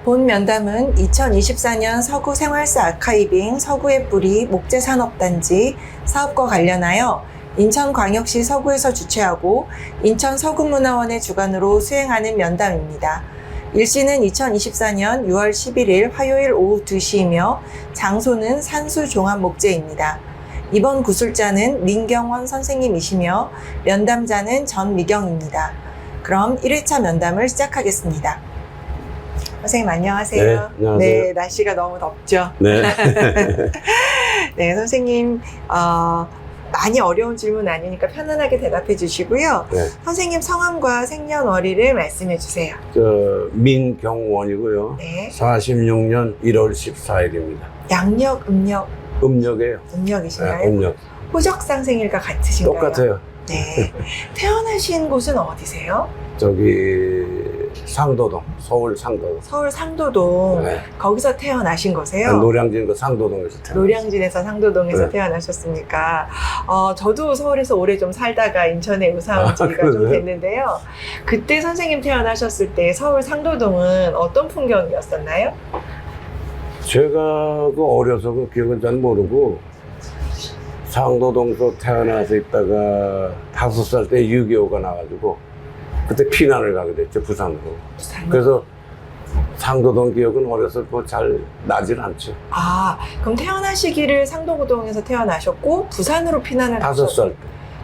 본 면담은 2024년 서구 생활사 아카이빙 서구의 뿌리 목재산업단지 사업과 관련하여 인천광역시 서구에서 주최하고 인천 서구문화원의 주관으로 수행하는 면담입니다. 일시는 2024년 6월 11일 화요일 오후 2시이며 장소는 산수종합목재입니다. 이번 구술자는 민경원 선생님이시며 면담자는 전미경입니다. 그럼 1회차 면담을 시작하겠습니다. 선생님 안녕하세요. 네, 안녕하세요. 네, 날씨가 너무 덥죠? 네. 네, 선생님 많이 어려운 질문 아니니까 편안하게 대답해 주시고요. 네. 선생님 성함과 생년월일을 말씀해 주세요. 민경원이고요. 네. 46년 1월 14일입니다. 양력, 음력, 음력이에요. 음력이신가요? 음력. 호적상 생일과 같으신가요? 똑같아요. 네. 태어나신 곳은 어디세요? 상도동, 서울 상도동. 서울 상도동. 네. 거기서 태어나신 거세요? 노량진 그 상도동에서 태어났어요. 노량진에서 상도동에서 네. 태어나셨습니까? 저도 서울에서 오래 좀 살다가 인천에 이사 온 지가 좀 그래요? 됐는데요. 그때 선생님 태어나셨을 때 서울 상도동은 어떤 풍경이었었나요? 제가 어려서 기억은 잘 모르고 상도동에서 태어나서 있다가 5살 때 6.25가 나가지고 그때 피난을 가게 됐죠, 부산으로. 그래서 상도동 기억은 어려서 잘 나질 않죠. 그럼 태어나시기를 상도동에서 태어나셨고 부산으로 피난을 5살 때.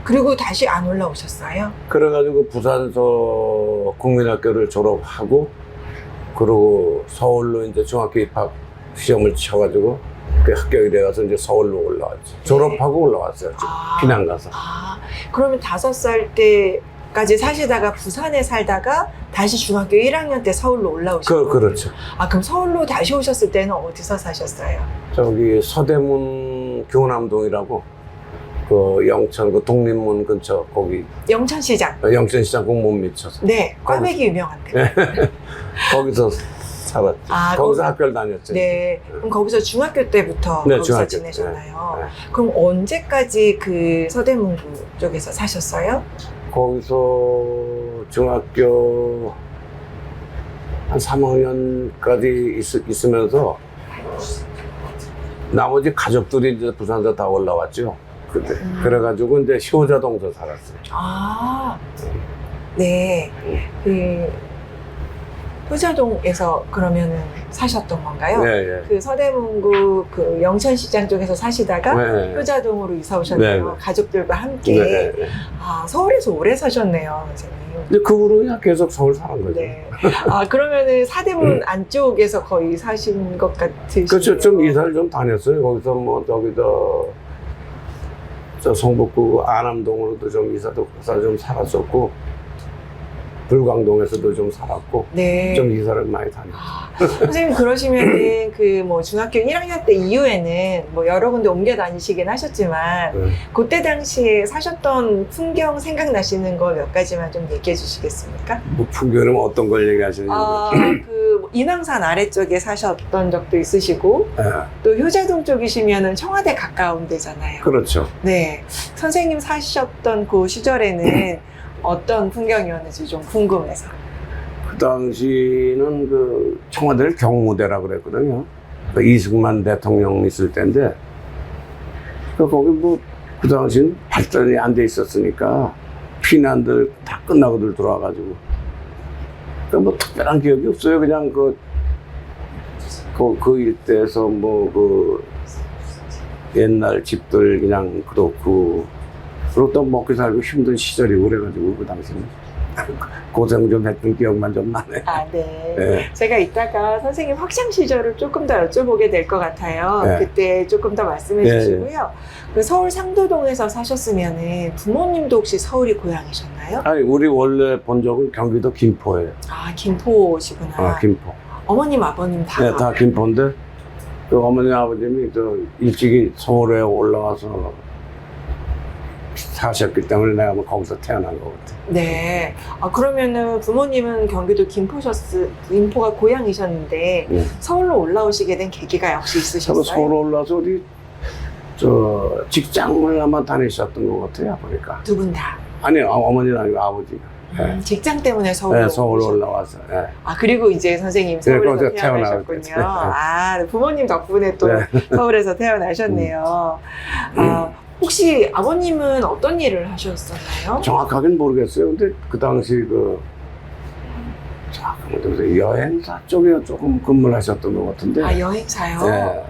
그리고 다시 안 올라오셨어요? 그래가지고 부산서 국민학교를 졸업하고 그리고 서울로 이제 중학교 입학 시험을 쳐가지고 그 합격이 돼가서 이제 서울로 올라왔죠. 졸업하고 올라왔어요. 피난 가서. 그러면 5살 때까지 사시다가 부산에 살다가 다시 중학교 1학년 때 서울로 올라오셨어요? 그렇죠. 그럼 서울로 다시 오셨을 때는 어디서 사셨어요? 서대문 교남동이라고 그 영천 그 독립문 근처 거기 영천시장. 영천시장 공무원 미쳐서 네, 꽈배기 유명한데. 거기서 살았죠. 거기서 학교를 다녔죠. 네, 그럼 거기서 중학교 때부터 네, 거기서 중학교 지내셨나요? 때. 네. 그럼 언제까지 그 서대문구 쪽에서 사셨어요? 거기서 중학교 한 3학년까지 있으면서 나머지 가족들이 이제 부산서 다 올라왔죠. 그때. 그래가지고 이제 효자동서 살았어요. 네. 효자동에서 그러면은 사셨던 건가요? 네. 그 서대문구 그 영천시장 쪽에서 사시다가 네. 효자동으로 이사 오셨네요. 네. 가족들과 함께. 네. 서울에서 오래 사셨네요, 선생님. 이제 그 후로 그냥 계속 서울 사는 거죠. 네. 그러면은 사대문 안쪽에서 거의 사신 것 같으시네요. 그렇죠. 좀 이사를 좀 다녔어요. 거기서 저 성북구 안암동으로도 좀 이사도 좀 살았었고, 불광동에서도 좀 살았고, 네. 좀 이사를 많이 다녔죠. 선생님 그러시면은 그 뭐 중학교 1학년 때 이후에는 뭐 여러 군데 옮겨 다니시긴 하셨지만 네. 그때 당시에 사셨던 풍경 생각나시는 거 몇 가지만 좀 얘기해 주시겠습니까? 뭐 풍경은 어떤 걸 얘기하시는지. 그 인왕산 아래쪽에 사셨던 적도 있으시고 네. 또 효자동 쪽이시면은 청와대 가까운 데잖아요. 그렇죠. 네. 선생님 사셨던 그 시절에는 어떤 풍경이었는지 좀 궁금해서. 그 당시는 그 청와대를 경무대라 그랬거든요. 그 이승만 대통령 있을 때인데, 거기 그 당시는 발전이 안 돼 있었으니까 피난들 다 끝나고들 들어와가지고. 특별한 기억이 없어요. 그냥 그 일대에서 옛날 집들 그냥 그렇고, 그리고 또 먹고 살고 힘든 시절이고 그래가지고 그 당시는 고생 좀 했던 기억만 좀 나네. 네. 네. 제가 이따가 선생님 학창 시절을 조금 더 여쭤보게 될 것 같아요. 네. 그때 조금 더 말씀해 네. 주시고요. 그 서울 상도동에서 사셨으면은 부모님도 혹시 서울이 고향이셨나요? 아니, 우리 원래 본 적은 경기도 김포예요. 김포시구나. 김포. 어머님, 아버님 다. 네, 다 김포인데, 그 어머니, 아버님이 일찍이 서울에 올라와서 사셨기 때문에 내가 거기서 태어난 것 같아요. 네. 그러면은 부모님은 경기도 김포가 고향이셨는데 네. 서울로 올라오시게 된 계기가 혹시 있으셨어요? 서울 올라와서 직장을 아마 다니셨던 것 같아요, 보니까. 두 분 다. 아니, 어머니는 아니고 아버지가. 예. 직장 때문에 서울로 네, 서울 오셨네요. 올라와서. 예. 아, 그리고 이제 선생님 서울에서 거기서 태어나셨군요. 태어나고 아, 부모님 덕분에 또 네. 서울에서 태어나셨네요. 아, 혹시 아버님은 어떤 일을 하셨었나요? 정확하게는 모르겠어요. 근데 그 당시 여행사 쪽에 조금 근무를 하셨던 것 같은데. 아, 여행사요? 예.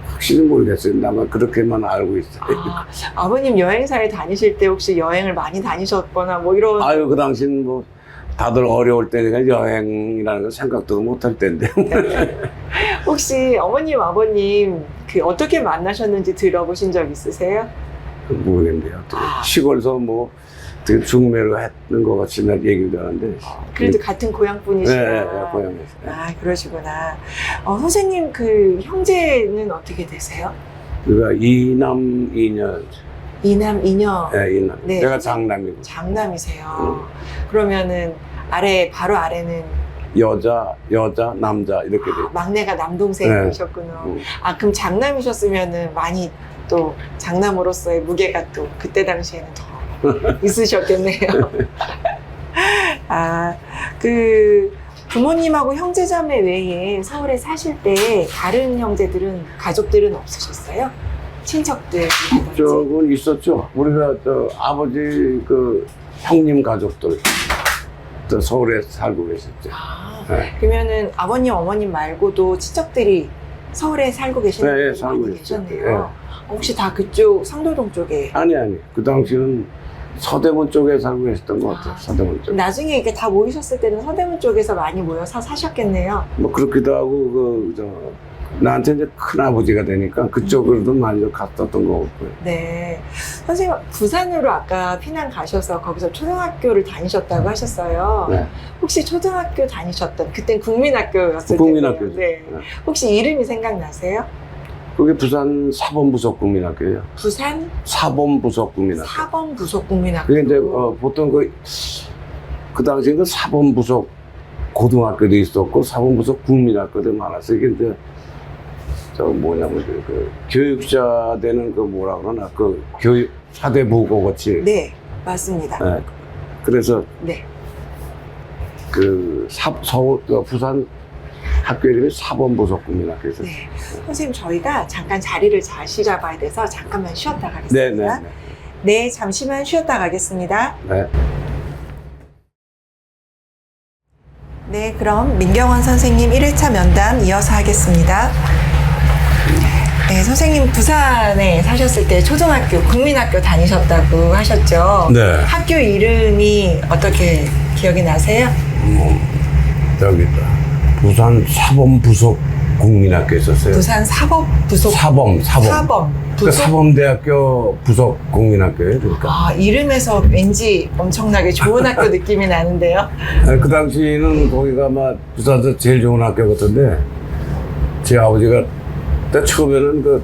확실히 모르겠어요. 나만 그렇게만 알고 있어요. 아, 아버님 여행사에 다니실 때 혹시 여행을 많이 다니셨거나 뭐 이런. 아유, 그 당시는 뭐 다들 어려울 때니까 여행이라는 걸 생각도 못 할 때인데. 혹시 어머님, 아버님 그 어떻게 만나셨는지 들어보신 적 있으세요? 모르겠네요. 아. 시골에서 뭐 되게 중매를 했는 것 같이 난 얘기도 하는데. 그래도 같은 고향 분이시나? 네, 고향에서. 아, 그러시구나. 선생님 그 형제는 어떻게 되세요? 그러니까 이남 이녀. 이남, 이녀. 네, 이남. 네. 내가 장남이고. 장남이세요. 그러면은 바로 아래는 여자, 남자 이렇게 돼. 막내가 남동생이셨구나. 네. 아, 그럼 장남이셨으면은 많이 또 장남으로서의 무게가 또 그때 당시에는 더 있으셨겠네요. 아, 그 부모님하고 형제자매 외에 서울에 사실 때 다른 형제들은 가족들은 없으셨어요? 친척들이라든지. 쪽은 있었죠. 우리가 아버지 그 형님 가족들 또 서울에 살고 계셨죠. 아, 네. 그러면은 아버님, 어머님 말고도 친척들이 서울에 살고 계시는 네, 분이 살고 많이 있어요. 계셨네요. 혹시 다 그쪽 상도동 쪽에? 아니. 그 당시는 서대문 쪽에 살고 계셨던 것 같아요. 서대문 쪽. 나중에 이렇게 다 모이셨을 때는 서대문 쪽에서 많이 모여서 사셨겠네요. 뭐 그렇기도 하고 나한테 이제 큰 아버지가 되니까 그쪽으로도 많이 좀 갔었던 것 같고요. 네. 선생님, 부산으로 아까 피난 가셔서 거기서 초등학교를 다니셨다고 하셨어요. 네. 혹시 초등학교 다니셨던, 그땐 국민학교였을 텐데. 국민학교죠. 네. 네. 혹시 이름이 생각나세요? 그게 부산 사범부속국민학교예요. 부산 사범부속국민학교. 사범부속국민학교. 그게 이제 보통 그 당시에 그 사범부속 고등학교도 있었고 사범부속 국민학교도 많았어요. 이게 이제 그 교육자 되는 그 뭐라 그러나 그 교육 사대부고 같이. 네, 맞습니다. 네. 그래서 네. 그 서울 부산 학교 이름이 사범부속국민학교에서. 네. 선생님, 저희가 잠깐 자리를 다시 잡아야 돼서 잠깐만 쉬었다 가겠습니다. 네, 잠시만 쉬었다 가겠습니다. 네. 네, 그럼 민경원 선생님 1회차 면담 이어서 하겠습니다. 네, 선생님 부산에 사셨을 때 초등학교, 국민학교 다니셨다고 하셨죠? 네. 학교 이름이 어떻게 기억이 나세요? 부산 사범부속국민학교 있었어요. 부산 사법부속. 사범. 사범. 그 사범대학교 부속국민학교예요. 그러니까. 아, 이름에서 왠지 엄청나게 좋은 학교 느낌이 나는데요. 그 당시에는 거기가 막 부산에서 제일 좋은 학교 같은데 제 아버지가 그때 처음에는 그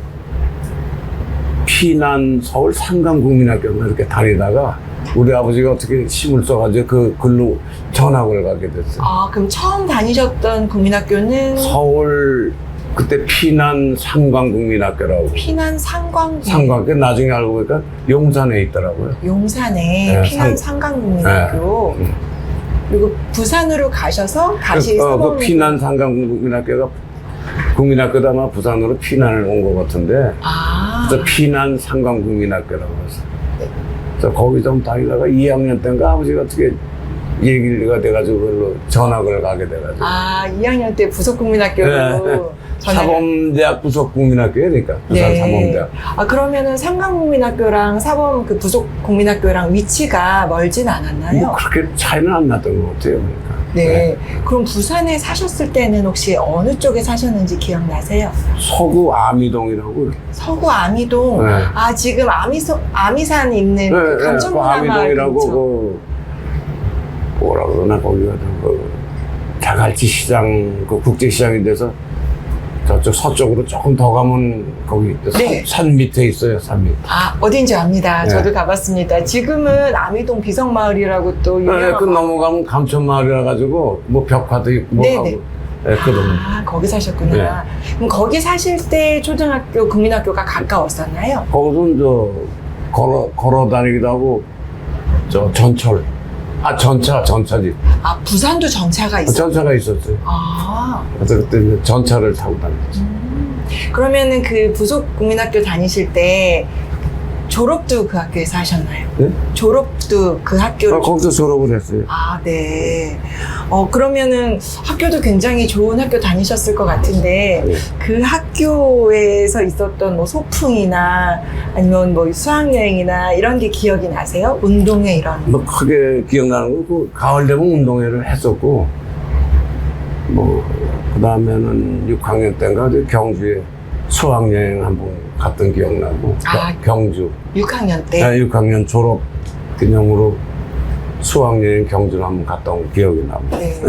피난 서울 상강국민학교 이렇게 다니다가 우리 아버지가 어떻게 힘을 써가지고 그 글로 전학을 가게 됐어요. 아, 그럼 처음 다니셨던 국민학교는 서울 그때 피난 상강국민학교라고. 피난 상광. 상강학교 나중에 알고 보니까 용산에 있더라고요. 용산에 네, 피난 상강국민학교. 네. 그리고 부산으로 가셔서 다시 그 피난 상강국민학교가 국민학교다 아마 부산으로 피난을 온 것 같은데 아. 그래서 피난 상강국민학교라고 해서 그래서 거기 좀 다니다가 2학년 때인가 아버지가 어떻게 얘기가 돼가지고 그걸로 전학을 가게 돼가지고. 아, 2학년 때 부속국민학교로 네. 사범대학 부속국민학교예요, 그러니까 부산 네. 사범대학. 아, 그러면은 상강국민학교랑 사범 그 부속국민학교랑 위치가 멀진 않았나요? 뭐 그렇게 차이는 안 났던 것 같아요, 그러니까. 네. 그럼 부산에 사셨을 때는 혹시 어느 쪽에 사셨는지 기억나세요? 서구 아미동이라고. 서구 아미동. 네. 아, 지금 아미산 있는 그 그 감천문화마을 아미동이라고 근처. 그 뭐라 그러나 거기가 그 자갈치 시장 그 국제시장이 돼서 저쪽 서쪽으로 조금 더 가면 거기 네. 산 밑에 있어요, 산 밑에. 아, 어딘지 압니다. 네. 저도 가봤습니다. 지금은 아미동 비성마을이라고 또 네, 유명한. 그 넘어가면 감천마을이라 가지고 뭐 벽화도 있고 뭐 네네. 하고. 네, 그 동네. 아, 거기 사셨구나. 그럼 거기 사실 때 초등학교, 국민학교가 가까웠었나요? 거기서는 걸어 다니기도 하고 전철 전차지. 아, 부산도 전차가 있어요? 전차가 있었어요. 아. 그래서 그때 이제 전차를 타고 다녔죠. 그러면은 그 부속국민학교 다니실 때 졸업도 그 학교에서 하셨나요? 네? 졸업도 그 학교를 거기서 졸업을 했어요. 아, 네. 그러면은 학교도 굉장히 좋은 학교 다니셨을 것 같은데, 네. 그 학교에서 있었던 뭐 소풍이나 아니면 뭐 수학여행이나 이런 게 기억이 나세요? 운동회 이런. 뭐 크게 기억나는 거, 그 가을 되면 운동회를 했었고, 그 다음에는 6학년 때인가 경주에 수학여행 한번 갔던 기억나고, 아, 경주. 6학년 때? 6학년 졸업 기념으로 수학여행 경주를 한번 갔다 온 기억이 나고. 네.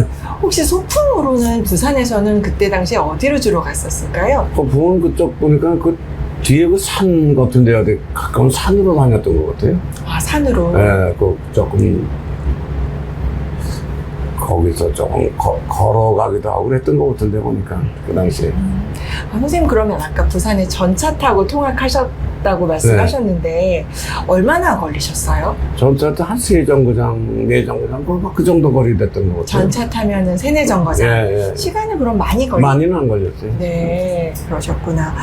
혹시 소풍으로는 부산에서는 그때 당시에 어디로 주로 갔었을까요? 부은 그쪽 보니까 그 뒤에 그 산 같은 데가 되게 가까운 산으로 다녔던 것 같아요. 아, 산으로? 네, 조금 거기서 조금 걸어가기도 하고 그랬던 것 같은데 보니까 그 당시에. 아, 선생님 그러면 아까 부산에 전차 타고 통학하셨다고 말씀하셨는데 얼마나 걸리셨어요? 전차 때 한 3정거장, 4정거장 그 정도 거리 됐던 것 같아요. 전차 타면은 3-4정거장. 예. 시간이 그럼 많이 걸리요 많이는 안 걸렸어요. 네, 그러셨구나.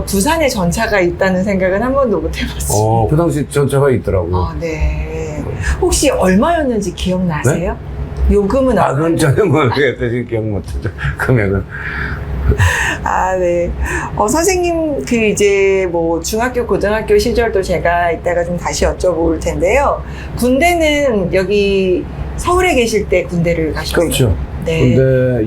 부산에 전차가 있다는 생각은 한 번도 못 해봤어요. 그 당시 전차가 있더라고요. 네. 혹시 얼마였는지 기억나세요? 요금은 그건 전혀 모르겠어요. 기억 못하죠. 금액은. 아, 네. 선생님, 이제 뭐 중학교, 고등학교 시절도 제가 이따가 좀 다시 여쭤볼 텐데요. 군대는 여기 서울에 계실 때 군대를 가셨어요? 그렇죠. 네. 근데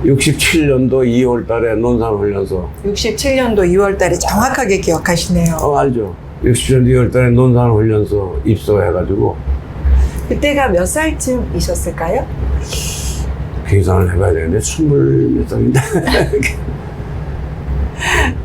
67년도 2월 달에 논산훈련소. 67년도 2월 달에 정확하게 기억하시네요. 알죠. 67년도 2월 달에 논산훈련소 입소해가지고. 그때가 몇 살쯤이셨을까요? 계산을 해봐야 되는데 20몇 살인데.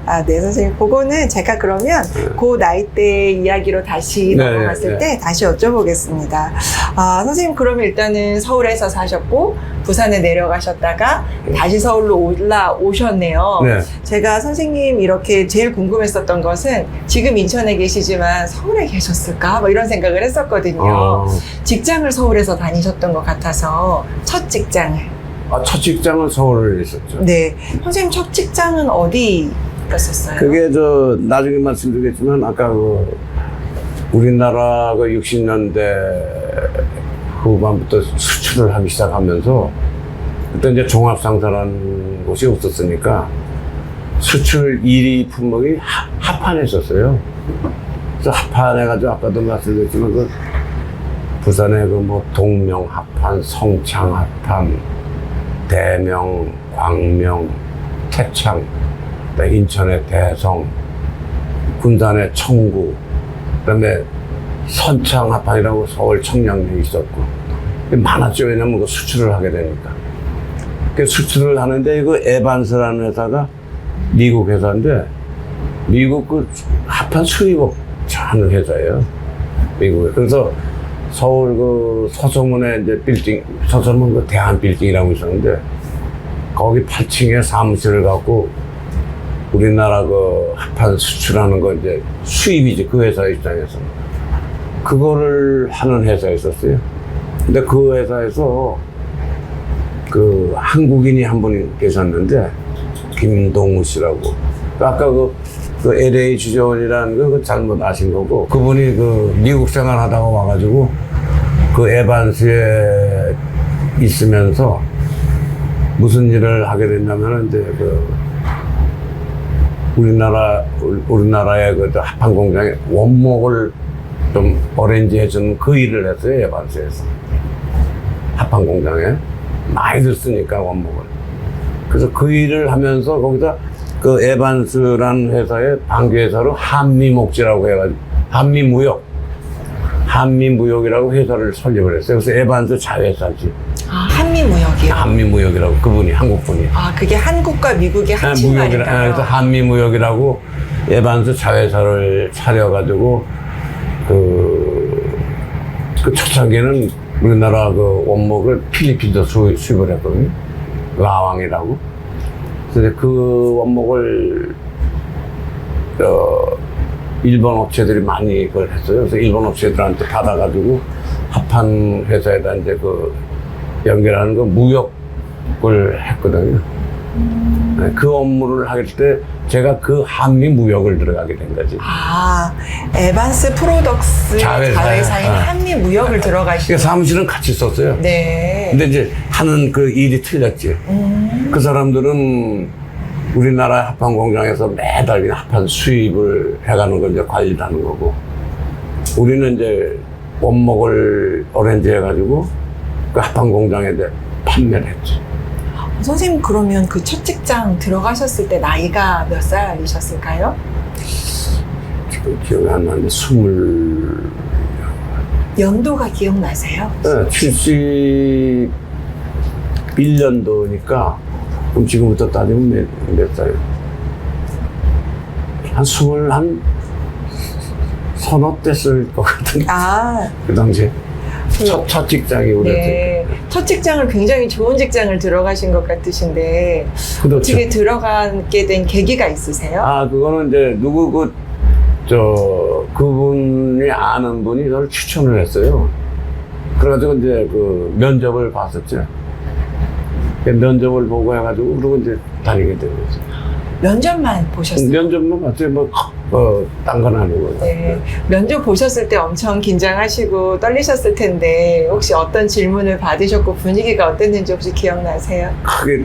아, 네, 선생님. 그거는 제가 그러면 그 나이대 이야기로 다시 네, 넘어갔을 때 다시 여쭤보겠습니다. 아, 선생님 그러면 일단은 서울에서 사셨고 부산에 내려가셨다가 다시 서울로 올라오셨네요. 네. 제가 선생님 이렇게 제일 궁금했었던 것은 지금 인천에 계시지만 서울에 계셨을까? 뭐 이런 생각을 했었거든요. 직장을 서울에서 다니셨던 것 같아서 첫 직장을. 첫 직장은 서울에 있었죠. 네. 선생님 첫 직장은 어디였었어요? 그게 나중에 말씀드리겠지만 아까 우리나라 60년대 후반부터 수출을 하기 시작하면서 그때 이제 종합상사라는 곳이 없었으니까 수출 1위 품목이 합판했었어요. 그래서 합판해가지고 아까도 말씀드렸지만 부산에 동명 합판, 성창 합판, 대명, 광명, 태창, 인천의 대성, 군산의 청구, 그다음에 선창 합판이라고 서울 청량리에 있었고 많았죠. 왜냐면 수출을 하게 되니까. 그 수출을 하는데 에반스라는 회사가 미국 회사인데 미국 합판 수입업 하는 회사예요. 미국에. 그래서 서울 서소문에 이제 빌딩, 서소문 대한 빌딩이라고 있었는데 거기 8층에 사무실을 갖고 우리나라 합판 수출하는 거 이제 수입이지, 그 회사 입장에서. 그거를 하는 회사였었어요. 근데 그 회사에서 한국인이 한 분 계셨는데 김동우 씨라고. 아까 LA 주재원이라는 거 잘못 아신 거고, 그분이 미국 생활하다가 와가지고 에반스에 있으면서 무슨 일을 하게 됐냐면 이제 우리나라의 합판 공장에 원목을 좀 어레인지 해주는 그 일을 했어요. 에반스에서 합판 공장에 많이들 쓰니까 원목을. 그래서 그 일을 하면서 거기다 에반스라는 회사의 방기회사로 한미목지라고 해가지고 한미무역이라고 회사를 설립을 했어요. 그래서 에반스 자회사지. 아, 한미무역이요? 한미무역이라고, 그분이 한국분이. 아, 그게 한국과 미국의 합친말인가요? 그래서 한미무역이라고 에반스 자회사를 차려가지고 초창기에는 우리나라 원목을 필리핀에서 수입을 했거든요. 라왕이라고. 그래서 그 원목을 일본 업체들이 많이 그걸 했어요. 그래서 일본 업체들한테 받아가지고 합한 회사에다 이제 그 연결하는 그 무역을 했거든요. 네, 그 업무를 할 때 제가 그 한미 무역을 들어가게 된 거지. 아, 에반스 프로덕스 자회사인 한미 무역을 들어가시고. 그러니까 사무실은 같이 썼어요. 네. 근데 이제 하는 그 일이 틀렸지. 그 사람들은 우리나라 합판 공장에서 매달 그냥 합판 수입을 해가는 걸 이제 관리하는 거고, 우리는 이제 원목을 어렌지 해가지고 그 합판 공장에 이제 판매를 했지. 선생님, 그러면 그 첫 직장 들어가셨을 때 나이가 몇 살이셨을까요? 지금 기억이 안 나는데 20. 연도가 기억나세요? 네, 71년도니까 그럼 지금부터 따지면 몇 살이에요? 한 서너 됐을 것 같은데. 아, 그 당시에 첫 직장이 우리 네. 첫 직장을 굉장히 좋은 직장을 들어가신 것 같으신데 그렇죠. 어떻게 들어가게 된 계기가 있으세요? 아, 그거는 이제 그분이 아는 분이 저를 추천을 했어요. 그래가지고 이제 그 면접을 봤었죠. 면접을 보고 해가지고 그러고 이제 다니게 된 거죠. 면접만 보셨어요? 면접만 봤죠. 딴 건 아니고. 네. 면접 보셨을 때 엄청 긴장하시고 떨리셨을 텐데 혹시 어떤 질문을 받으셨고 분위기가 어땠는지 혹시 기억나세요? 크게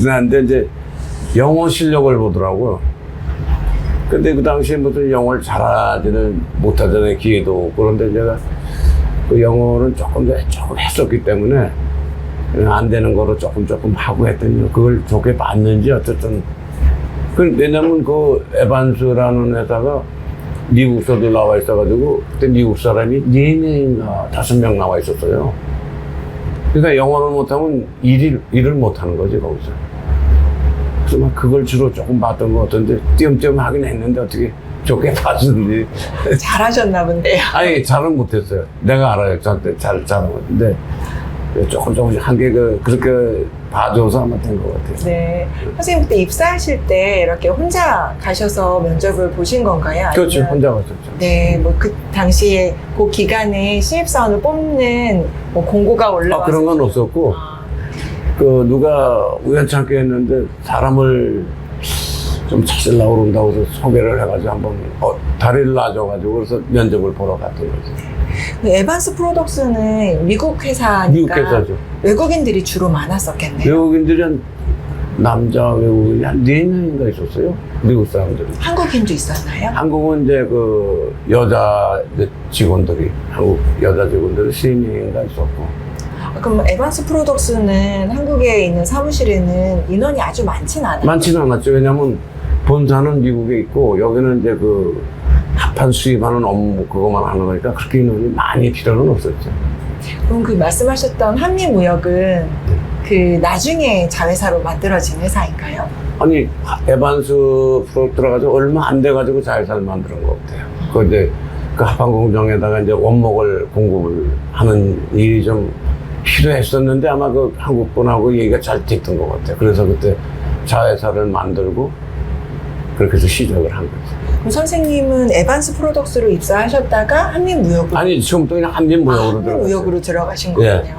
난데 이제 영어 실력을 보더라고요. 근데 그 당시에 무슨 영어를 잘하지는 못하잖아요. 기회도 없고. 그런데 제가 그 영어는 조금 했었기 때문에 안 되는 거로 조금 하고 했더니 그걸 좋게 봤는지 어쨌든. 왜냐면 그 에반스라는 회사가 미국서도 나와 있어가지고 그때 미국 사람이 4명인가 5명 나와 있었어요. 그러니까 영어를 못하면 일을 못하는 거지 거기서. 그래서 막 그걸 주로 조금 봤던 것 같은데 띄엄띄엄 하긴 했는데 어떻게 좋게 봤는지. 잘하셨나 본데요. 아니 잘은 못했어요. 내가 알아요. 저한테 잘은 못했는데 조금씩 한 개 그렇게 봐줘서 아마 된 것 같아요. 네. 선생님 그때 입사하실 때 이렇게 혼자 가셔서 면접을 보신 건가요? 그렇죠. 아니면- 혼자 갔었죠. 네, 뭐 그 당시에 그 기간에 신입사원을 뽑는 뭐 공고가 올라와서 그런 건 없었고 아, 그 누가 우연찮게 했는데 사람을 좀 찾으려고 그런다고 해서 소개를 해가지고 한번 다리를 놔줘가지고 그래서 면접을 보러 갔던 거지. 그 에반스 프로덕스는 미국 회사니까 미국 회사죠. 외국인들이 주로 많았었겠네요. 외국인들이 남자 외국인이 한 4명인가 있었어요. 미국 사람들이. 한국인도 있었나요? 한국은 이제 그 여자 직원들이 한국 여자 직원들이 3명인가 있었고. 그럼 에반스 프로덕스는 한국에 있는 사무실에는 인원이 아주 많진 않아요? 많지는 않았죠. 왜냐면 본사는 미국에 있고 여기는 이제 그 합판 수입하는 업무 그것만 하는 거니까 그렇게 인원이 많이 필요는 없었죠. 그럼 그 말씀하셨던 한미무역은 그 나중에 자회사로 만들어진 회사인가요? 아니 에반스 프로 들어가지고 얼마 안 돼가지고 자회사를 만드는 것 같아요. 그 이제 그 합판 공장에다가 이제 원목을 공급을 하는 일이 좀 필요했었는데 아마 그 한국 분하고 얘기가 잘 됐던 것 같아요. 그래서 그때 자회사를 만들고 그렇게 해서 시작을 한 거죠. 그럼 선생님은 에반스 프로덕스로 입사하셨다가 한미무역으로 아니 지금부터 그냥 한민무역으로 들어갔어요. 한미무역으로 들어가신 거군요. 예, 예.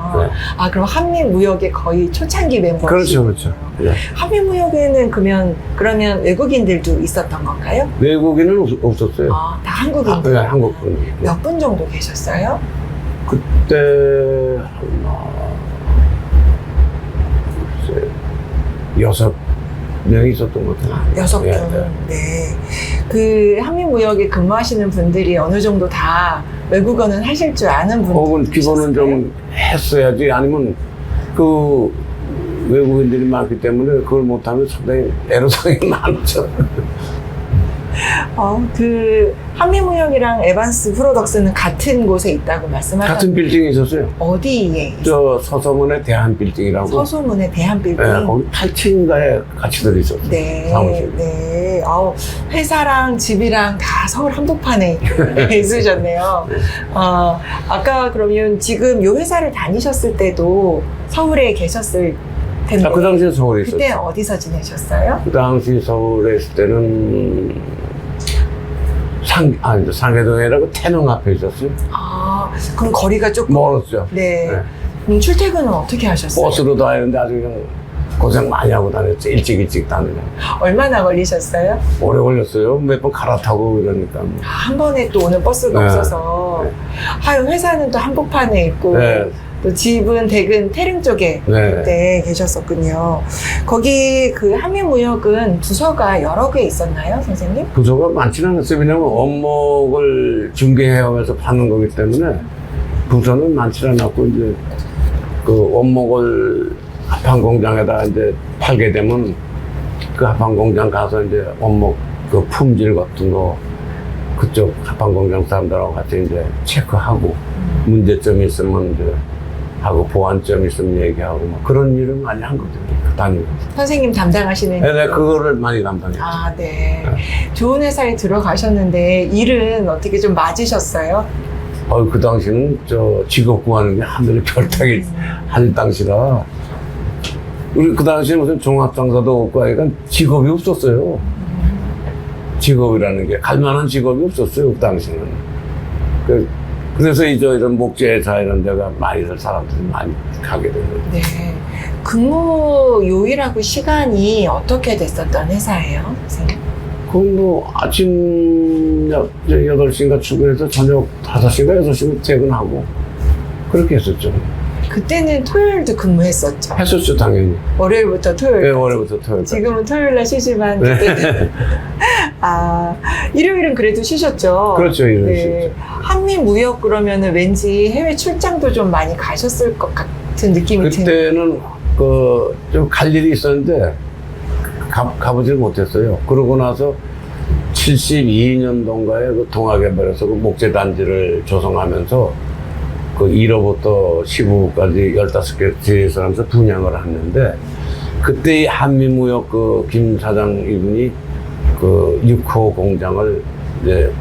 아, 그럼 한미무역의 거의 초창기 멤버시죠? 그렇죠, 그렇죠. 예. 한미무역에는 그러면 외국인들도 있었던 건가요? 외국인은 없었어요. 아, 다 한국인들. 네, 한국 분. 몇 분 정도 계셨어요? 그때 글쎄, 6명이 있었던 것 같아요. 6분. 예, 예. 네. 그 한미무역에 근무하시는 분들이 어느 정도 다 외국어는 하실 줄 아는 분들. 혹은 기본은 좀 했어야지 아니면 그 외국인들이 많기 때문에 그걸 못하면 상당히 애로사항이 많죠. 그 한미무역이랑 에반스 프로덕스는 같은 곳에 있다고 말씀하셨는데 같은 빌딩에 있었어요. 어디에 있어요? 저 서서문의 대한빌딩이라고. 서소문의 대한빌딩. 네, 거기 8층인가에 같이 들어있었어요. 네, 사무실. 네. 회사랑 집이랑 다 서울 한복판에 있으셨네요. 아까 그러면 지금 이 회사를 다니셨을 때도 서울에 계셨을 텐데. 그 당시에 서울에 있었어요. 그때 어디서 지내셨어요? 그 당시 서울에 있을 때는 상계동이라고 태릉 앞에 있었어요. 아, 그럼 거리가 조금. 멀었죠. 네. 네. 그럼 출퇴근은 어떻게 하셨어요? 버스로 다니는데 아주 그냥 고생 많이 하고 다녔죠. 일찍 다니냐. 얼마나 걸리셨어요? 오래 걸렸어요. 몇 번 갈아타고 이러니까. 한 번에 또 오는 버스가 네. 없어서. 네. 하여 회사는 또 한복판에 있고. 네. 또 집은 대근 태릉 쪽에 네. 그때 계셨었군요. 거기 그 한미무역은 부서가 여러 개 있었나요, 선생님? 부서가 많지는 않았어요. 왜냐면 원목을 중개해가면서 파는 거기 때문에 부서는 많지 않았고, 이제 그 원목을 합판 공장에다 이제 팔게 되면 그 합판 공장 가서 이제 원목 그 품질 같은 거 그쪽 합판 공장 사람들하고 같이 이제 체크하고 문제점이 있으면 이제 하고 보완점 있으면 얘기하고 뭐 그런 일을 많이 한 거죠. 다니고. 선생님 담당하시는 네, 그거를 많이 담당했죠. 아, 네. 좋은 회사에 들어가셨는데 일은 어떻게 좀 맞으셨어요? 그 당시는 저 직업 구하는 게 하늘의 별따기 한 당시라 우리 그 당시에 무슨 종합장사도 없고 하니까 직업이 없었어요. 직업이라는 게 갈만한 직업이 없었어요. 그 당시는. 그래서 이런 목재회사 이런 데가 많이들 사람들이 많이 가게 된 거죠. 네. 근무 요일하고 시간이 어떻게 됐었던 회사예요, 선생님? 그럼 뭐 아침 8시인가 출근해서 저녁 5시인가 6시면 퇴근하고 그렇게 했었죠. 그때는 토요일도 근무했었죠. 했었죠, 당연히. 월요일부터 토요일. 네, 월요일부터 토요일까지. 지금은 토요일날 쉬지만 그때는 아, 일요일은 그래도 쉬셨죠. 그렇죠, 일요일 네. 쉬었죠. 한미무역 그러면은 왠지 해외 출장도 좀 많이 가셨을 것 같은 느낌이 드는. 그때는 좀 갈 일이 있었는데 가보질 못했어요. 그러고 나서 72년도인가에 그 동학개발에서 그 목재 단지를 조성하면서 그 1호부터 15호까지 15개 지회에서 하면서 분양을 했는데 그때 이 한미무역 그 김 사장 이분이 그 6호 공장을 이제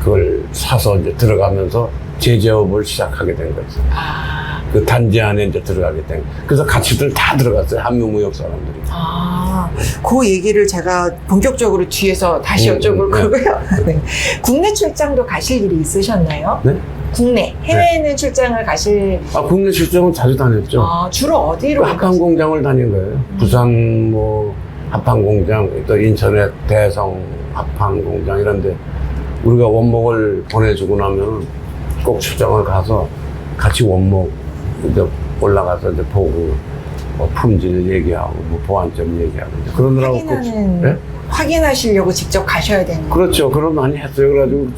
그걸 사서 이제 들어가면서 제조업을 시작하게 된 거죠. 아, 그 단지 안에 이제 들어가게 된. 그래서 같이들 다 들어갔어요. 한미무역 사람들이. 아, 그 얘기를 제가 본격적으로 뒤에서 다시 여쭤볼 네. 거고요. 네. 국내 출장도 가실 일이 있으셨나요? 네? 국내, 해외에는 출장을 가실, 국내 출장은 자주 다녔죠. 주로 어디로? 그 합판 공장을 다닌 거예요. 부산 뭐 합판 공장, 또 인천의 대성 합판 공장 이런데 우리가 원목을 보내주고 나면 꼭 출장을 가서 같이 원목 이제 올라가서 이제 보고 뭐 품질 얘기하고 뭐 보완점 얘기하고 이제 그러느라고 확인하시려고 직접 가셔야 되는 거예요. 그렇죠. 그럼 많이 했어요. 그래가지고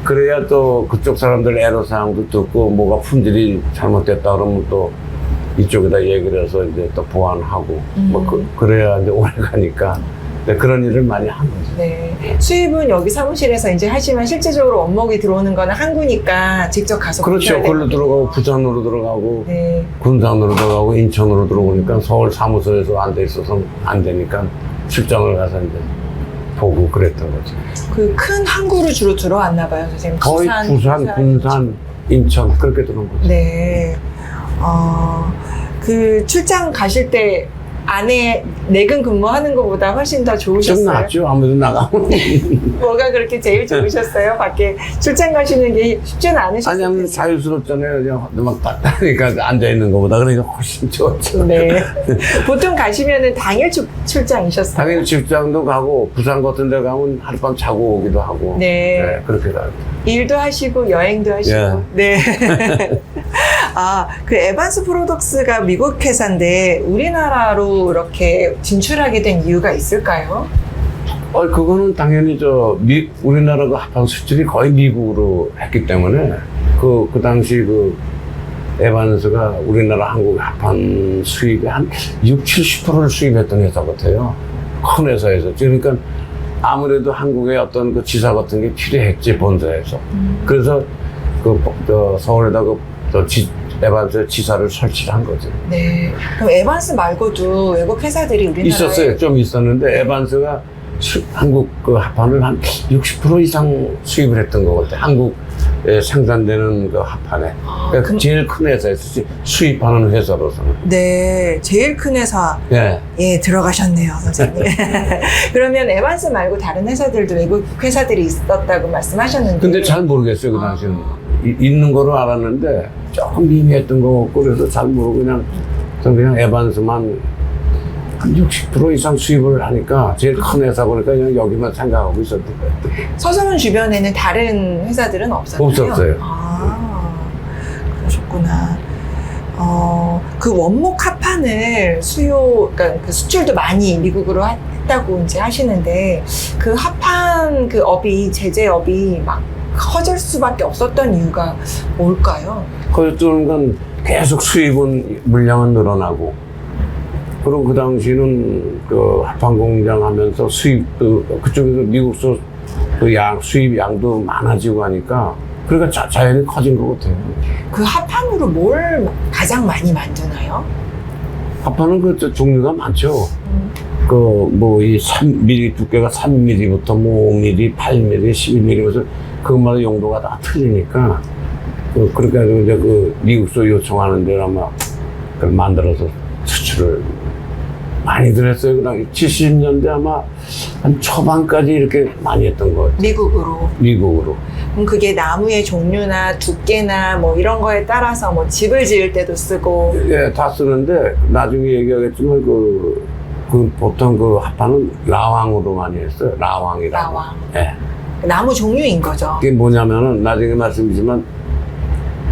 그래야 또 그쪽 사람들 애로사항도 듣고 뭐가 품질이 잘못됐다 그러면 또 이쪽에다 얘기를 해서 이제 또 보완하고 뭐 그래야 이제 오래 가니까 네, 그런 일을 많이 한 거죠. 네. 수입은 여기 사무실에서 이제 하지만 실제적으로 원목이 들어오는 거는 항구니까 직접 가서 그렇죠. 보셔야 그걸로 되는 들어가고 부산으로 들어가고 네. 군산으로 들어가고 인천으로 들어오니까 서울 사무소에서 안 돼 있어서 안 되니까 출장을 가서 이제 보고 그랬던 거죠. 그 큰 항구로 주로 들어왔나 봐요, 선생님. 거의 부산, 군산, 인천 그렇게 들어온 거죠. 네. 그 출장 가실 때 안에 내근 근무하는 것보다 훨씬 더 좋으셨어요? 좀 낫죠. 아무래도 나가면. 뭐가 그렇게 제일 좋으셨어요? 밖에 출장 가시는 게 쉽지는 않으셨어요? 아니, 아무래도 자유스럽잖아요. 그냥 막 딱딱하니까 앉아있는 것보다. 그러니까 훨씬 좋았죠. 네. 보통 가시면은 당일 출장이셨어요? 당연히 직장도 가고, 부산 같은 데 가면 하룻밤 자고 오기도 하고. 네. 그렇게 다. 일도 하시고 여행도 하시고. 예. 네. 그 에반스 프로덕스가 미국 회사인데 우리나라로 이렇게 진출하게 된 이유가 있을까요? 그거는 당연히 우리나라가 합판 수출이 거의 미국으로 했기 때문에 그 당시 에반스가 우리나라 한국 합판 수입의 한 60-70%를 수입했던 회사 같아요. 큰 회사에서. 그러니까 아무래도 한국의 어떤 그 지사 같은 게 필요했지, 본사에서. 그래서 서울에다 에반스 지사를 설치를 한 거죠. 네. 그럼 에반스 말고도 외국 회사들이 우리나라에 있었어요. 좀 있었는데 에반스가 한국 그 합판을 한 60% 이상 수입을 했던 것 같아요. 한국에 생산되는 그 합판에. 그러니까 제일 큰 회사에서 수입하는 회사로서는. 네, 제일 큰 회사에 들어가셨네요, 선생님. 그러면 에반스 말고 다른 회사들도 외국 회사들이 있었다고 말씀하셨는데. 근데 잘 모르겠어요, 그 당시에는. 있는 거로 알았는데 조금 미미했던 거 같고 그래서 잘 모르고 그냥 에반스만 한 60% 이상 수입을 하니까 제일 큰 회사 보니까 그냥 여기만 생각하고 있었던 거예요. 서성훈 주변에는 다른 회사들은 없었나요? 없었어요. 아, 그러셨구나. 그 원목 합판을 그러니까 그 수출도 많이 미국으로 했다고 이제 하시는데 그 합판 그 업이 제재업이 막 커질 수밖에 없었던 이유가 뭘까요? 커졌던 건 계속 수입은 물량은 늘어나고 그리고 그 당시는 그 합판 공장 하면서 수입도 그쪽에서 미국서 그 수입 양도 많아지고 하니까 그러니까 자연히 커진 것 같아요. 그 합판으로 뭘 가장 많이 만드나요? 합판은 그 종류가 많죠. 그 뭐 이 3mm 두께가 3mm부터 뭐 5mm, 8mm, 11mm면서 그것마다 용도가 다 틀리니까 그렇게 해서 이제 그 미국서 요청하는 데를 아마 그걸 만들어서 수출을 많이들 했어요. 그냥 70년대 아마 한 초반까지 이렇게 많이 했던 것 같아요. 미국으로. 그럼 그게 나무의 종류나 두께나 뭐 이런 거에 따라서 뭐 집을 지을 때도 쓰고. 예, 다 쓰는데 나중에 얘기하겠지만 그 보통 그 합판은 라왕으로 많이 했어요. 라왕이라고. 라왕. 예. 나무 종류인 거죠. 그게 뭐냐면은 나중에 말씀드리지만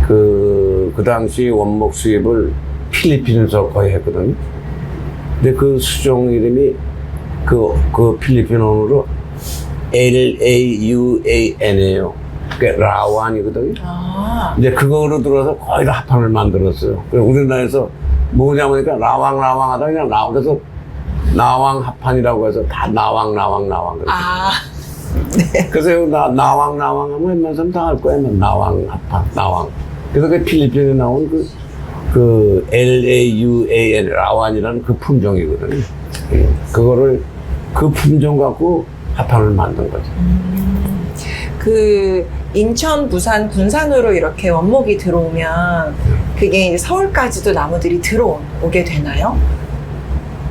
그 당시 원목 수입을 필리핀에서 거의 했거든요. 근데 그 수종 이름이 그 필리핀어로 LAUAN이에요. 그게 라완이거든요. 아. 이제 그거로 들어서 거의 다 합판을 만들었어요. 그래서 우리나라에서 뭐냐 보니까 라왕 하다 그냥 그래서 나왕 합판이라고 해서 다 나왕. 아. 그래서 나왕 하면 웬만한 사람 다 알 거야. 나왕 합판, 나왕. 그래서 그 필리핀에 나온 그 LAUAN, 라완이라는 그 품종이거든요. 그거를 그 품종 갖고 합판을 만든 거죠. 그 인천, 부산, 군산으로 이렇게 원목이 들어오면 그게 이제 서울까지도 나무들이 들어오게 되나요?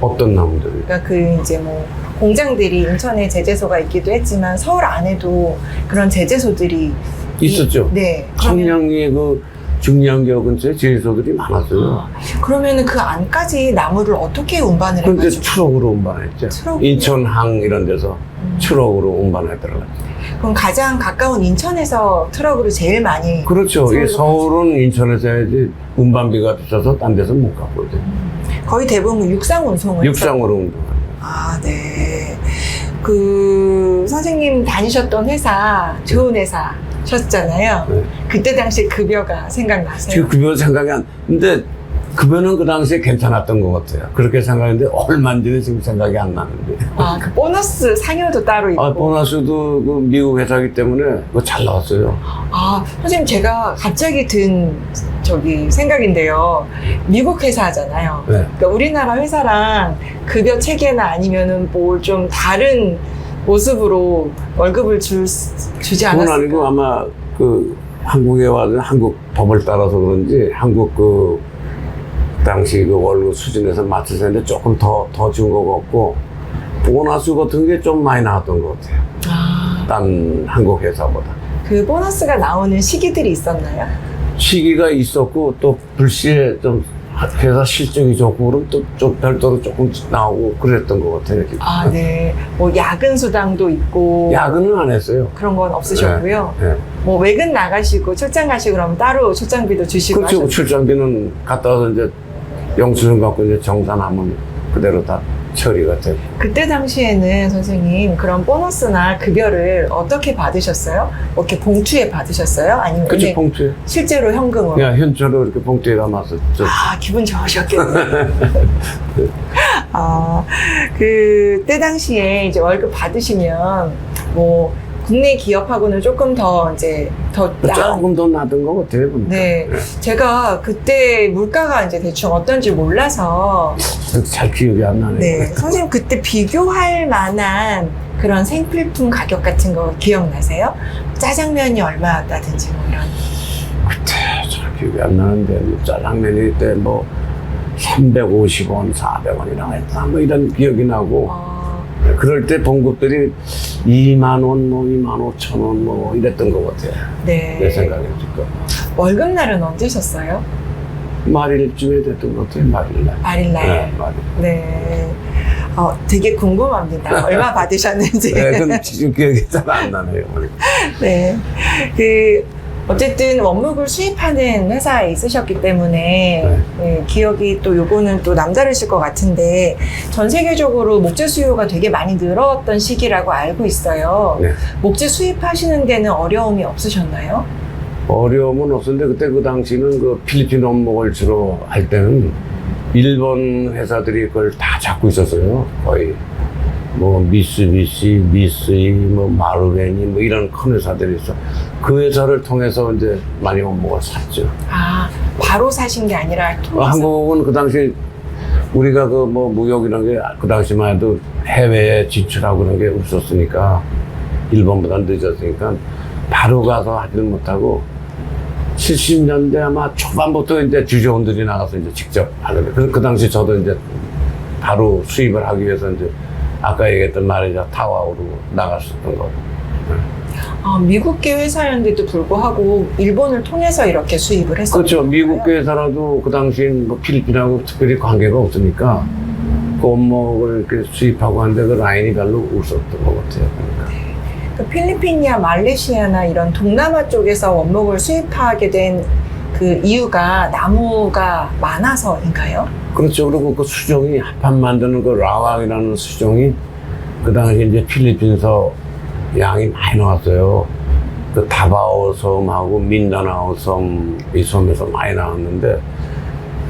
어떤 나무들이? 그러니까 그 이제 뭐 공장들이 인천에 제재소가 있기도 했지만 서울 안에도 그런 제재소들이 있었죠. 네. 청량리 그 중량교 근처에 제소들이 많았어요. 그러면은 그 안까지 나무를 어떻게 운반을 근데 해가지고? 트럭으로 운반했죠. 트럭으로? 인천항 이런 데서 트럭으로 운반해 들어갔죠. 그럼 가장 가까운 인천에서 트럭으로 제일 많이. 그렇죠. 서울로 서울은 인천에서 해야지 운반비가 비싸서 딴 데서 못 가고 이제 거의 대부분 육상 운송을. 육상으로 운동하죠. 아, 네. 그 선생님 다니셨던 회사 좋은 회사셨잖아요. 네. 그때 당시 급여가 생각나세요? 지금 급여 생각이 근데 급여는 그 당시에 괜찮았던 것 같아요. 그렇게 생각했는데 얼마인지는 지금 생각이 안 나는데. 아, 그 보너스 상여도 따로 있고. 보너스도 그 미국 회사이기 때문에 그거 잘 나왔어요. 아, 선생님 제가 갑자기 든 생각인데요. 미국 회사잖아요. 네. 그러니까 우리나라 회사랑 급여 체계나 아니면은 뭘 좀 다른 모습으로 월급을 주지 그건 않았을까? 아니고 아마 그 한국에 와서 한국 법을 따라서 그런지 한국 그 당시 그 월급 수준에서 맞춰서는데 조금 더 준 것 같고 보너스 같은 게 좀 많이 나왔던 것 같아요. 아, 딴 한국 회사보다. 그 보너스가 나오는 시기들이 있었나요? 시기가 있었고 또 불시에 좀 회사 실적이 좋고 그럼 또 좀 별도로 조금 나오고 그랬던 것 같아요. 아, 네. 뭐 야근 수당도 있고. 야근은 안 했어요. 그런 건 없으셨고요. 네. 뭐 외근 나가시고 출장 가시고 그러면 따로 출장비도 주시고 그렇죠. 하셨죠. 출장비는 갔다 와서 이제 영수증 갖고 이제 정산하면 그대로 다 처리가 되고. 그때 당시에는 선생님 그런 보너스나 급여를 어떻게 받으셨어요? 뭐 이렇게 봉투에 받으셨어요? 아니면 그치, 은행 봉투에. 실제로 현금으로? 그냥 현찰로 이렇게 봉투에 담아서. 아, 기분 좋으셨겠네요. 아, 그때 당시에 이제 월급 받으시면 뭐 국내 기업하고는 조금 더 이제 더 조금 더 나던 것 같아요. 보니까. 네, 제가 그때 물가가 이제 대충 어떤지 몰라서 잘 기억이 안 나네요. 네, 선생님 그때 비교할 만한 그런 생필품 가격 같은 거 기억나세요? 짜장면이 얼마였다든지 뭐 이런. 그때 잘 기억이 안 나는데 뭐 짜장면이 그때 뭐 350원, 400원이라고 했다 뭐 이런 기억이 나고 어, 그럴 때 봉급들이 2만 원, 뭐 2만 5천 원, 뭐 이랬던 것 같아요. 내 네. 생각에 지금. 월급날은 언제셨어요? 말일쯤에 됐던 것 같아요. 말일날. 말일날. 네, 말일. 네. 되게 궁금합니다. 얼마 받으셨는지. 네, 그건 지금 기억이 잘 안 나네요. 네. 어쨌든 원목을 수입하는 회사에 있으셨기 때문에 네, 기억이 또 요거는 또 남다르실 것 같은데 전 세계적으로 목재 수요가 되게 많이 늘었던 시기라고 알고 있어요. 네. 목재 수입하시는 데는 어려움이 없으셨나요? 어려움은 없었는데 그때 그 당시는 그 필리핀 원목을 주로 할 때는 일본 회사들이 그걸 다 잡고 있었어요. 거의 뭐 미쓰비시, 미쓰이, 뭐 마루베니 뭐 이런 큰 회사들이 있어. 그 회사를 통해서 이제 많이 원목을 샀죠. 아, 바로 사신 게 아니라 통해서. 한국은 그 당시 우리가 그 뭐 무역이라는 게 그 당시만 해도 해외에 진출하고 그런 게 없었으니까 일본보다 늦었으니까 바로 가서 하지를 못하고 70년대 아마 초반부터 이제 주재원들이 나가서 이제 직접 하는데 그 당시 저도 이제 바로 수입을 하기 위해서 이제 아까 얘기했던 말이자 타와우로 나갔었던 거고. 미국계 회사였는데도 불구하고 일본을 통해서 이렇게 수입을 했었어요. 그렇죠. 미국계 회사라도 그 당시엔 뭐 필리핀하고 특별히 관계가 없으니까 그 원목을 이렇게 수입하고 하는데 그 라인이 별로 없었던 것 같아요. 그러니까. 필리핀이나 말레이시아나 이런 동남아 쪽에서 원목을 수입하게 된 그 이유가 나무가 많아서인가요? 그렇죠. 그리고 그 수종이 합판 만드는 그 라왕이라는 수종이 그 당시 이제 필리핀에서 양이 많이 나왔어요. 그 다바오 섬하고 민다나오 섬, 이 섬에서 많이 나왔는데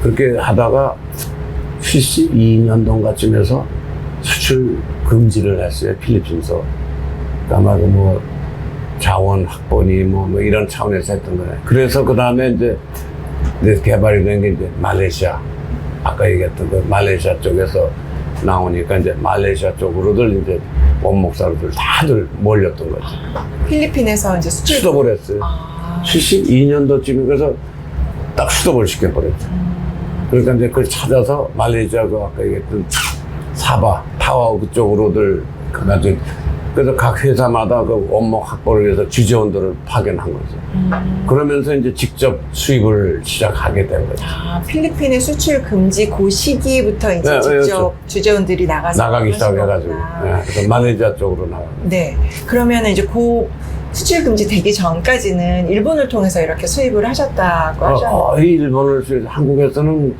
그렇게 하다가 72년도인가쯤에서 수출 금지를 했어요. 필리핀에서. 아마 그 뭐 자원 확보니 뭐 이런 차원에서 했던 거예요. 그래서 그 다음에 이제 개발이 된 게 이제 말레이시아. 아까 얘기했던 그 말레이시아 쪽에서 나오니까 이제 말레이시아 쪽으로들 이제 원목사로들 다들 몰렸던 거죠. 필리핀에서 이제 수도를 했어요. 72년도쯤에 그래서 딱 수도를 시켜버렸죠. 그러니까 이제 그걸 찾아서 말레이시아 그 아까 얘기했던 사바, 타와우 그쪽으로들 그다지 그래서 각 회사마다 그 원목 확보를 위해서 주재원들을 파견한 거죠. 그러면서 이제 직접 수입을 시작하게 된 거죠. 필리핀의 수출 금지 그 시기부터 이제 네, 직접 그렇죠. 주재원들이 나가기 시작해가지고. 네, 그래서 말레이시아 쪽으로 나가고. 네. 그러면 이제 그 수출 금지 되기 전까지는 일본을 통해서 이렇게 수입을 하셨다고 하셨나요? 이 일본을 한국에서는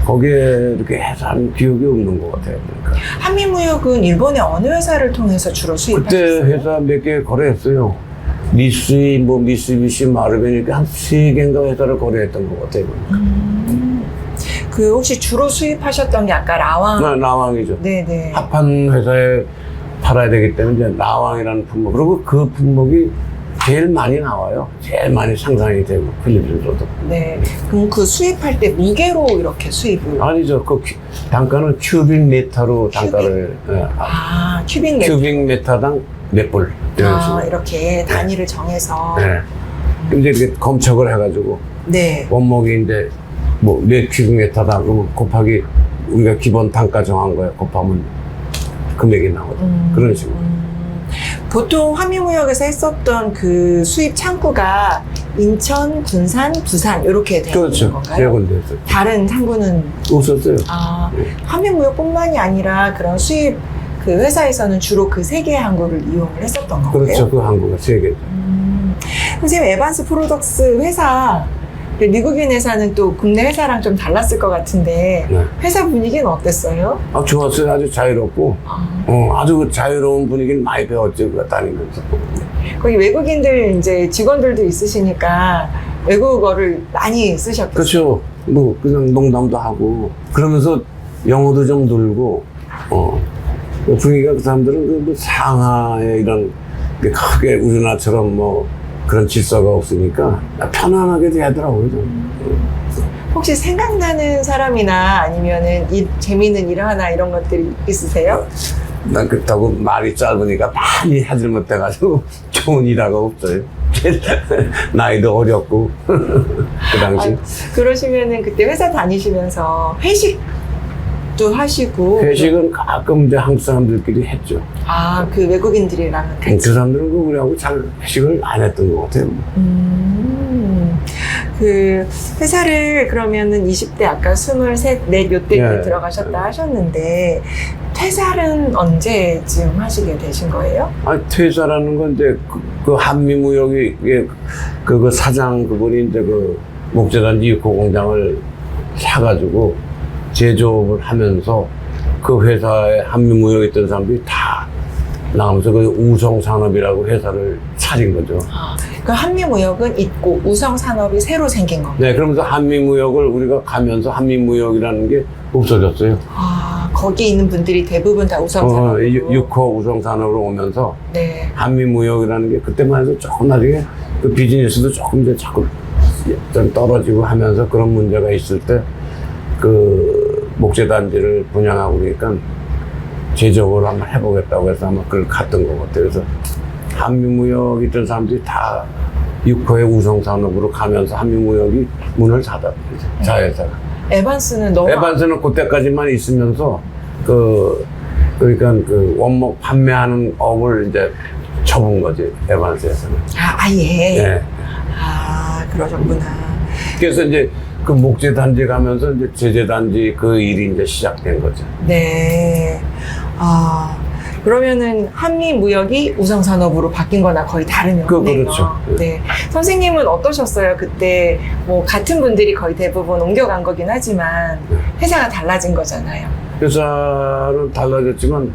거기에 이렇게 해산 기억이 없는 것 같아요. 그러니까. 한미무역은 일본의 어느 회사를 통해서 주로 그때 수입하셨어요? 회사 몇 개 거래했어요. 미쓰이, 뭐 미쓰비시, 마르베니 한 3개인가 회사를 거래했던 것 같아요. 그 혹시 주로 수입하셨던 게 아까 라왕? 나왕이죠. 네네. 합한 회사에 팔아야 되기 때문에 이제 나왕이라는 품목. 그리고 그 품목이 제일 많이 나와요. 제일 많이 상상이 되고 필리핀에서도. 네. 그럼 그 수입할 때 무게로 이렇게 수입을? 아니죠. 그 단가는 큐빅 메타로 단가를. 예. 큐빅 메타. 큐빅 메타당 몇 불. 이런 식으로. 이렇게 단위를 정해서. 네. 이제 이렇게 검척을 해가지고 네. 원목이 이제 뭐 몇 큐빅 메타다 그러면 곱하기 우리가 기본 단가 정한 거에 곱하면 금액이 나오죠. 그런 식으로. 보통 한미무역에서 했었던 그 수입 창구가 인천, 군산, 부산 이렇게 되는 그렇죠. 세 건가요? 군데였어요. 다른 상구는 없었어요. 한미무역뿐만이 아니라 그런 수입 그 회사에서는 주로 그 세 개의 항구를 이용을 했었던 거예요. 그렇죠. 그 항구가 3개죠. 선생님 에반스 프로덕스 회사 미국인 회사는 또 국내 회사랑 좀 달랐을 것 같은데 네. 회사 분위기는 어땠어요? 좋았어요. 아주 자유롭고 아주 자유로운 분위기는 많이 배웠죠. 그거 다니면서. 거기 외국인들 이제 직원들도 있으시니까 외국어를 많이 쓰셨겠어요? 그렇죠. 뭐 그냥 농담도 하고 그러면서 영어도 좀 늘고 분위기가 그 사람들은 그 상하에 이런 게 크게 우리나라처럼 뭐 그런 질서가 없으니까 편안하게 되더라고요. 혹시 생각나는 사람이나 아니면은 재미있는 일 하나 이런 것들이 있으세요? 난 그렇다고 말이 짧으니까 많이 하질 못해가지고 좋은 일화가 없어요. 나이도 어렸고 그 당시. 그러시면은 그때 회사 다니시면서 회식 밥도 하시고. 회식은 가끔 이제 한국 사람들끼리 했죠. 아, 그 외국인들이랑은 그 같이. 사람들은 우리하고 잘 회식을 안 했던 것 같아요. 그 회사를 그러면은 20대 아까 23, 4 요때 네. 들어가셨다 하셨는데 퇴사는 언제쯤 하시게 되신 거예요? 아니, 퇴사라는 건 이제 그 한미무역이 그 사장 그분이 이제 그 목재단지 유코 공장을 사가지고 제조업을 하면서 그 회사에 한미무역에 있던 사람들이 다 나가면서 그 우성산업이라고 회사를 차린 거죠. 그 한미무역은 있고 우성산업이 새로 생긴 겁니다. 네, 그러면서 한미무역을 우리가 가면서 한미무역이라는 게 없어졌어요. 아, 거기 있는 분들이 대부분 다 우성산업으로. 육호 우성산업으로 오면서 네. 한미무역이라는 게 그때만 해도 조금 나중에 그 비즈니스도 조금 이제 자꾸 좀 떨어지고 하면서 그런 문제가 있을 때 그 목재단지를 분양하고 그러니까 제조업을 한번 해보겠다고 해서 아마 그걸 갔던 것 같아요. 그래서 한미무역 있던 사람들이 다 육호의 우성산업으로 가면서 한미무역이 문을 닫았죠. 자회사가. 에반스는 너무. 에반스는 그때까지만 있으면서 그러니까 그 원목 판매하는 업을 이제 접은 거지, 에반스에서는. 아예. 예. 아, 그러셨구나. 그래서 이제 그 목재단지 가면서 이제 제재단지 그 일이 이제 시작된 거죠. 네. 아, 그러면은 한미무역이 우성산업으로 바뀐 거나 거의 다른 의미네요. 그렇죠. 네. 선생님은 어떠셨어요? 그때 뭐 같은 분들이 거의 대부분 옮겨간 거긴 하지만 회사가 달라진 거잖아요. 회사는 달라졌지만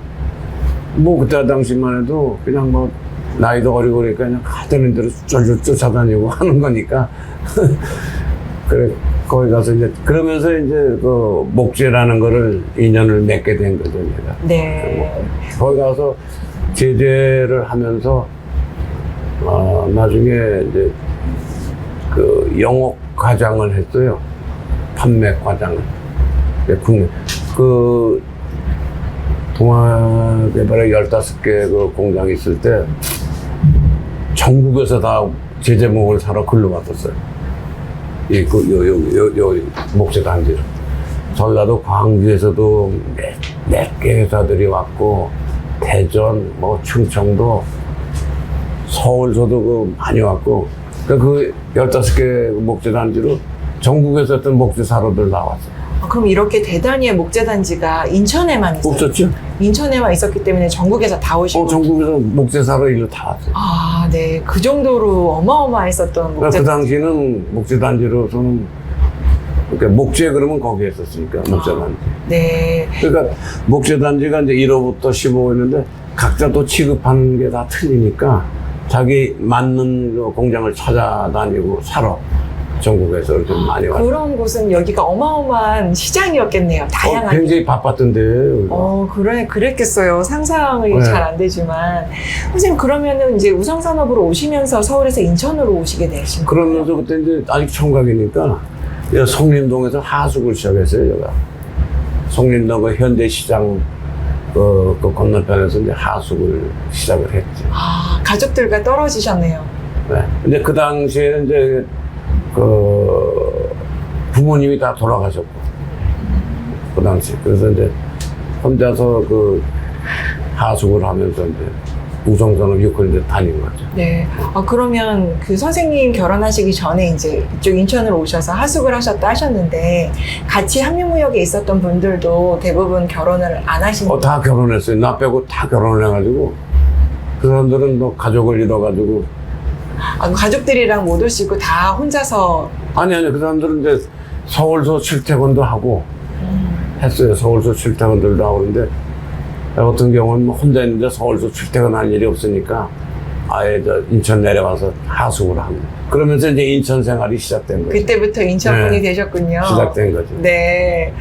뭐 그때 당시만 해도 그냥 뭐 나이도 어리고 그러니까 그냥 하던 대로 쫄쫄 쫓아다니고 하는 거니까 그래 거기 가서 이제 그러면서 이제 그 목재라는 거를 인연을 맺게 된 거죠 내가. 네. 거기 가서 제재를 하면서 나중에 이제 그 영업 과장을 했어요. 판매 과장을. 그 동아개발에 15개 그 공장이 있을 때 전국에서 다 제재목을 사러 글로 갔었어요. 요 목재 단지를. 전라도 광주에서도 몇 개 회사들이 왔고, 대전, 뭐 충청도, 서울서도 그 많이 왔고, 그 15개 목재 단지로 전국에서 어떤 목재 사로들 나왔어요. 그럼 이렇게 대단위의 목재단지가 인천에만 있어요? 없었죠? 인천에만 있었기 때문에 전국에서 다 오시고. 전국에서 목재 사러 일로 다 왔어요. 아, 네. 그 정도로 어마어마했었던 목재. 그 당시는 목재 단지로서는 그러니까 목재 그러면 거기에 있었으니까 목재 단지. 네. 그러니까 목재 단지가 이제 1호부터 15호였는데 각자 또 취급하는 게 다 틀리니까 자기 맞는 그 공장을 찾아다니고 사러 전국에서 이렇게 많이 왔어요. 그런 곳은 여기가 어마어마한 시장이었겠네요. 다양한. 굉장히 바빴던데요. 그랬겠어요. 상상이 네. 잘 안 되지만. 선생님, 그러면은 이제 우성산업으로 오시면서 서울에서 인천으로 오시게 되신 거예요? 그러면서 그때 이제 아직 총각이니까 송림동에서 하숙을 시작했어요, 제가. 송림동 그 현대시장 그 건너편에서 이제 하숙을 시작을 했지. 아, 가족들과 떨어지셨네요. 네. 근데 그 당시에는 이제 그 부모님이 다 돌아가셨고, 그 당시. 그래서 이제 혼자서 그 하숙을 하면서 이제 우성산업 육군에 이제 다닌 거죠. 네. 그러면 그 선생님 결혼하시기 전에 이제 이쪽 인천으로 오셔서 하숙을 하셨다 하셨는데 같이 한미무역에 있었던 분들도 대부분 결혼을 안 하신 다 결혼했어요. 나 빼고 다 결혼을 해가지고 그 사람들은 뭐 가족을 잃어가지고 가족들이랑 못 오시고 다 혼자서. 아니 그 사람들은 이제 서울서 출퇴근도 하고 했어요. 서울서 출퇴근들도 하고 그런데 나 같은 경우는 혼자 있는데 서울서 출퇴근할 일이 없으니까 아예 저 인천 내려와서 하숙을 하고 그러면서 이제 인천 생활이 시작된 거예요. 그때부터 인천분이 네. 되셨군요. 시작된 거죠. 네.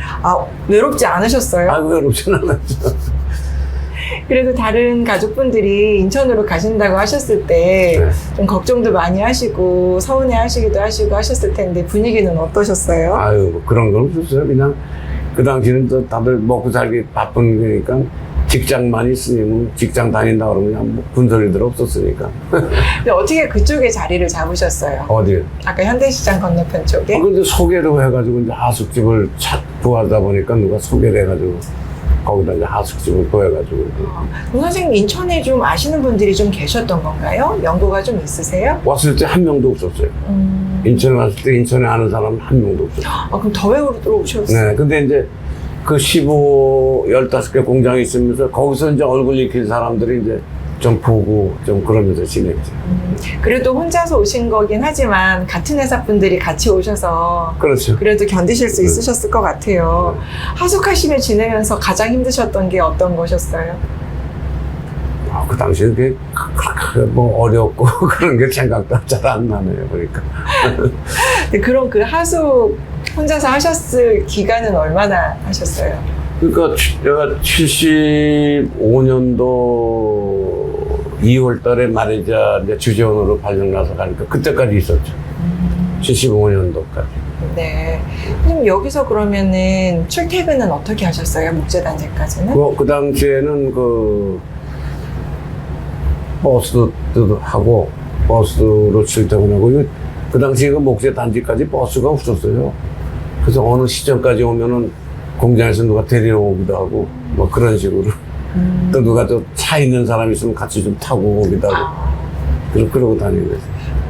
외롭지 않으셨어요? 외롭지는 않았죠. 그래도 다른 가족분들이 인천으로 가신다고 하셨을 때 좀 네. 걱정도 많이 하시고 서운해 하시기도 하시고 하셨을 텐데 분위기는 어떠셨어요? 뭐 그런 건 없었어요. 그냥 그 당시는 또 다들 먹고 살기 바쁜 거니까 직장만 있으면 직장 다닌다 그러면 뭐 군소리들 없었으니까. 근데 어떻게 그쪽에 자리를 잡으셨어요? 어디? 아까 현대시장 건너편 쪽에? 근데 소개를 해가지고 이제 하숙집을 구하다 보니까 누가 소개를 해가지고 거기다 이제 하숙집을 구해가지고. 그럼 선생님 인천에 좀 아시는 분들이 좀 계셨던 건가요? 연고가 좀 있으세요? 왔을 때 한 명도 없었어요. 인천에 왔을 때 인천에 아는 사람 한 명도 없었어요. 그럼 더 외국으로 들어오셨어요? 네, 근데 이제 그 15개 공장이 있으면서 거기서 이제 얼굴 익힌 사람들이 이제 좀 보고 좀 그러면서 지냈죠. 그래도 혼자서 오신 거긴 하지만 같은 회사 분들이 같이 오셔서 그렇죠. 그래도 견디실 수 있으셨을 것 같아요. 하숙하시며 지내면서 가장 힘드셨던 게 어떤 거셨어요? 그 당시에 그게 뭐 어렵고 그런 게 생각도 잘 안 나네요. 그러니까. 근데 그럼 그 하숙 혼자서 하셨을 기간은 얼마나 하셨어요? 그러니까 내가 75년도 2월 달에 말이자 이제 주재원으로 발령 나서 가니까 그때까지 있었죠. 75년도까지. 네. 그럼 여기서 그러면은 출퇴근은 어떻게 하셨어요? 목재단지까지는? 그 당시에는 그 버스도 하고 버스로 출퇴근하고 그 당시에 그 목재 단지까지 버스가 없었어요. 그래서 어느 시점까지 오면은 공장에서 누가 데리러 오기도 하고 뭐 그런 식으로 또 누가 또 차 있는 사람 있으면 같이 좀 타고 오기도 하고 그러고 다니는 거죠.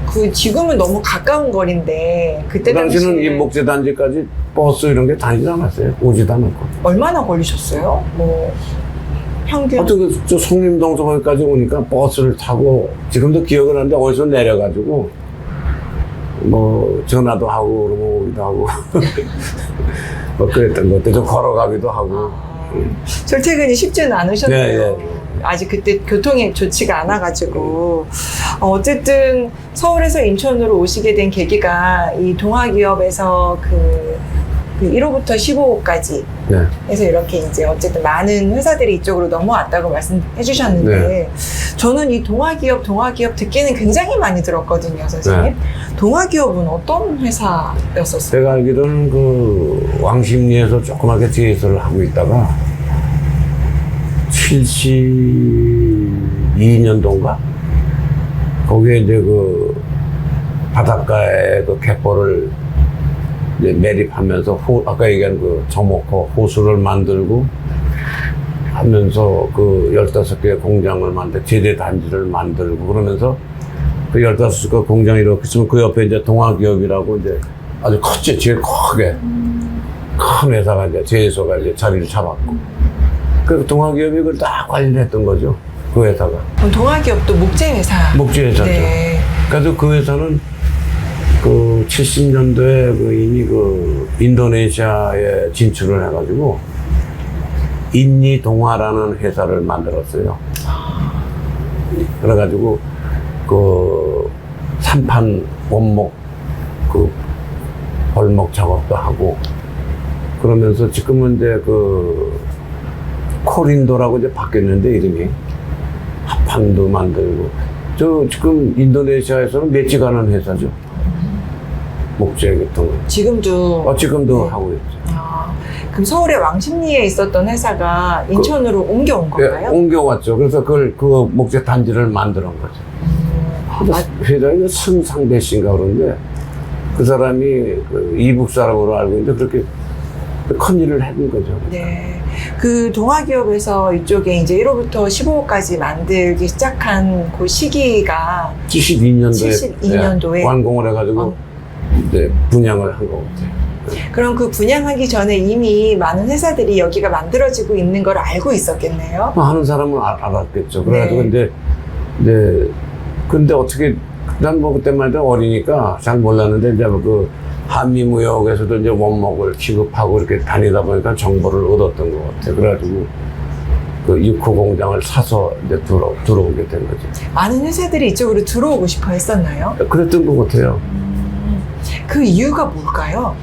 그 지금은 너무 가까운 거리인데 그때 그 당시는 이 당시에 목재 단지까지 버스 이런 게 다니지 않았어요. 오지도 않았고. 얼마나 걸리셨어요? 뭐 평균? 어떻게 저 송림동서까지 오니까 버스를 타고 지금도 기억을 하는데 어디서 내려가지고 뭐 전화도 하고 그러고 오기도 하고 뭐 그랬던 것 같아요. 좀 걸어가기도 하고. 출퇴근이 쉽지는 않으셨네요. 네, 네. 아직 그때 교통이 좋지가 않아가지고 어쨌든 서울에서 인천으로 오시게 된 계기가 이 동아기업에서 그 1호부터 15호까지 네. 해서 이렇게 이제 어쨌든 많은 회사들이 이쪽으로 넘어왔다고 말씀해 주셨는데 네. 저는 이 동아기업 듣기는 굉장히 많이 들었거든요, 선생님. 네. 동아기업은 어떤 회사였었어요? 제가 알기로는 그 왕십리에서 조그맣게 제이소를 하고 있다가 72년도인가? 거기에 이제 그 바닷가에 그 갯벌을 이제 매립하면서 아까 얘기한 그 정목호 호수를 만들고 하면서 그 15개 공장을 제대 단지를 만들고 그러면서 그 15개 공장이 이렇게 있으면 그 옆에 이제 동아기업이라고 이제 아주 컸지, 제일 크게. 큰 회사가 이제 제소가 이제 자리를 잡았고. 그 동아기업이 그걸 다 관리했던 거죠. 그 회사가. 그럼 동아기업도 목재회사. 목재회사죠. 네. 그래서 그 회사는 그 70년도에 그 이미 그 인도네시아에 진출을 해가지고 인니동아라는 회사를 만들었어요. 그래가지고 그 산판 원목 그 벌목 작업도 하고 그러면서 지금은 이제 그 코린도라고 이제 바뀌었는데 이름이 합판도 만들고 저 지금 인도네시아에서는 맺지가는 회사죠. 목재 같은 거. 지금도. 지금도 네. 하고 있죠. 그럼 서울의 왕십리에 있었던 회사가 인천으로 옮겨온 건가요? 예, 옮겨왔죠. 그래서 그 목재 단지를 만들어 온 거죠. 회장이 승상대 씨인가 그러는데 그 사람이 그 이북 사람으로 알고 있는데 그렇게 큰 일을 해본 거죠. 네. 그 동아기업에서 이쪽에 이제 1호부터 15호까지 만들기 시작한 그 시기가 72년도에 72년도에 완공을 해가지고 이제 분양을 한 거 같아요. 그럼 그 분양하기 전에 이미 많은 회사들이 여기가 만들어지고 있는 걸 알고 있었겠네요. 하는 사람은 알았겠죠. 그래가지고 네. 근데 어떻게 난 뭐 그때만 해도 어리니까 잘 몰랐는데 이제 그 한미무역에서도 이제 원목을 취급하고 이렇게 다니다 보니까 정보를 얻었던 것 같아요. 그래가지고 그 6호 공장을 사서 이제 들어오게 된 거죠. 많은 회사들이 이쪽으로 들어오고 싶어 했었나요? 그랬던 것 같아요. 그 이유가 뭘까요?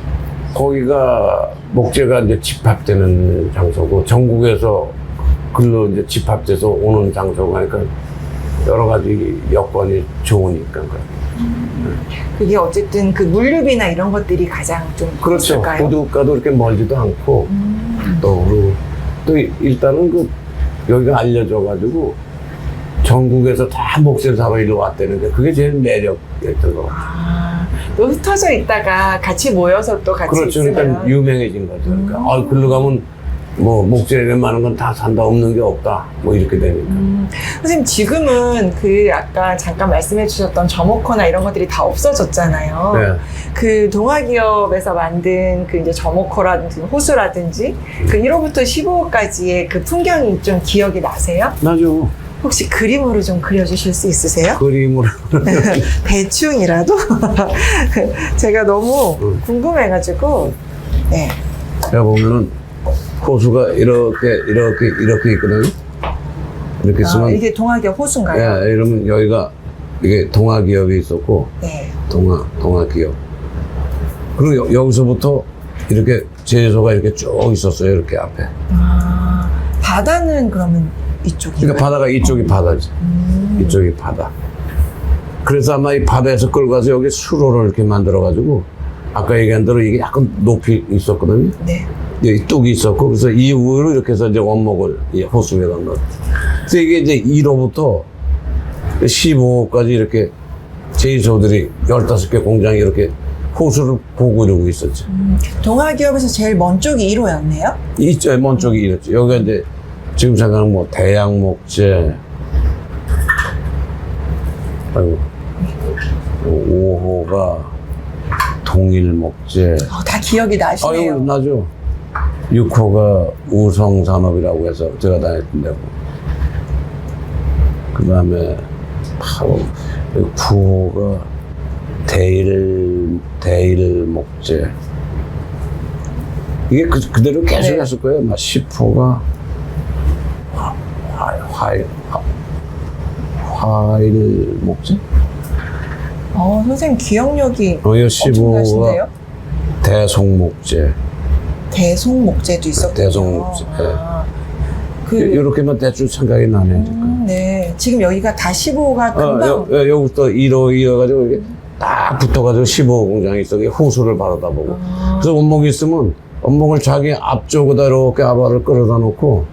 거기가 목재가 이제 집합되는 장소고 전국에서 글로 이제 집합돼서 오는 장소가 하니까 여러 가지 여건이 좋으니까. 그게 어쨌든 그 물류비나 이런 것들이 가장 좀 그렇죠. 있을까요? 구두가도 이렇게 멀지도 않고 또 일단은 그 여기가 알려져가지고 전국에서 다 목재 사러 일로 왔다는데 그게 제일 매력이었던 것 같아요. 아, 또 흩어져 있다가 같이 모여서 또 같이 그렇죠. 있으면. 그러니까 유명해진 거죠. 그러니까 글로 가면 뭐 목재를 많은 건 다 산다, 없는 게 없다. 뭐 이렇게 되니까. 선생님 지금은 그 아까 잠깐 말씀해 주셨던 점호커나 이런 것들이 다 없어졌잖아요. 네. 그 동아기업에서 만든 그 이제 점호커라든지 호수라든지 그 1호부터 15호까지의 그 풍경이 좀 기억이 나세요? 나죠. 혹시 그림으로 좀 그려주실 수 있으세요? 그림으로. 대충이라도 제가 너무 궁금해가지고 네. 제가 보면은 호수가 이렇게 있거든요. 이렇게 있으면. 이게 동아기업 호수인가요? 예, 이러면 여기가 이게 동아기업이 있었고, 네. 동아기업. 그리고 여기서부터 이렇게 제소가 이렇게 쭉 있었어요. 이렇게 앞에. 바다는 그러면 이쪽이요? 그러니까 바다가 이쪽이 바다지. 이쪽이 바다. 그래서 아마 이 바다에서 끌고 가서 여기 수로를 이렇게 만들어가지고, 아까 얘기한 대로 이게 약간 높이 있었거든요. 네. 여기 뚝이 있었고, 그래서 이 위로 이렇게 해서 이제 원목을 이 호수에 간 거. 그래서 이게 이제 1호부터 15호까지 이렇게 제이소들이 15개 공장이 이렇게 호수를 보고 이러고 있었죠. 동아기업에서 제일 먼 쪽이 1호였네요? 이쪽, 먼 쪽이 이랬죠. 여기가 이제 지금 생각하면 뭐 대양목재, 아이고, 5호가 동일목재. 다 기억이 나시네요. 아유, 나죠. 6호가 우성산업이라고 해서 제가 다녔던 데고. 그 다음에 9호가 대일목재. 이게 그대로 계속 네. 했을 거예요. 막 10호가 화일목재? 선생님 기억력이 이거 엄청나신데요? 15호가 대송목재. 대송목재도 있었군요. 대송목재. 그, 이렇게만 대충 생각이 나네. 지금. 네. 지금 여기가 다 15호가 금방. 여기부터 1호 이어가지고 이렇게 딱 붙어가지고 15호 공장이 있어. 호수를 바라다 보고. 그래서 원목이 있으면 원목을 자기 앞쪽에다 이렇게 아바를 끌어다 놓고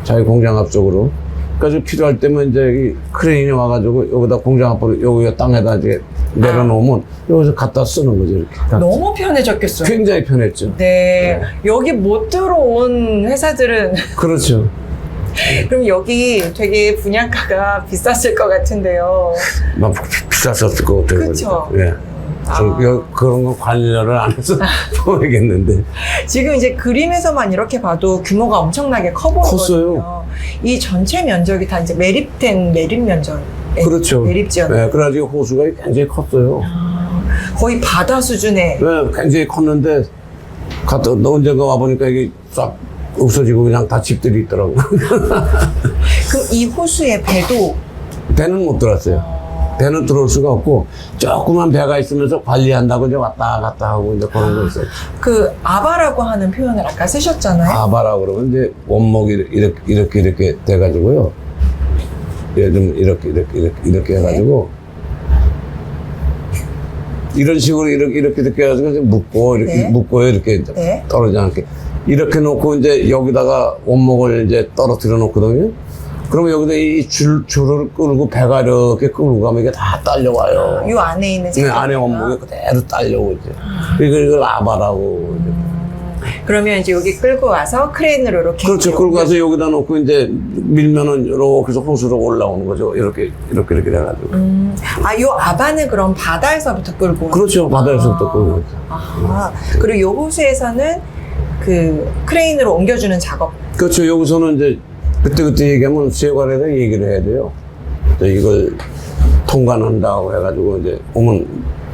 자기 공장 앞쪽으로. 그래서 필요할 때면 이제 이 크레인이 와가지고 여기다 공장 앞으로 여기 땅에다 이제 내려놓으면 여기서 갖다 쓰는 거죠. 이렇게. 너무 편해졌겠어요. 굉장히 편했죠. 네. 여기 못 들어온 회사들은 그렇죠. 그럼 여기 되게 분양가가 비쌌을 것 같은데요. 막 비쌌었을 것 같아요. 그쵸? 예. 그런 거 관여를 안 해서 모르겠는데. 지금 이제 그림에서만 이렇게 봐도 규모가 엄청나게 커 보이거든요. 컸어요. 이 전체 면적이 다 이제 매립된 매립 면적. 그렇죠. 매립지역. 네, 그래가지고 호수가 굉장히 컸어요. 거의 바다 수준의. 네, 굉장히 컸는데, 언젠가 와보니까 이게 싹 없어지고 그냥 다 집들이 있더라고. 그럼 이 호수에 배도 배는 못 들었어요. 배는 들어올 수가 없고, 조그만 배가 있으면서 관리한다고 이제 왔다 갔다 하고 이제 그런 거 있어요. 그 아바라고 하는 표현을 아까 쓰셨잖아요. 아바라 그러면 이제 원목이 이렇게 돼가지고요. 좀 이렇게 해가지고. 이런 식으로 이렇게 해가지고 이제 묶고요. 이렇게 네. 떨어지지 않게. 이렇게 놓고 이제 여기다가 원목을 이제 떨어뜨려 놓거든요. 그러면 여기다 이 줄을 끌고 배가 이렇게 끌고 가면 이게 다 딸려와요. 요 안에 있는 네, 안에 원목이 그대로 딸려오죠. 이걸 아바라고. 그러면 이제 여기 끌고 와서 크레인으로 이렇게. 그렇죠. 끌고 가서 여기다 놓고 이제 밀면은 이렇게 해서 호수로 올라오는 거죠. 이렇게 돼가지고. 요 아바는 그럼 바다에서부터 끌고 오는. 그렇죠. 바다에서부터 끌고 오죠. 그리고 요 호수에서는 그 크레인으로 옮겨주는 작업. 그렇죠. 여기서는 이제 그때 얘기하면 세관에다 얘기를 해야 돼요. 이걸 통관한다고 해가지고 이제 오면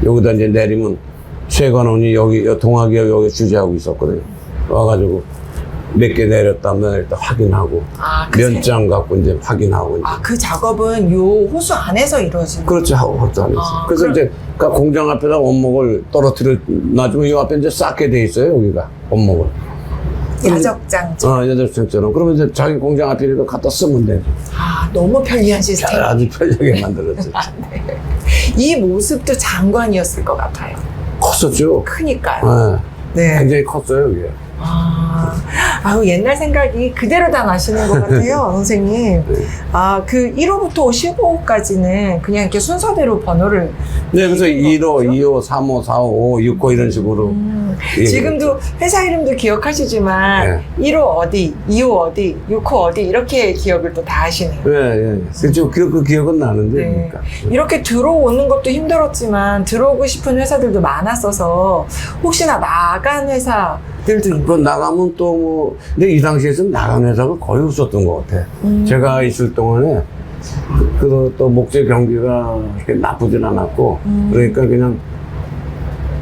여기다 이제 내리면 세관원이 여기 동아기업 여기 주재하고 있었거든요. 와가지고 몇 개 내렸다 확인하고 면장 갖고 이제 확인하고 이제. 그 작업은 요 호수 안에서 이루어지는. 그렇죠. 호수 안에서. 그래서 이제 공장 앞에다 원목을 떨어뜨려 놔주면 이 앞에 이제 쌓게 돼 있어요. 여기가 원목을. 야적장. 야적장처럼. 그러면 이제 자기 공장 앞에 이렇게 갖다 쓰면 되죠. 너무 편리한 시스템. 아주 편리하게 만들었죠. 네. 이 모습도 장관이었을 것 같아요. 컸었죠. 크니까요. 네. 굉장히 컸어요, 이게. 아우, 옛날 생각이 그대로 다 나시는 것 같아요, 선생님. 네. 아, 그 1호부터 15호까지는 그냥 이렇게 순서대로 번호를. 네, 그래서 얘기한 1호, 거죠? 2호, 3호, 4호, 5호, 6호 이런 식으로. 예, 지금도 회사 이름도 기억하시지만 1호 어디, 2호 어디, 6호 어디 이렇게 기억을 또 다 하시네요. 예, 예. 그렇죠. 그 기억은 나는데. 네. 그러니까. 이렇게 들어오는 것도 힘들었지만 들어오고 싶은 회사들도 많았어서 혹시나 나간 회사들도 있나요? 그 나가면 또 뭐, 근데 이 당시에서는 나간 회사가 거의 없었던 것 같아. 제가 있을 동안에 또 목재 경기가 그렇게 나쁘진 않았고, 그러니까 그냥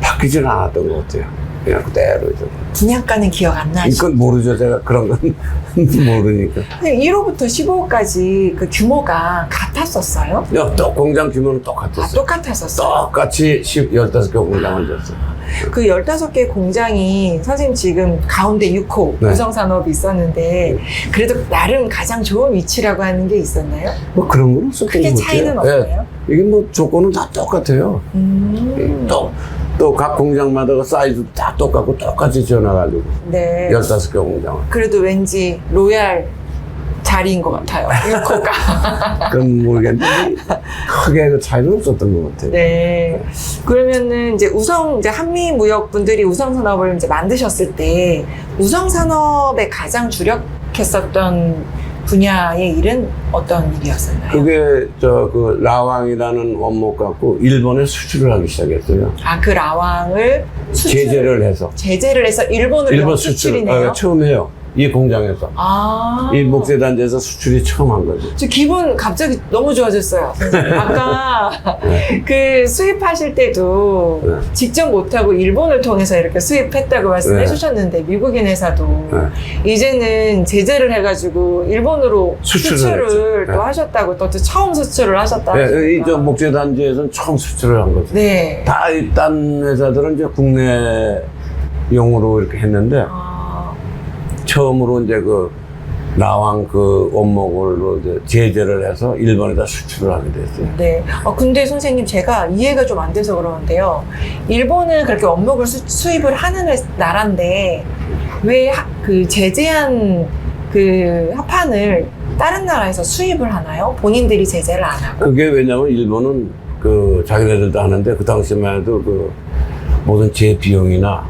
바뀌진 않았던 것 같아요. 그냥 그대로 이제. 분양가는 기억 안 나시죠? 이건 모르죠. 제가 그런 건 모르니까. 1호부터 15호까지 그 규모가 같았었어요? 야, 또 공장 규모는 아, 똑같았어요. 똑같았었어요? 똑같이 15개 공장을 졌어요. 그 15개 공장이 선생님 지금 가운데 6호 네. 구성산업이 있었는데 그래도 나름 가장 좋은 위치라고 하는 게 있었나요? 뭐 그런 건 없었던 크게 것 같아요. 차이는 없나요? 이게 뭐 조건은 다 똑같아요. 또 각 공장마다 그 사이즈도 다 똑같고 똑같이 지어놔가지고 네. 15개 공장을. 그래도 왠지 로얄 자리인 것 같아요. 6호가. 그건 모르겠는데 크게 그 차이는 없었던 것 같아요. 네. 그러면은 이제 이제 한미무역 분들이 우성산업을 이제 만드셨을 때 우성산업에 가장 주력했었던 분야의 일은 어떤 일이었었나요? 그게 그 라왕이라는 원목 갖고 일본에 수출을 하기 시작했어요. 아, 그 라왕을 제재를 해서. 제재를 해서 일본으로 일본 수출 수출이네요. 처음 해요. 이 공장에서. 아. 이 목재 단지에서 수출이 처음 한 거죠. 저 기분 갑자기 너무 좋아졌어요. 선생님. 아까 그 수입하실 때도 네. 직접 못하고 일본을 통해서 이렇게 수입했다고 말씀해 네. 주셨는데 미국인 회사도 네. 이제는 제재를 해가지고 일본으로 수출을 수출을 했죠. 또 네. 하셨다고 또 처음 수출을 하셨다. 네, 이 목재 단지에서는 처음 수출을 한 거죠. 네. 딴 회사들은 이제 국내용으로 이렇게 했는데 아, 처음으로 이제 그 라왕 그 원목으로 이제 제재를 해서 일본에다 수출을 하게 됐어요. 네. 근데 선생님 제가 이해가 좀 안 돼서 그러는데요. 일본은 그렇게 원목을 수입을 하는 나라인데 왜 그 제재한 그 합판을 다른 나라에서 수입을 하나요? 본인들이 제재를 안 하고? 그게 왜냐면 일본은 그 자기네들도 하는데 그 당시만 해도 그 모든 재비용이나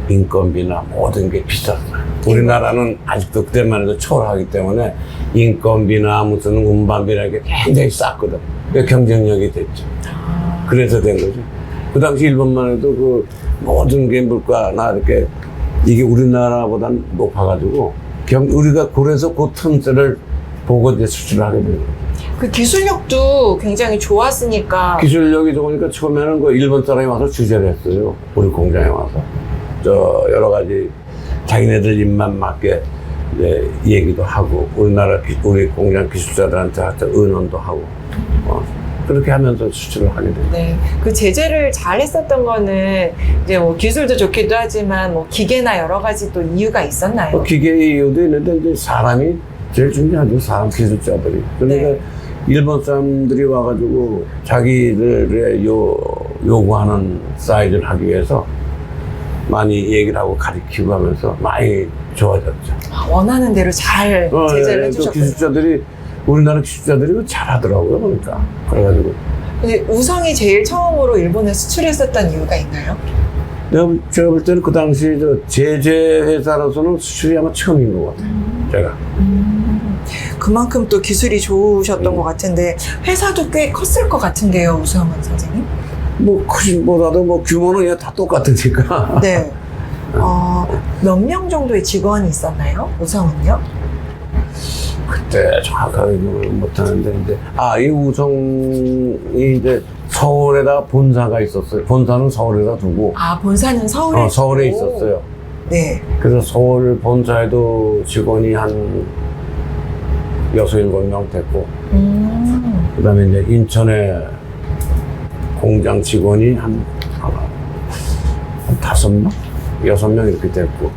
인건비나 모든 게 비쌌어요. 우리나라는 아직도 그때만 해도 초월하기 때문에 인건비나 무슨 운반비나 이게 굉장히 쌌거든. 그 경쟁력이 됐죠. 그래서 된 거죠. 그 당시 일본만 해도 그 모든 게 물가나 이렇게 이게 우리나라보다는 높아가지고 우리가 그래서 그 틈새를 보고 이제 수출을 하게 된 거예요. 그 기술력도 굉장히 좋았으니까. 기술력이 좋으니까 처음에는 그 일본 사람이 와서 주재를 했어요. 우리 공장에 와서. 여러 가지 자기네들 입만 맞게 이제 얘기도 하고 우리 공장 기술자들한테 의논도 하고 그렇게 하면서 수출을 하게 돼요. 네. 그 제재를 잘 했었던 거는 이제 뭐 기술도 좋기도 하지만 뭐 기계나 여러 가지 또 이유가 있었나요? 기계의 이유도 있는데 이제 사람이 제일 중요하죠. 사람 기술자들이. 그러니까 네. 일본 사람들이 와가지고 자기들의 요구하는 사이즈를 하기 위해서 많이 얘기를 하고 가르치고 하면서 많이 좋아졌죠. 원하는 대로 잘 제재를 또 해주셨군요. 기술자들이 우리나라 기술자들이 잘하더라고요. 그러니까 그래가지고 근데 우성이 제일 처음으로 일본에 수출했었던 이유가 있나요? 제가 볼 때는 그 당시 제재 회사로서는 수출이 아마 처음인 것 같아요. 제가. 그만큼 또 기술이 좋으셨던 것 같은데 회사도 꽤 컸을 것 같은데요, 우성은 선생님? 뭐 크신 보다도 뭐 규모는 그냥 다 똑같으니까. 네. 몇 명 정도의 직원이 있었나요? 우성은요? 그때 정확하게 못하는데 이제 이 우성이 이제 서울에다 본사가 있었어요. 본사는 서울에다 두고 본사는 서울에 서울에 있고. 있었어요. 네. 그래서 서울 본사에도 직원이 한 6-7명 됐고 그 다음에 이제 인천에 공장 직원이 한 5명? 6명 이렇게 됐고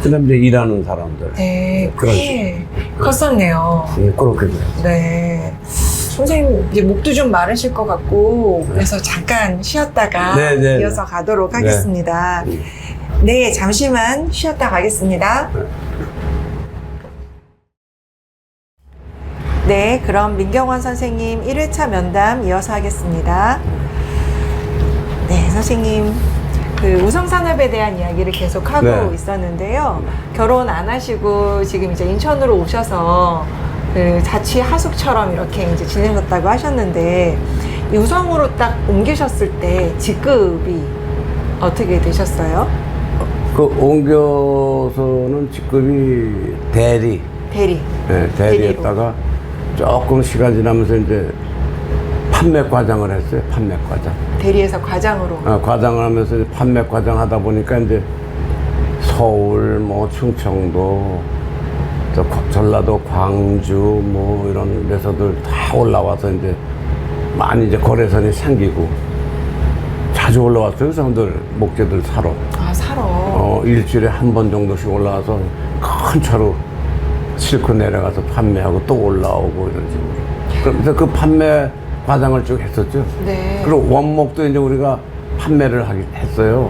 그 다음에 이제 일하는 사람들 네, 그런 꽤 컸었네요. 그렇게 돼요. 네. 선생님, 이제 목도 좀 마르실 것 같고, 그래서 잠깐 쉬었다가 네, 네. 이어서 가도록 네. 하겠습니다. 네, 잠시만 쉬었다 가겠습니다. 네, 그럼 민경원 선생님 1회차 면담 이어서 하겠습니다. 네, 선생님. 그 우성산업에 대한 이야기를 계속 하고 네. 있었는데요. 결혼 안 하시고 지금 이제 인천으로 오셔서 그 자취 하숙처럼 이렇게 이제 지내셨다고 하셨는데, 이 우성으로 딱 옮기셨을 때 직급이 어떻게 되셨어요? 그 옮겨서는 직급이 대리. 대리. 네, 대리했다가 조금 시간 지나면서 이제 판매 과장을 했어요. 판매 과장. 대리에서 과장으로. 과장을 하면서 이제 판매 과장 하다 보니까 이제 서울, 뭐 충청도, 전라도, 광주, 뭐 이런 데서들 다 올라와서 이제 많이 이제 거래선이 생기고 자주 올라왔어요. 그 사람들 목재들 사러. 아, 사러. 일주일에 한 번 정도씩 올라와서 큰 차로 싣고 내려가서 판매하고 또 올라오고 이런 식으로. 그래서 그 판매 과장을 쭉 했었죠. 네. 그리고 원목도 이제 우리가 판매를 했어요.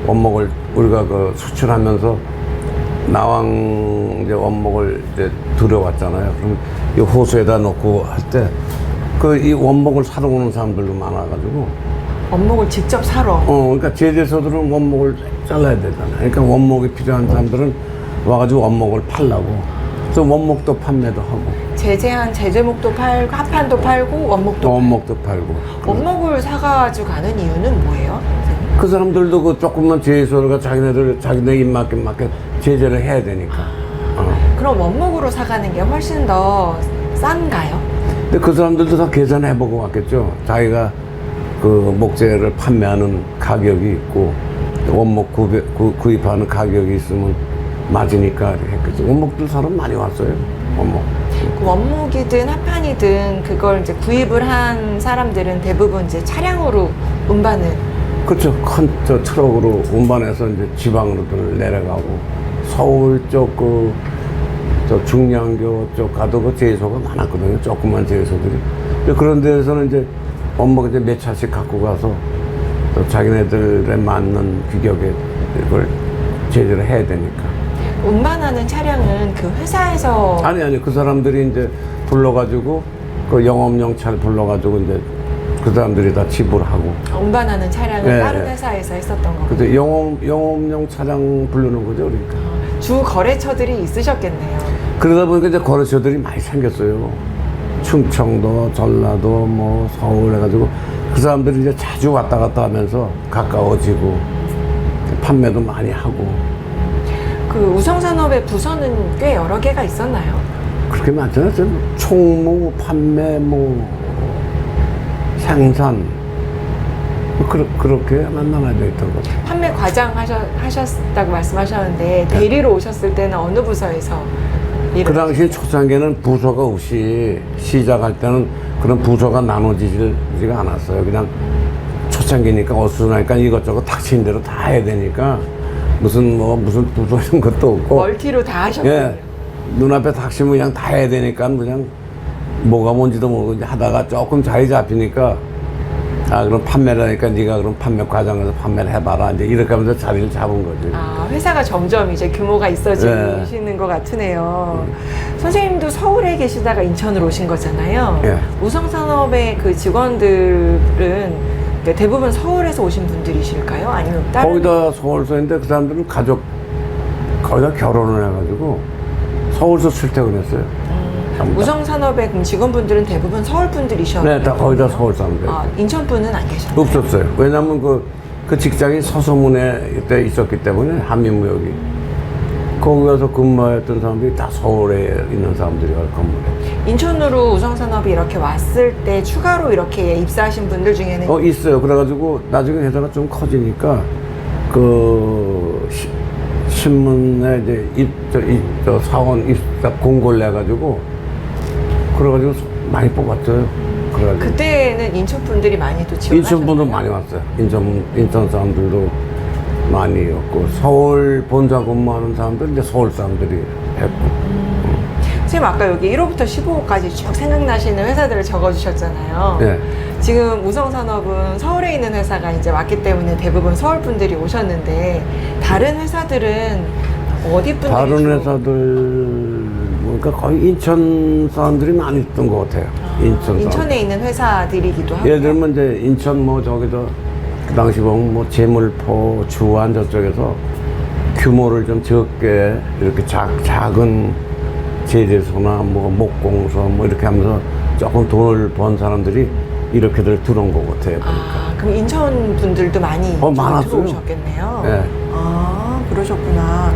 원목을 우리가 그 수출하면서 나왕 이제 원목을 이제 들여왔잖아요. 그럼 이 호수에다 놓고 할 때 그 이 원목을 사러 오는 사람들도 많아가지고. 원목을 직접 사러. 그러니까 제재소들은 원목을 잘라야 되잖아요. 그러니까 원목이 필요한 사람들은 와가지고 원목을 팔라고. 그래서 원목도 판매도 하고. 제재한 제재목도 팔고, 합판도 팔고, 원목도 원목도 팔고. 원목을 사가지고 가는 이유는 뭐예요, 선생님? 그 사람들도 그 조금만 제소가 자기네 입맛에 맞게 제재를 해야 되니까. 그럼 원목으로 사가는 게 훨씬 더 싼가요? 근데 그 사람들도 다 계산해보고 왔겠죠. 자기가 그 목재를 판매하는 가격이 있고 원목 구입하는 가격이 있으면 맞으니까 했겠죠. 원목들 사람 많이 왔어요. 원목. 그 원목이든 합판이든 그걸 이제 구입을 한 사람들은 대부분 이제 차량으로 운반을. 그렇죠. 큰 저 트럭으로 운반해서 이제 지방으로들 내려가고 서울 쪽 저 중량교 쪽 가도 그 제소가 많았거든요. 조그만 제소들이. 그런 데에서는 이제 원목 이제 몇 차씩 갖고 가서 또 자기네들에 맞는 규격에 이걸 제재를 해야 되니까. 운반하는 차량은 그 회사에서. 아니 그 사람들이 이제 불러가지고 그 영업용 차를 불러가지고 이제 그 사람들이 다 지불하고. 운반하는 차량은 네, 다른 네. 회사에서 했었던 거고. 그래서 영업용 차량 부르는 거죠, 그러니까. 주 거래처들이 있으셨겠네요. 그러다 보니까 이제 거래처들이 많이 생겼어요. 충청도, 전라도, 뭐 서울 해가지고 그 사람들이 이제 자주 왔다 갔다 하면서 가까워지고 판매도 많이 하고. 그 우성산업의 부서는 꽤 여러 개가 있었나요? 그렇게 많잖아요. 총무, 판매, 뭐 생산 그렇게만 나눠져 있던 것 같아요. 판매 과장 하셨다고 말씀하셨는데 대리로 오셨을 때는 어느 부서에서 일을 그 당시 초창기에는 부서가 없이 시작할 때는 그런 부서가 나눠지지가 않았어요. 그냥 초창기니까 어수선하니까 이것저것 닥친 대로 다 해야 되니까 무슨 부서 이런 것도 없고. 멀티로 다 하셨군요. 예. 눈앞에 닥치면 그냥 다 해야 되니까 그냥 뭐가 뭔지도 모르고 이제 하다가 조금 자리 잡히니까 그럼 판매를 하니까 네가 그럼 판매 과장에서 판매를 해봐라. 이제 이렇게 하면서 자리를 잡은 거지. 회사가 점점 이제 규모가 있어지시는 네. 것 같으네요. 선생님도 서울에 계시다가 인천으로 오신 거잖아요. 예. 우성산업의 그 직원들은 대부분 서울에서 오신 분들이실까요? 아니면 다른? 거의 다 서울서인데 그 사람들은 거의 다 결혼을 해가지고 서울서 출퇴근했어요. 우성산업의 그럼 직원분들은 대부분 서울 분들이셨나요? 네, 다 거의 다 서울 사람들. 인천 분은 안 계셨나요? 없었어요. 왜냐면 그 직장이 서소문에 이때 있었기 때문에 한민무역이. 거기 가서 근무했던 사람들이 다 서울에 있는 사람들이 근무했죠. 인천으로 우성산업이 이렇게 왔을 때 추가로 이렇게 입사하신 분들 중에는 있어요. 그래가지고 나중에 회사가 좀 커지니까 신문에 이제 사원 입사 공고를 내가지고 그래가지고 많이 뽑았어요. 그래가지고 그때는 인천 분들이 많이 또 지원하셨나요? 인천 분도 많이 왔어요. 인천 사람들도 많이 왔고 서울 본사 근무하는 사람들 이제 서울 사람들이 했고. 선생님 아까 여기 1호부터 15호까지 쭉 생각나시는 회사들을 적어주셨잖아요. 네. 지금 우성산업은 서울에 있는 회사가 이제 왔기 때문에 대부분 서울 분들이 오셨는데 다른 회사들은 어디 분들이 다른 주로- 회사들 그러니까 거의 인천 사람들이 많이 있던 것 같아요. 인천 사람. 인천에 있는 회사들이기도 하고. 예를 들면 이제 인천 뭐 저기서 그 당시 보면 뭐 제물포, 주안 저쪽에서 규모를 좀 적게 이렇게 작은 제재소나 뭐 목공소 뭐 이렇게 하면서 조금 돈을 번 사람들이 이렇게들 들어온 것 같아요. 보니까. 아, 그럼 인천 분들도 많이 많았어요. 들어오셨겠네요. 네. 아, 그러셨구나.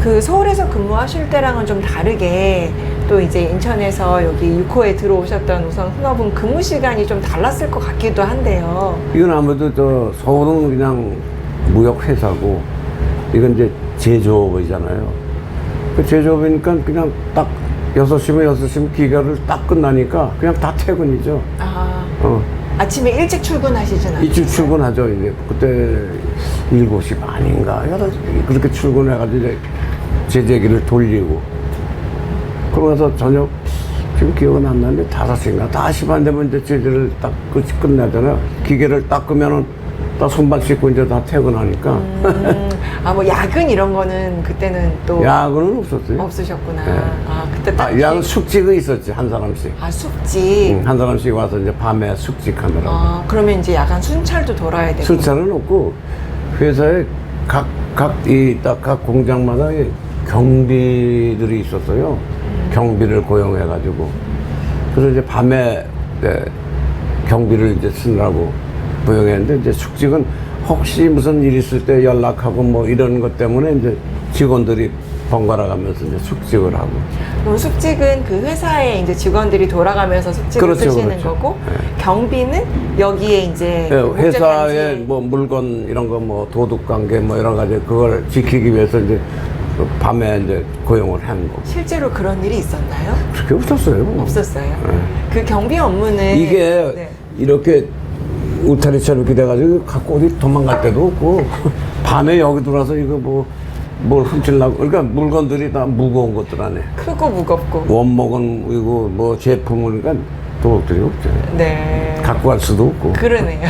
그 서울에서 근무하실 때랑은 좀 다르게 또 이제 인천에서 여기 6호에 들어오셨던 우선 산업은 근무 시간이 좀 달랐을 것 같기도 한데요. 이건 아무래도 저 서울은 그냥 무역 회사고 이건 이제 제조업이잖아요. 그 제조업이니까 그냥 딱 6시면 기계를 딱 끝나니까 그냥 다 퇴근이죠. 아, 어. 아침에 일찍 출근하시진 않아요? 일찍 출근하죠. 이제 그때 7시 반인가 그렇게 출근해가지고 이제 제재기를 돌리고 그러면서 저녁 지금 기억은 안 나는데 5시인가 5시 반 되면 이제 제재를 딱 끝내잖아요. 기계를 딱 끄면은 딱 손발 씻고 이제 다 퇴근하니까. 아, 뭐 야근 이런 거는 그때는 또 야근은 없었어요. 없으셨구나. 네. 아, 그때 딱 야근 숙직은 있었지, 한 사람씩. 아, 숙직. 한 사람씩 와서 이제 밤에 숙직하느라고. 아, 그러면 이제 약간 순찰도 돌아야 되고. 순찰은 없고 회사에 각 공장마다 이 경비들이 있었어요. 경비를 고용해가지고. 그래서 이제 밤에 경비를 이제 쓰느라고 고용했는데 이제 숙직은 혹시 무슨 일 있을 때 연락하고 뭐 이런 것 때문에 이제 직원들이 번갈아 가면서 이제 숙직을 하고. 그럼 숙직은 그 회사에 이제 직원들이 돌아가면서 숙직을 그렇죠, 쓰시는 그렇죠. 거고, 네. 경비는 여기에 이제 예, 그 회사에 목적단지- 뭐 물건 이런 거 뭐 도둑 관계 뭐 여러 가지 그걸 지키기 위해서 이제 그 밤에 이제 고용을 한 거고. 실제로 그런 일이 있었나요? 그렇게 없었어요. 없었어요. 네. 그 경비 업무는 이게 네. 이렇게 울타리처럼 이렇게 돼가지고 갖고 어디 도망갈 데도 없고 밤에 여기 들어와서 이거 뭘 훔치려고 그러니까 물건들이 다 무거운 것들 안에 크고 무겁고. 원목은 이거 뭐 제품을 그러니까 도둑들이 없죠. 네. 갖고 갈 수도 없고. 그러네요.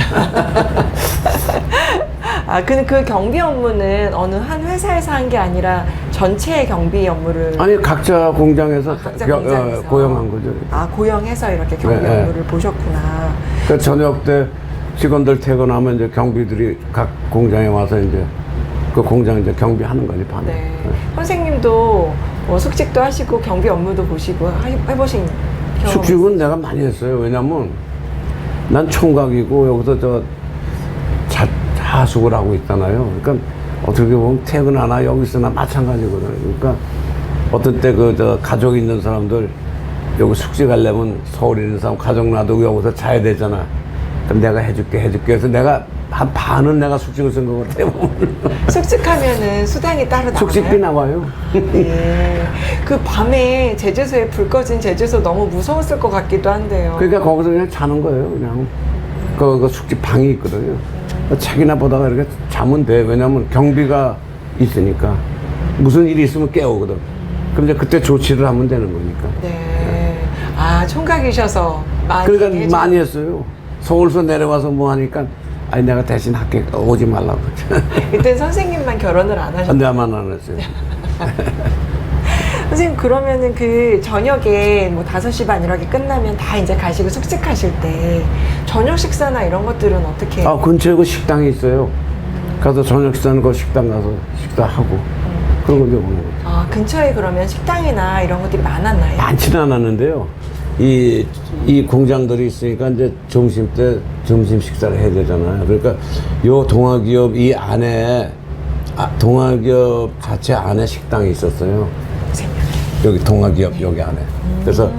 아, 그 경비 업무는 어느 한 회사에서 한 게 아니라 전체 경비 업무를 아니 각자 공장에서 각자 공장에서. 고용한 거죠. 아, 고용해서 이렇게 경비 네, 네. 업무를 보셨구나. 그 저녁 때 직원들 퇴근하면 이제 경비들이 각 공장에 와서 이제 그 공장 이제 경비하는 거지 밤에. 네. 선생님도 뭐 숙직도 하시고 경비 업무도 보시고 해보신 경험 숙직은 내가 많이 했어요. 왜냐면 난 총각이고 여기서 저 하숙을 하고 있잖아요. 그러니까 어떻게 보면 퇴근하나 여기 있으나 마찬가지거든요. 그러니까 어떤 때 그 저 가족 있는 사람들 여기 숙직하려면 서울에 있는 사람 가족 놔두고 여기서 자야 되잖아. 그럼 내가 해줄게 해서 내가 한 반은 내가 숙직을 쓴 것 같아요. 숙직하면은 수당이 따로 나와요? 숙직비 나와요. 네. 그 밤에 제주소에 불 꺼진 제주소 너무 무서웠을 것 같기도 한데요. 그러니까 거기서 그냥 자는 거예요. 그냥 그 숙직 방이 있거든요. 책이나 보다가 이렇게 자면 돼. 왜냐면 경비가 있으니까 무슨 일이 있으면 깨우거든. 그럼 이제 그때 조치를 하면 되는 거니까. 네. 아, 총각이셔서 많이 그러니까 해주- 많이 했어요. 서울서 내려와서 뭐 하니까 아니 내가 대신 할게 오지 말라고. 그때 선생님만 결혼을 안 하셨어요. 내만 안 했어요. 선생님 그러면은 그 저녁에 뭐 5시 반 이렇게 끝나면 다 이제 가시고 숙직하실 때 저녁 식사나 이런 것들은 어떻게? 아 근처에 그 식당이 있어요. 가서 저녁 식사는 그 식당 가서 식사하고 그런 거 이제 보는 거죠. 아, 근처에 그러면 식당이나 이런 것들이 많았나요? 많지는 않았는데요. 이 공장들이 있으니까 이제 점심 때 점심 식사를 해야 되잖아요. 그러니까 요 동아기업 이 안에 동아기업 자체 안에 식당이 있었어요. 여기 동아기업 여기 안에. 그래서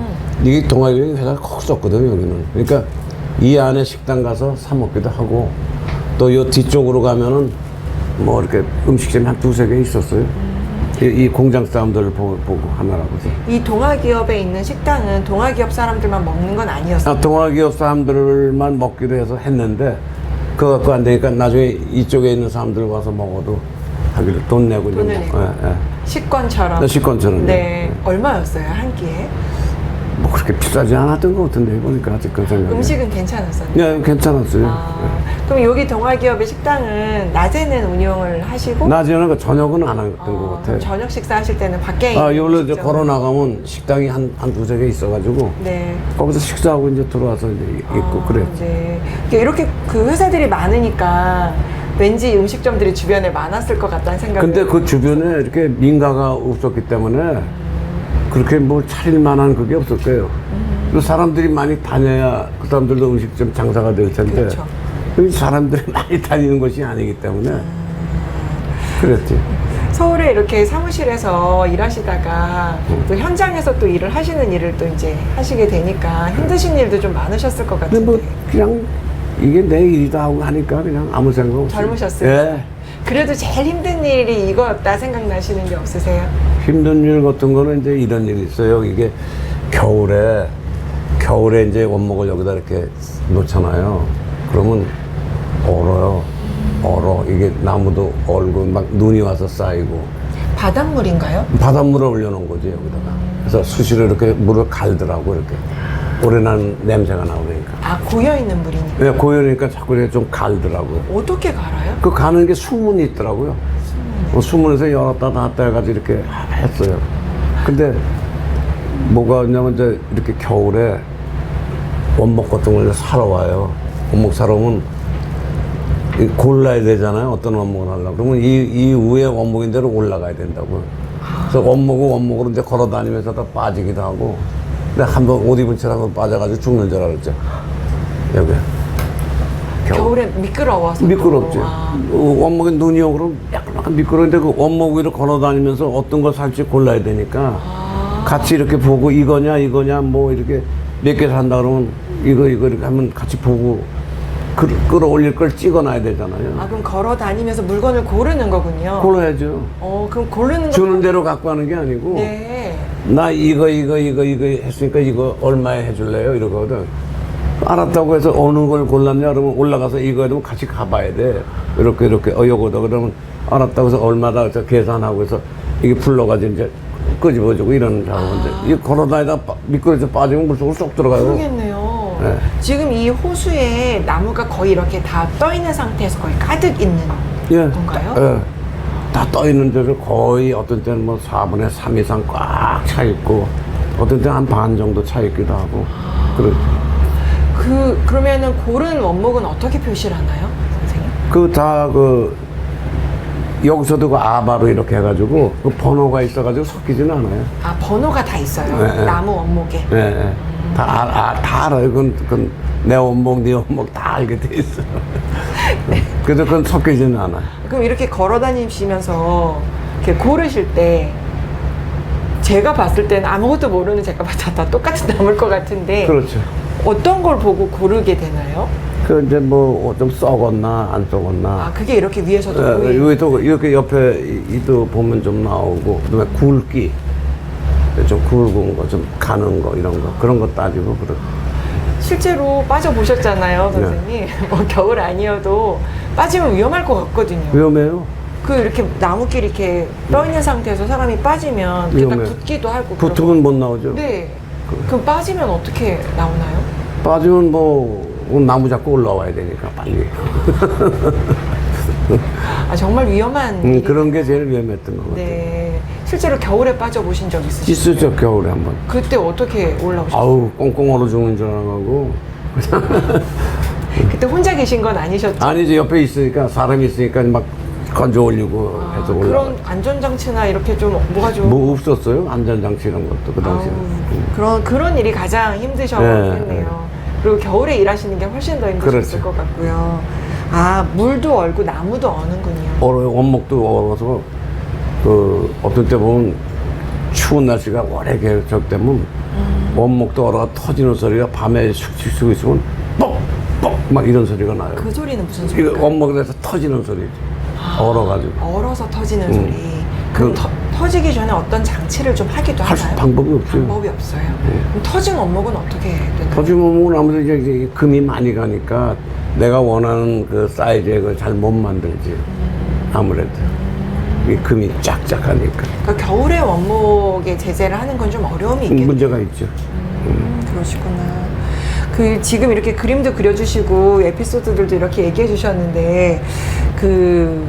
이 동아기업 회사가 컸었거든요 여기는. 그러니까 이 안에 식당 가서 사 먹기도 하고 또 요 뒤쪽으로 가면은 뭐 이렇게 음식점이 한 2-3개 있었어요. 이 공장 사람들을 보고 하느라고. 이 동아기업에 있는 식당은 동아기업 사람들만 먹는 건 아니었어요. 동아기업 사람들만 먹기도 해서 했는데 그거 갖고 안 되니까 나중에 이쪽에 있는 사람들 와서 먹어도 하기를 돈 내고 이제 돈을 먹- 내고. 예, 예. 식권처럼. 식권처럼. 네. 얼마였어요, 한 끼에? 뭐 그렇게 비싸지 않았던 것 같은데 보니까 아직까지 생각에. 음식은 괜찮았어요? 네, 괜찮았어요. 그럼 여기 동아기업의 식당은 낮에는 운영을 하시고? 낮에는 그 저녁은 안 했던 것 같아요. 저녁 식사하실 때는 밖에 원래 이제 음식점. 걸어 나가면 식당이 한 두세 개 있어가지고 네. 거기서 식사하고 이제 들어와서 이제 있고 그랬지. 네. 이렇게 그 회사들이 많으니까 왠지 음식점들이 주변에 많았을 것 같다는 생각이. 근데 그 주변에 이렇게 민가가 없었기 때문에 그렇게 뭐 차릴 만한 그게 없을 거예요. 그 사람들이 많이 다녀야 그 사람들도 음식점 장사가 될 텐데 그렇죠. 그 사람들이 많이 다니는 것이 아니기 때문에 그랬지. 서울에 이렇게 사무실에서 일하시다가 또 현장에서 또 일을 하시는 일을 또 이제 하시게 되니까 힘드신 일도 좀 많으셨을 것 근데 같은데. 뭐 그냥 이게 내 일이다 하고 하니까 그냥 아무 생각 없이. 젊으셨어요? 예. 그래도 제일 힘든 일이 이거였다 생각나시는 게 없으세요? 힘든 일 같은 거는 이제 이런 일이 있어요. 이게 겨울에 이제 원목을 여기다 이렇게 놓잖아요. 그러면 얼어. 이게 나무도 얼고 막 눈이 와서 쌓이고. 바닷물인가요? 바닷물을 올려놓은 거지 여기다가. 그래서 수시로 이렇게 물을 갈더라고 이렇게. 오래난 냄새가 나오니까. 아, 고여있는 물이니까. 네, 고여니까 자꾸 이렇게 좀 갈더라고요. 어떻게 갈아요? 그 가는 게 수문이 있더라고요. 수문에서 열었다 닫았다 해가지고 이렇게 했어요. 근데 뭐가 있냐면 이제 이렇게 겨울에 원목 같은 걸 사러 와요. 원목 사러 오면 골라야 되잖아요. 어떤 원목을 하려고. 그러면 이 위에 원목인 대로 올라가야 된다고요. 그래서 원목으로 이제 걸어 다니면서 다 빠지기도 하고. 근데 한번 옷 입은 채로 한번 빠져가지고 죽는 줄 알았죠. 여기. 겨울에 미끄러워서. 미끄럽죠. 아. 원목에 눈이 오고 그러면 약간 미끄러운데 그 원목 위로 걸어 다니면서 어떤 걸 살지 골라야 되니까 같이 이렇게 보고 이거냐 뭐 이렇게 몇 개 산다 그러면 이거 이렇게 하면 같이 보고 끌어올릴 걸 찍어놔야 되잖아요. 아, 그럼 걸어 다니면서 물건을 고르는 거군요. 골라야죠. 그럼 고르는 거. 주는 대로 갖고 가는 게 아니고 네. 나 이거 했으니까 이거 얼마에 해줄래요? 이러거든. 알았다고 해서 어느 걸 골랐냐 그러면 올라가서 이거 해도 같이 가봐야 돼. 이렇게 요거다 그러면 알았다고 해서 얼마다 해서 계산하고 해서 이게 불러가지고 이제 끄집어주고 이런 작업인데 이 걸어다니다 미끄러져 빠지면 물속으로 쏙 들어가요. 모르겠네요. 네. 지금 이 호수에 나무가 거의 이렇게 다 떠 있는 상태에서 거의 가득 있는 건가요? 예. 다 떠 있는 데를 거의 어떤 때는 뭐 4분의 3 이상 꽉 차 있고 어떤 때는 한 반 정도 차 있기도 하고 그렇죠. 그러면은 고른 원목은 어떻게 표시를 하나요, 선생님? 여기서도 그 아바로 이렇게 해가지고 그 번호가 있어가지고 섞이지는 않아요. 아, 번호가 다 있어요. 네. 나무 원목에. 네. 다 알아요. 그건 내 원목, 네 원목 다 알게 돼 있어요. 그래서 그건 섞이지는 않아요. 그럼 이렇게 걸어 다니시면서 이렇게 고르실 때 제가 봤을 때는 아무것도 모르는 제가 봤을 때 다 똑같이 남을 것 같은데 그렇죠. 어떤 걸 보고 고르게 되나요? 그 이제 뭐 좀 썩었나 안 썩었나. 아, 그게 이렇게 위에서도 보이는. 여기도 이렇게 옆에 이도 보면 좀 나오고 그다음에 굵기 좀 굵은 거 좀 가는 거 이런 거 그런 거 따지고 그래. 실제로 빠져보셨잖아요, 선생님. 뭐 겨울 아니어도 빠지면 위험할 것 같거든요. 위험해요. 이렇게 나무끼리 이렇게 떠 있는 상태에서 사람이 빠지면 그게 다 위험해요. 붙기도 하고. 붙으면 못 나오죠. 네. 그럼 빠지면 어떻게 나오나요? 빠지면 뭐 나무 잡고 올라와야 되니까 빨리. 아, 정말 위험한 일이. 그런 게 제일 위험했던 것 같아요. 네. 실제로 겨울에 빠져보신 적 있으시죠? 있었죠 겨울에 한번. 그때 어떻게 올라오셨어요? 아우 꽁꽁 얼어 죽는 줄 알아가고. 그때 혼자 계신 건 아니셨죠? 아니지 옆에 있으니까 사람이 있으니까 막 건져 올리고 해서 올라. 그런 안전장치나 이렇게 좀 뭐가 좀. 뭐 없었어요 안전장치 이런 것도 그 당시에. 그런 일이 가장 힘드셨겠네요. 네. 그리고 겨울에 일하시는 게 훨씬 더 힘드셨을 그렇죠. 것 같고요. 아, 물도 얼고 나무도 어는군요. 얼어요. 원목도 얼어서 어떤 때 보면 추운 날씨가 오래 계속되면 원목도 얼어가 터지는 소리가 밤에 슉슉 쉬고 있으면 뻑뻑 막 이런 소리가 나요. 그 소리는 무슨 이거 소리일까요? 원목에서 터지는 소리지. 얼어가지고. 얼어서 터지는 소리. 그럼 터지기 전에 어떤 장치를 좀 하기도 할 하나요? 방법이 없어요. 방법이 없어요. 그럼 터진 원목은 어떻게 되나요? 터지면 원목은 아무래도 이제 금이 많이 가니까 내가 원하는 그 사이즈의 걸 잘 못 만들지. 아무래도. 이 금이 쫙쫙하니까. 그러니까 겨울에 원목에 제재를 하는 건 좀 어려움이 있겠네요. 문제가 있죠. 그러시구나. 그 지금 이렇게 그림도 그려주시고 에피소드들도 이렇게 얘기해 주셨는데 그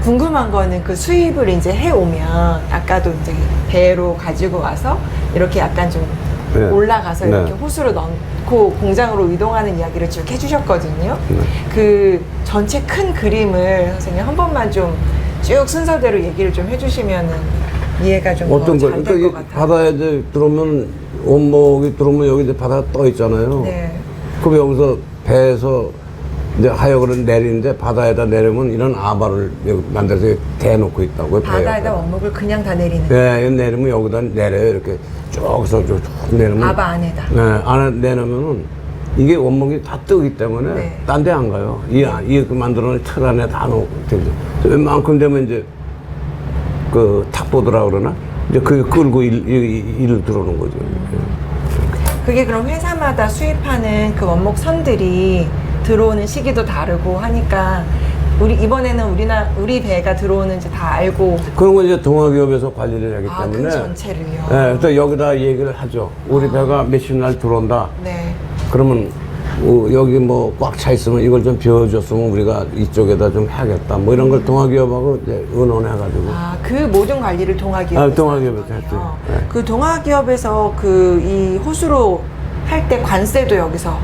궁금한 거는 그 수입을 이제 해오면 아까도 이제 배로 가지고 와서 이렇게 약간 좀 네. 올라가서 네. 이렇게 호수로 넣고 공장으로 이동하는 이야기를 쭉 해주셨거든요. 네. 그 전체 큰 그림을 선생님 한 번만 좀 쭉 순서대로 얘기를 좀 해주시면은 이해가 좀 더 어떤 거? 잘 될 그러니까 것 이 같아요. 바다에 이제 들어오면 원목이 들어오면 여기 이제 바다가 떠 있잖아요. 네. 그럼 여기서 배에서 이제 하역을 내리는데 바다에다 내리면 이런 아바를 여기 만들어서 대놓고 있다고요. 바다에다 원목을 그냥 다 내리는 네, 여기 내리면 여기다 내려요. 이렇게 쭉서 쭉 내리면. 아바 안에다. 네, 안에 내놓으면은 이게 원목이 다 뜨기 때문에 네. 딴 데 안 가요. 이 만들어놓은 틀 안에 다 놓고. 웬만큼 되면 이제 그 탁보드라 그러나? 이제 그게 끌고 일을 들어오는 거죠. 그게 그럼 회사마다 수입하는 그 원목 선들이 들어오는 시기도 다르고 하니까 이번에는 우리 배가 들어오는지 다 알고 그런 건 이제 동아기업에서 관리를 하기 때문에. 그 전체를요. 네, 그래서 여기다 얘기를 하죠. 우리 배가 몇십 날 들어온다. 네. 그러면 여기 뭐 꽉 차 있으면 이걸 좀 비워줬으면 우리가 이쪽에다 좀 해야겠다. 뭐 이런 걸 동아기업하고 이제 의논해가지고. 그 모든 관리를 동아기업에서 동아기업에서 하는군요. 했죠. 네. 그 동아기업에서 그 이 호수로 할 때 관세도 여기서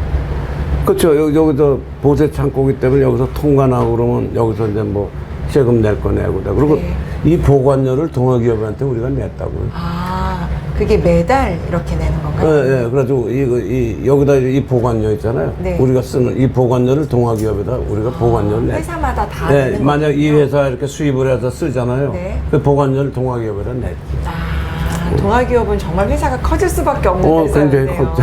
그렇죠. 여기서 보세 창고기 때문에 여기서 통관하고 그러면 여기서 이제 뭐 세금 낼 거 내고. 그리고 네. 이 보관료를 동아기업한테 우리가 냈다고요. 그게 매달 이렇게 내는 건가요? 예, 예. 그래가지고 여기다 이 보관료 있잖아요. 네. 우리가 쓰는 이 보관료를 동아기업에다 우리가 보관료를 내. 회사마다 다 네, 내는 만약 이 거군요. 회사 이렇게 수입을 해서 쓰잖아요. 네. 그 보관료를 동아기업에다 냈지. 동아기업은 정말 회사가 커질 수밖에 없는 굉장히 회사였네요.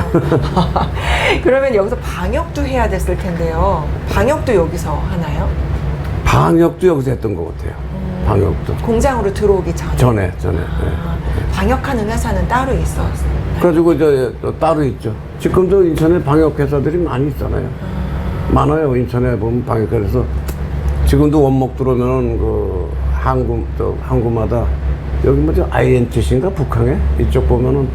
그러면 여기서 방역도 해야 됐을 텐데요. 방역도 여기서 하나요? 방역도 여기서 했던 것 같아요. 방역도. 공장으로 들어오기 전에. 전에. 네. 방역하는 회사는 따로 있었어요. 그래가지고 또 따로 있죠. 지금도 인천에 방역회사들이 많이 있잖아요. 많아요. 인천에 보면 방역회사에서 지금도 원목 들어오면은 그 항구마다 여기 뭐죠? INTC인가? 북항에? 이쪽 보면은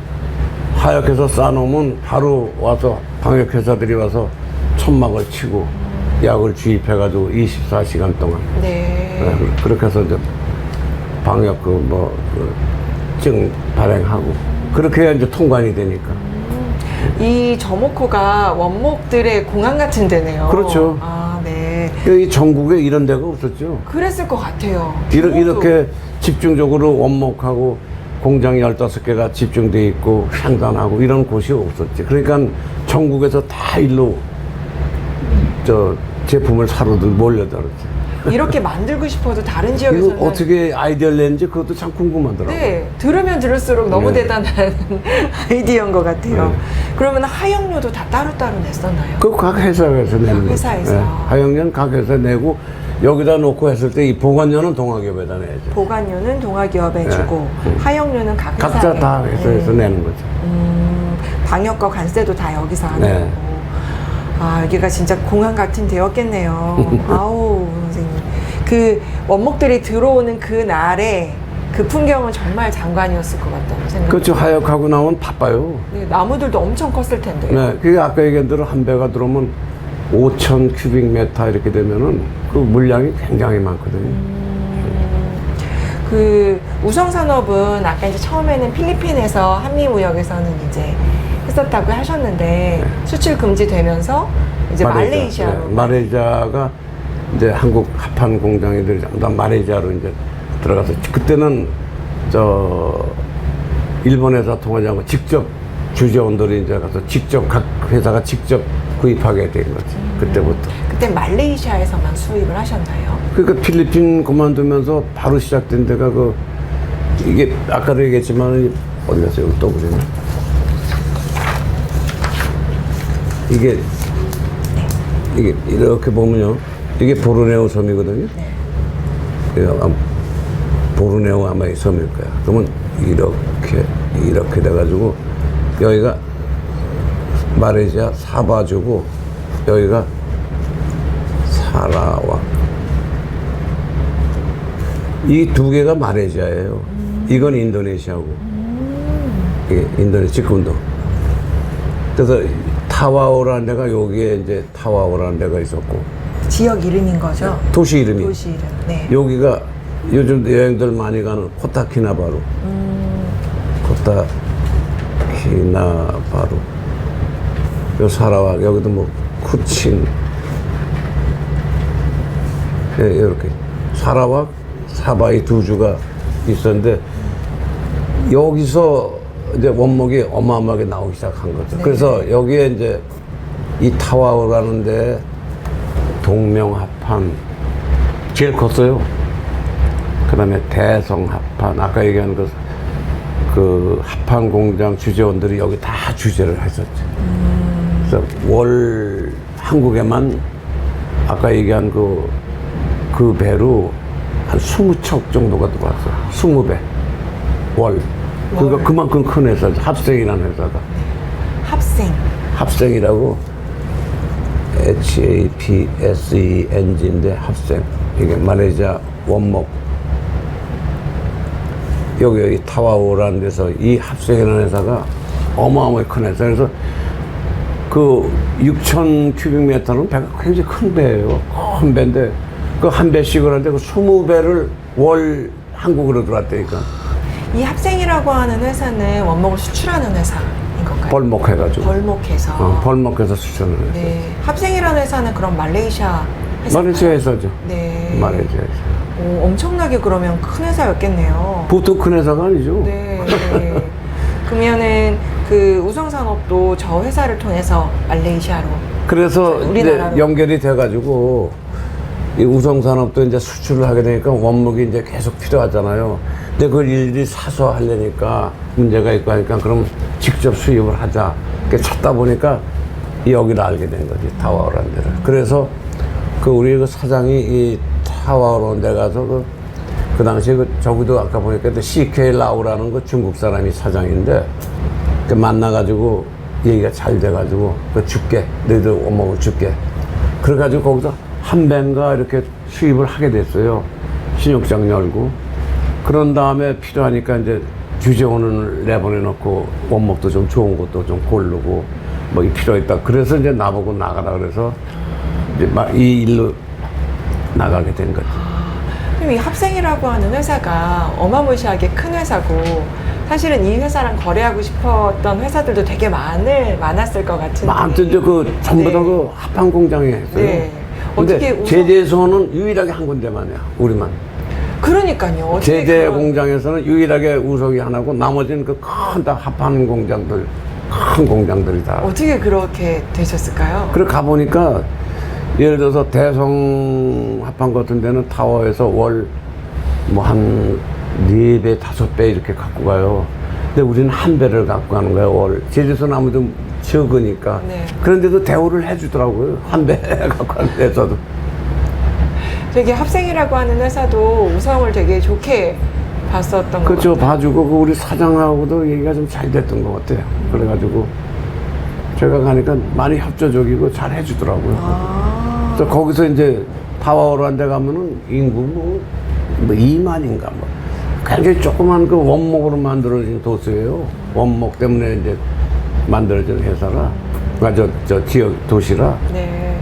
하역해서 쌓아놓으면 바로 와서 방역회사들이 와서 천막을 치고 약을 주입해가지고 24시간 동안. 네. 네, 그렇게 해서 이제 방역 증 발행하고 그렇게 해야 이제 통관이 되니까. 이 저모코가 원목들의 공항 같은 데네요. 그렇죠. 네. 이 전국에 이런 데가 없었죠. 그랬을 것 같아요. 이렇게 집중적으로 원목하고 공장이 15개가 집중돼 있고 생산하고 이런 곳이 없었지. 그러니까 전국에서 다 일로 제품을 사러들 몰려들었지. 이렇게 만들고 싶어도 다른 이거 지역에서는 어떻게 아이디어를 냈는지 그것도 참 궁금하더라고요. 네, 들으면 들을수록 너무 네. 대단한 아이디어인 것 같아요. 네. 그러면 하역료도 다 따로따로 냈었나요? 그 각 회사에서 내는 거죠. 회사에서. 하역료는 각 회사 내고 여기다 놓고 했을 때 이 보관료는 동아기업에다 내야죠. 보관료는 동아기업에 네. 주고 하역료는 각 회사에. 각자 다 회사에서 내는 거죠. 방역과 관세도 다 여기서 하는 네. 거고. 여기가 진짜 공항 같은 데였겠네요. 아우, 선생님. 그 원목들이 들어오는 그 날에 그 풍경은 정말 장관이었을 것 같다는 생각이. 그렇죠. 하역하고 나오면 바빠요. 네, 나무들도 엄청 컸을 텐데요. 네. 그게 아까 얘기한 대로 한 배가 들어오면 5,000 큐빅미터 이렇게 되면은 그 물량이 굉장히 많거든요. 그 우성산업은 아까 이제 처음에는 필리핀에서 한미무역에서는 이제 했었다고 하셨는데 수출 금지되면서 이제 말레이시아로. 네. 말레이시아가 이제 한국 합판 공장애들이 전부 다 말레이시아로 이제 들어가서 그때는 일본에서 통하지 않고 직접 주재원들이 이제 가서 직접 각 회사가 직접 구입하게 된 거지. 그때부터. 그때 말레이시아에서만 수입을 하셨나요? 그러니까 필리핀 그만두면서 바로 시작된 데가 이게 아까도 얘기했지만 어디 갔어? 여기 또 그러네. 이게 이렇게 보면요. 이게 보르네오 섬이거든요. 네. 보르네오 아마 이 섬일 거야. 그러면 이렇게 돼가지고 여기가 말레이시아 사바주고 여기가 사라와 이 두 개가 말레이시아예요. 이건 인도네시아고. 이게 인도네시아 지금도. 그래서 타와오라는 데가 여기에 이제 타와오라는 데가 있었고. 지역 이름인 거죠? 도시 이름이. 도시 이름. 네. 여기가 요즘 여행들 많이 가는 코타키나바루. 코타키나바루. 요 사라와 여기도 뭐 쿠친. 예, 이렇게 사라와 사바이 두 주가 있었는데 여기서 이제 원목이 어마어마하게 나오기 시작한 거죠. 네. 그래서 여기에 이제 이 타와오라는데 동명합판 제일 컸어요. 그다음에 대성합판 아까 얘기한 그 합판 공장 주재원들이 여기 다 주재를 했었죠. 그래서 월 한국에만 아까 얘기한 그 배로 한 20척 정도가 들어왔어요. 20배. 월. 그러니까 그만큼 큰 회사죠. 합생이라는 회사가. 합생이라고 HAPSENG인데 합생. 이게 말레이시아 원목. 여기 타와오라는 데서 이 합생이라는 회사가 어마어마하게 큰 회사. 그래서 그 6,000 큐빅미터는 배가 굉장히 큰 배예요. 큰 배인데 그 한 배씩을 하는데 그 20배를 월 한국으로 들어왔다니까. 이 합생이라고 하는 회사는 원목을 수출하는 회사인 건가요? 벌목해가지고. 벌목해서. 벌목해서 수출을 했어요. 네. 합생이라는 회사는 그럼 말레이시아 회사? 말레이시아 회사죠. 네. 말레이시아 회사. 오, 엄청나게 그러면 큰 회사였겠네요. 보통 큰 회사가 아니죠. 네. 네. 그러면은 그 우성산업도 저 회사를 통해서 말레이시아로. 그래서 이제 우리나라로. 연결이 돼가지고 이 우성산업도 이제 수출을 하게 되니까 원목이 이제 계속 필요하잖아요. 근데 그걸 일일이 사서 하려니까 문제가 있고 하니까 그럼 직접 수입을 하자. 이렇게 찾다 보니까 여기를 알게 된 거지. 타와오라는 데를. 그래서 그 우리 그 사장이 이 타와오라는 데 가서 그 당시에 저기도 아까 보니까 CK 라오라는 그 중국 사람이 사장인데 그 만나가지고 얘기가 잘 돼가지고 그 줄게. 너희들 원목을 줄게. 그래가지고 거기서 한 배인가 이렇게 수입을 하게 됐어요. 신육장 열고. 그런 다음에 필요하니까 이제 주재원을 내보내놓고 원목도 좀 좋은 것도 좀 고르고 뭐 필요했다. 그래서 이제 나보고 나가라 그래서 이제 막 이 일로 나가게 된 거지. 그럼 이 합생이라고 하는 회사가 어마무시하게 큰 회사고 사실은 이 회사랑 거래하고 싶었던 회사들도 되게 많았을 것 같은데. 아무튼 이제 그 전부 다 네. 그 합판 공장에 했어요. 네. 근데 어떻게 우선- 제재소는 유일하게 한 군데만이야. 우리만. 그러니까요. 어떻게 제재 그런- 공장에서는 유일하게 우석이 하나고 나머지는 그 큰 다 합판 공장들, 큰 공장들이 다. 어떻게 그렇게 되셨을까요? 그래 가보니까 예를 들어서 대성 합판 같은 데는 타워에서 월 뭐 한 4배, 5배 이렇게 갖고 가요. 근데 우리는 한 배를 갖고 가는 거예요, 월. 제주도는 아무래도 적으니까. 네. 그런데도 대우를 해주더라고요. 한 배 갖고 가는 데서도. 되게 합생이라고 하는 회사도 우성을 되게 좋게 봤었던 것 그렇죠. 같아요. 봐주고, 그 우리 사장하고도 얘기가 좀 잘 됐던 것 같아요. 그래가지고 제가 가니까 많이 협조적이고 잘 해주더라고요. 아. 그래서 거기서 이제 타와오라는 데 가면은 인구 뭐 2만인가 뭐. 굉장히 조그만 그 원목으로 만들어진 도시예요. 원목 때문에 이제 만들어진 회사라. 저 지역 도시라. 네.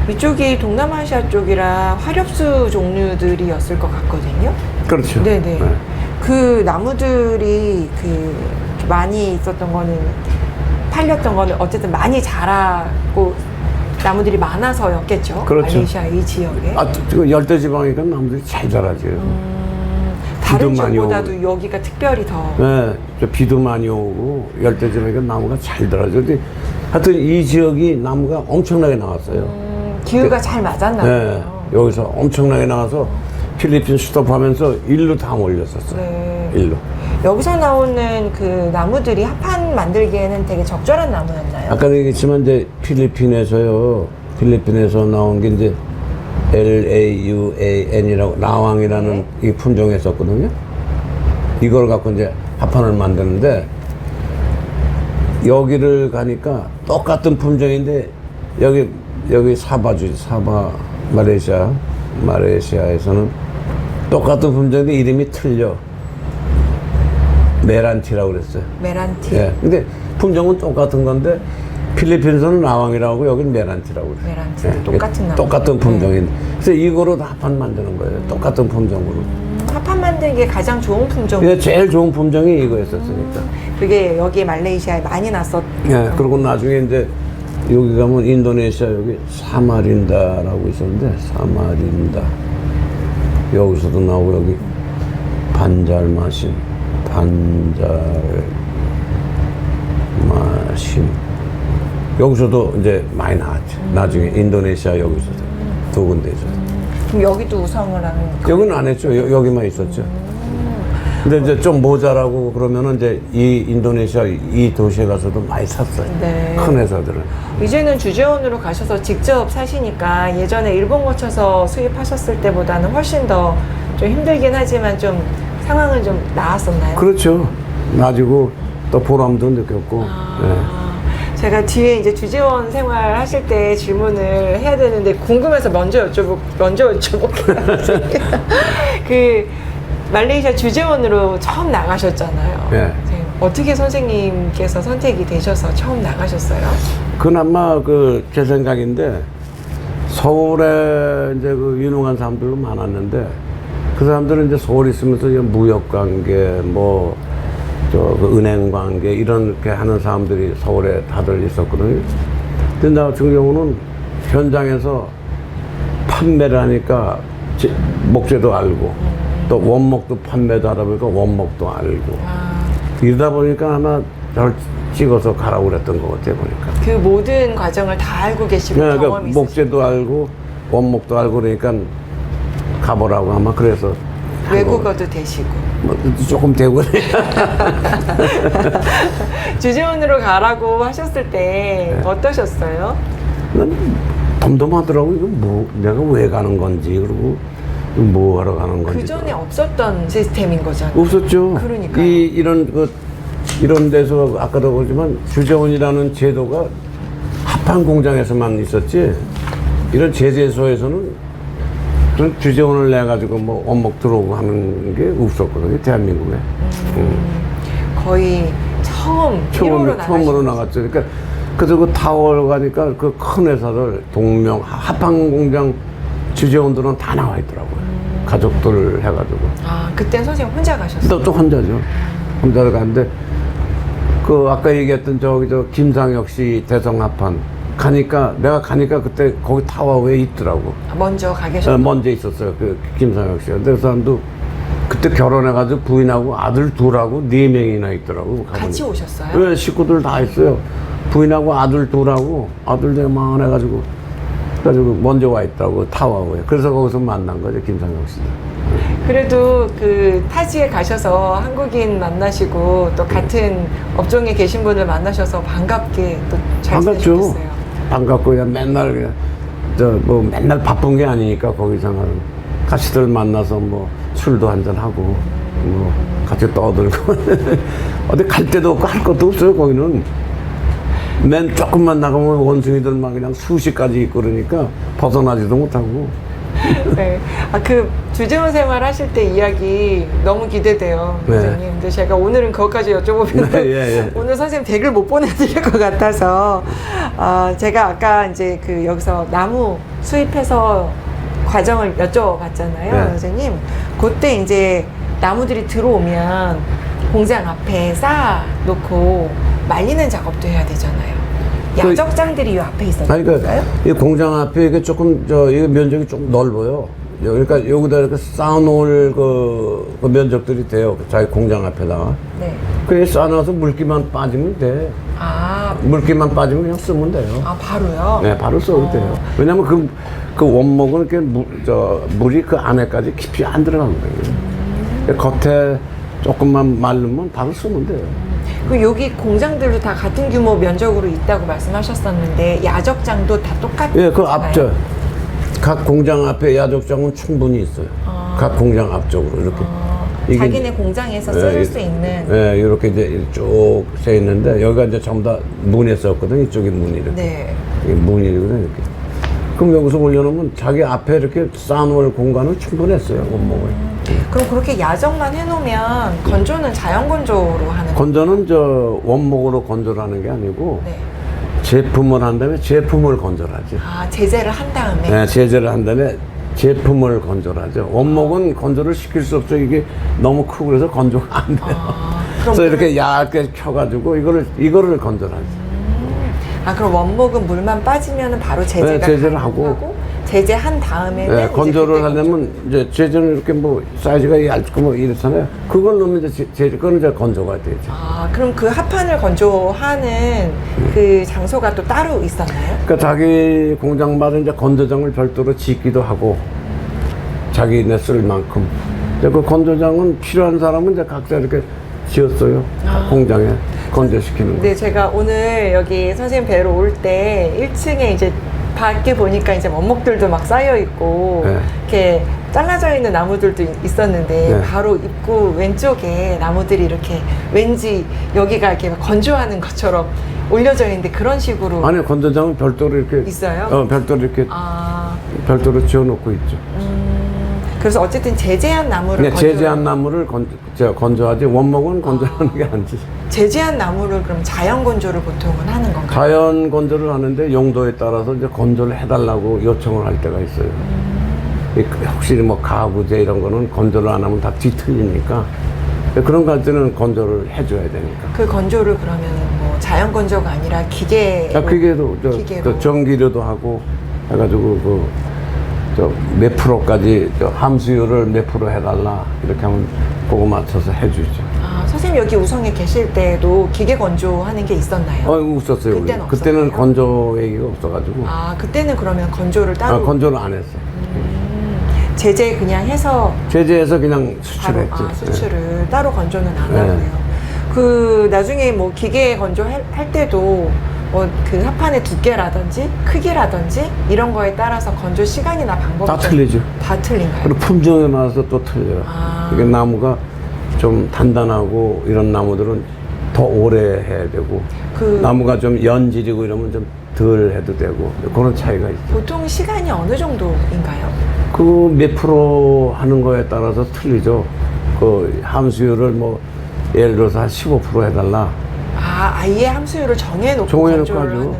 이쪽이 동남아시아 쪽이라 화렵수 종류들이었을 것 같거든요. 그렇죠. 네네. 네. 그 나무들이 그 많이 있었던 거는 팔렸던 거는 어쨌든 많이 자라고 나무들이 많아서였겠죠. 그렇죠. 말레이시아 이 지역에. 아, 그 열대지방이니까 나무들이 잘 자라죠. 다른 비도 많이 지역보다도 여기가 특별히 더. 네, 저 비도 많이 오고 열대지방이니까 나무가 잘 자라죠. 근데 하여튼 이 지역이 나무가 엄청나게 나왔어요. 기후가 잘 맞았나 네, 봐요. 여기서 엄청나게 나와서 필리핀 스톱하면서 일로 다 몰렸었어요. 네. 일로. 여기서 나오는 그 나무들이 합판 만들기에는 되게 적절한 나무였나요? 아까 얘기했지만 이제 필리핀에서 나온 게 이제 LAUAN이라고 라왕이라는 이 품종이 있었거든요. 이걸 갖고 이제 합판을 만드는데 여기를 가니까 똑같은 품종인데 여기 사바주지 사바 말레이시아에서는 똑같은 품종인데 이름이 틀려. 메란티라고 그랬어요. 메란티. 예. 근데 품종은 똑같은 건데 필리핀에서는 라왕이라고 여기는 메란티라고 그래요. 메란티. 똑같은 나무. 똑같은 품종인데. 그래서 이거로 합판 만드는 거예요. 똑같은 품종으로. 합판 만들기에 가장 좋은 품종. 예, 제일 좋은 품종이 이거였었으니까. 그게 여기 말레이시아에 많이 났었. 예, 그리고 나중에 이제 여기 가면 인도네시아 여기 사마린다라고 있었는데 사마린다 여기서도 나오고 여기 반잘마신 여기서도 이제 많이 나왔죠. 나중에 인도네시아 여기서도 두 군데에서. 그럼 여기도 우성을 하는 거. 여기는 안 했죠. 여기만 있었죠. 근데 이제 좀 모자라고 그러면은 이제 이 인도네시아 이 도시에 가서도 많이 샀어요. 네. 큰 회사들은. 이제는 주재원으로 가셔서 직접 사시니까 예전에 일본 거쳐서 수입하셨을 때보다는 훨씬 더 좀 힘들긴 하지만 좀 상황은 좀 나았었나요? 그렇죠. 나아지고 또 보람도 느꼈고. 제가 뒤에 이제 주재원 생활 하실 때 질문을 해야 되는데 궁금해서 먼저 여쭤볼게요. 그 말레이시아 주재원으로 처음 나가셨잖아요. 네. 어떻게 선생님께서 선택이 되셔서 처음 나가셨어요? 그나마 제 생각인데 서울에 이제 그 유능한 사람들도 많았는데 그 사람들은 이제 서울에 있으면서 무역 관계 그 은행 관계 이렇게 하는 사람들이 서울에 다들 있었거든요. 근데 나 같은 경우는 현장에서 판매를 하니까 목재도 알고 또 원목도 판매도 하다 보니까 원목도 알고 이러다 보니까 아마 저를 찍어서 가라고 그랬던 것 같아요 보니까. 그 모든 과정을 다 알고 계시고 네, 경험이 있으시고. 목재도 알고 원목도 알고 그러니까 가보라고 아마 그래서 외국어도 되시고 조금 되고 주재원으로 가라고 하셨을 때 네. 어떠셨어요? 난 덤덤하더라고. 이거 내가 왜 가는 건지 그리고 뭐 하러 가는 건지. 그 전에 없었던 시스템인 거잖아요. 없었죠. 그러니까요. 이런 데서 아까도 그러지만 주재원이라는 제도가 합판 공장에서만 있었지 이런 제재소에서는 주재원을 내 가지고 원목 들어오고 하는 게 없었거든요 대한민국에. 거의 처음으로 나갔죠. 그러니까 그래서 그 타월 가니까 그 큰 회사들 동명 합판 공장 주재원들은 다 나와 있더라고요. 가족들 해가지고. 아 그땐 선생님 혼자 가셨어요? 또 혼자죠. 혼자로 갔는데 아까 얘기했던 김상혁 씨 대성합판 내가 가니까 그때 거기 타워에 있더라고. 먼저 가 계셨어요? 먼저 있었어요. 그 김상혁 씨가. 근데 그 사람도 그때 결혼해가지고 부인하고 아들 둘하고 4명이나 있더라고. 같이 가보니까. 오셨어요? 네, 식구들 다 있어요. 부인하고 아들 둘하고 아들들 많아가지고 그래가지고 먼저 와 있더라고 타워에. 그래서 거기서 만난 거죠 김상혁 씨도. 그래도 그 타지에 가셔서 한국인 만나시고 또 같은 업종에 계신 분을 만나셔서 반갑게 또 잘 반갑죠. 지내셨겠어요. 반갑고 그냥 맨날 맨날 바쁜 게 아니니까 거기서는 같이들 만나서 술도 한잔 하고 같이 떠들고 어디 갈 데도 없고 할 것도 없어요 거기는. 맨 조금만 나가면 원숭이들만 그냥 수십까지 있고 그러니까 벗어나지도 못하고. 네. 그 주재원 생활 하실 때 이야기 너무 기대돼요, 네. 선생님. 근데 제가 오늘은 그것까지 여쭤보면 예. 오늘 선생님 댁을 못 보내드릴 것 같아서 제가 아까 이제 여기서 나무 수입해서 과정을 여쭤봤잖아요, 네. 선생님. 그때 이제 나무들이 들어오면 공장 앞에 쌓아놓고 말리는 작업도 해야 되잖아요. 야적장들이 이 앞에 있었나요? 그러니까 이 공장 앞에 이게 조금 이 면적이 좀 넓어요. 그러니까 여기다 이렇게 쌓아놓을 그 면적들이 돼요. 자기 공장 앞에다가. 네. 그게 쌓아놔서 물기만 빠지면 돼. 물기만 빠지면 그냥 쓰면 돼요. 바로요? 네, 바로 써도 돼요. 왜냐면 그 원목은 이렇게 물이 그 안에까지 깊이 안 들어간 거예요. 겉에 조금만 마르면 바로 쓰면 돼요. 여기 공장들도 다 같은 규모 면적으로 있다고 말씀하셨었는데 야적장도 다 똑같아요? 예, 그 앞쪽 각 공장 앞에 야적장은 충분히 있어요. 각 공장 앞쪽으로 이렇게. 자기네 공장에서 쓸 수 있는. 예, 이렇게 이제 쭉 세 있는데 여기가 이제 전부 다 문에 썼거든. 이쪽이 문이 이렇게. 네. 이게 문이거든 이렇게. 그럼 여기서 올려놓으면 자기 앞에 이렇게 쌓아놓을 공간은 충분했어요, 원목을. 그럼 그렇게 야적만 해놓으면 건조는 자연 건조로 하는 거예요? 건조는 저 원목으로 건조를 하는 게 아니고 네. 제품을 한 다음에 제품을 건조를 하죠. 아, 제재를 한 다음에? 네, 제재를 한 다음에 제품을 건조를 하죠. 원목은 건조를 시킬 수 없죠. 이게 너무 크고 그래서 건조가 안 돼요. 그럼 그래서 이렇게 얇게 켜가지고 이거를 건조를 하죠. 아, 그럼 원목은 물만 빠지면 바로 제재가 네, 제재를 가능하고 제재한 다음에는 네, 이제 건조를 그때 하려면 이제 제재는 이렇게 뭐 사이즈가 얇고 뭐 이렇잖아요. 그걸 넣으면 이제 그거는 이제 건조가 되죠. 아, 그럼 그 합판을 건조하는 그 장소가 또 따로 있었나요? 그러니까 자기 공장마다 이제 건조장을 별도로 짓기도 하고 자기네 쓸 만큼. 이제 그 건조장은 필요한 사람은 이제 각자 이렇게 지었어요. 공장에 건조시키는 거. 네, 제가 오늘 여기 선생님 뵈러 올 때 1층에 이제 밖에 보니까 이제 원목들도 막 쌓여 있고 네. 이렇게 잘라져 있는 나무들도 있었는데 네. 바로 입구 왼쪽에 나무들이 이렇게 왠지 여기가 이렇게 건조하는 것처럼 올려져 있는데 그런 식으로 아니 건조장은 별도로 이렇게 있어요? 별도로 이렇게 아, 별도로 지어놓고 있죠. 그래서 어쨌든 제재한 나무를 그냥 제재한 나무를 건조하지 원목은 건조하는 게 아니지. 제재한 나무를 그럼 자연 건조를 보통은 하는 건가요? 자연 건조를 하는데 용도에 따라서 이제 건조를 해달라고 요청을 할 때가 있어요. 확실히 뭐 가구재 이런 거는 건조를 안 하면 다 뒤틀리니까 그런 거 할 때는 건조를 해줘야 되니까. 그 건조를 그러면 뭐 자연 건조가 아니라 기계로 기계도 저 전기료도 하고 해가지고 몇 프로까지 함수율을 몇 프로 해달라 이렇게 하면 그거 맞춰서 해주죠. 아, 선생님 여기 우성에 계실 때도 기계 건조하는 게 있었나요? 없었어요. 그때는 그때는 없었나요? 건조 얘기가 없어가지고. 아, 그때는 그러면 건조를 따로 건조를 안 했어. 제재 그냥 해서 제재해서 그냥 바로 수출했지. 수출을 따로 건조는 안 네. 하고요. 그 나중에 뭐 기계 건조할 때도 뭐 그 합판의 두께라든지 크기라든지 이런 거에 따라서 건조 시간이나 방법이 다 좀 틀리죠. 다 틀린가요? 그리고 품종에 맞아서 또 틀려요. 아. 이게 나무가 좀 단단하고 이런 나무들은 더 오래 해야 되고 나무가 좀 연질이고 이러면 좀 덜 해도 되고 그런 차이가 있어요. 보통 시간이 어느 정도인가요? 그 몇 프로 하는 거에 따라서 틀리죠. 그 함수율을 뭐 예를 들어서 한 15% 해달라. 아, 아예 함수율을 정해놓고 정해놓고 건조를 하죠. 하는군요.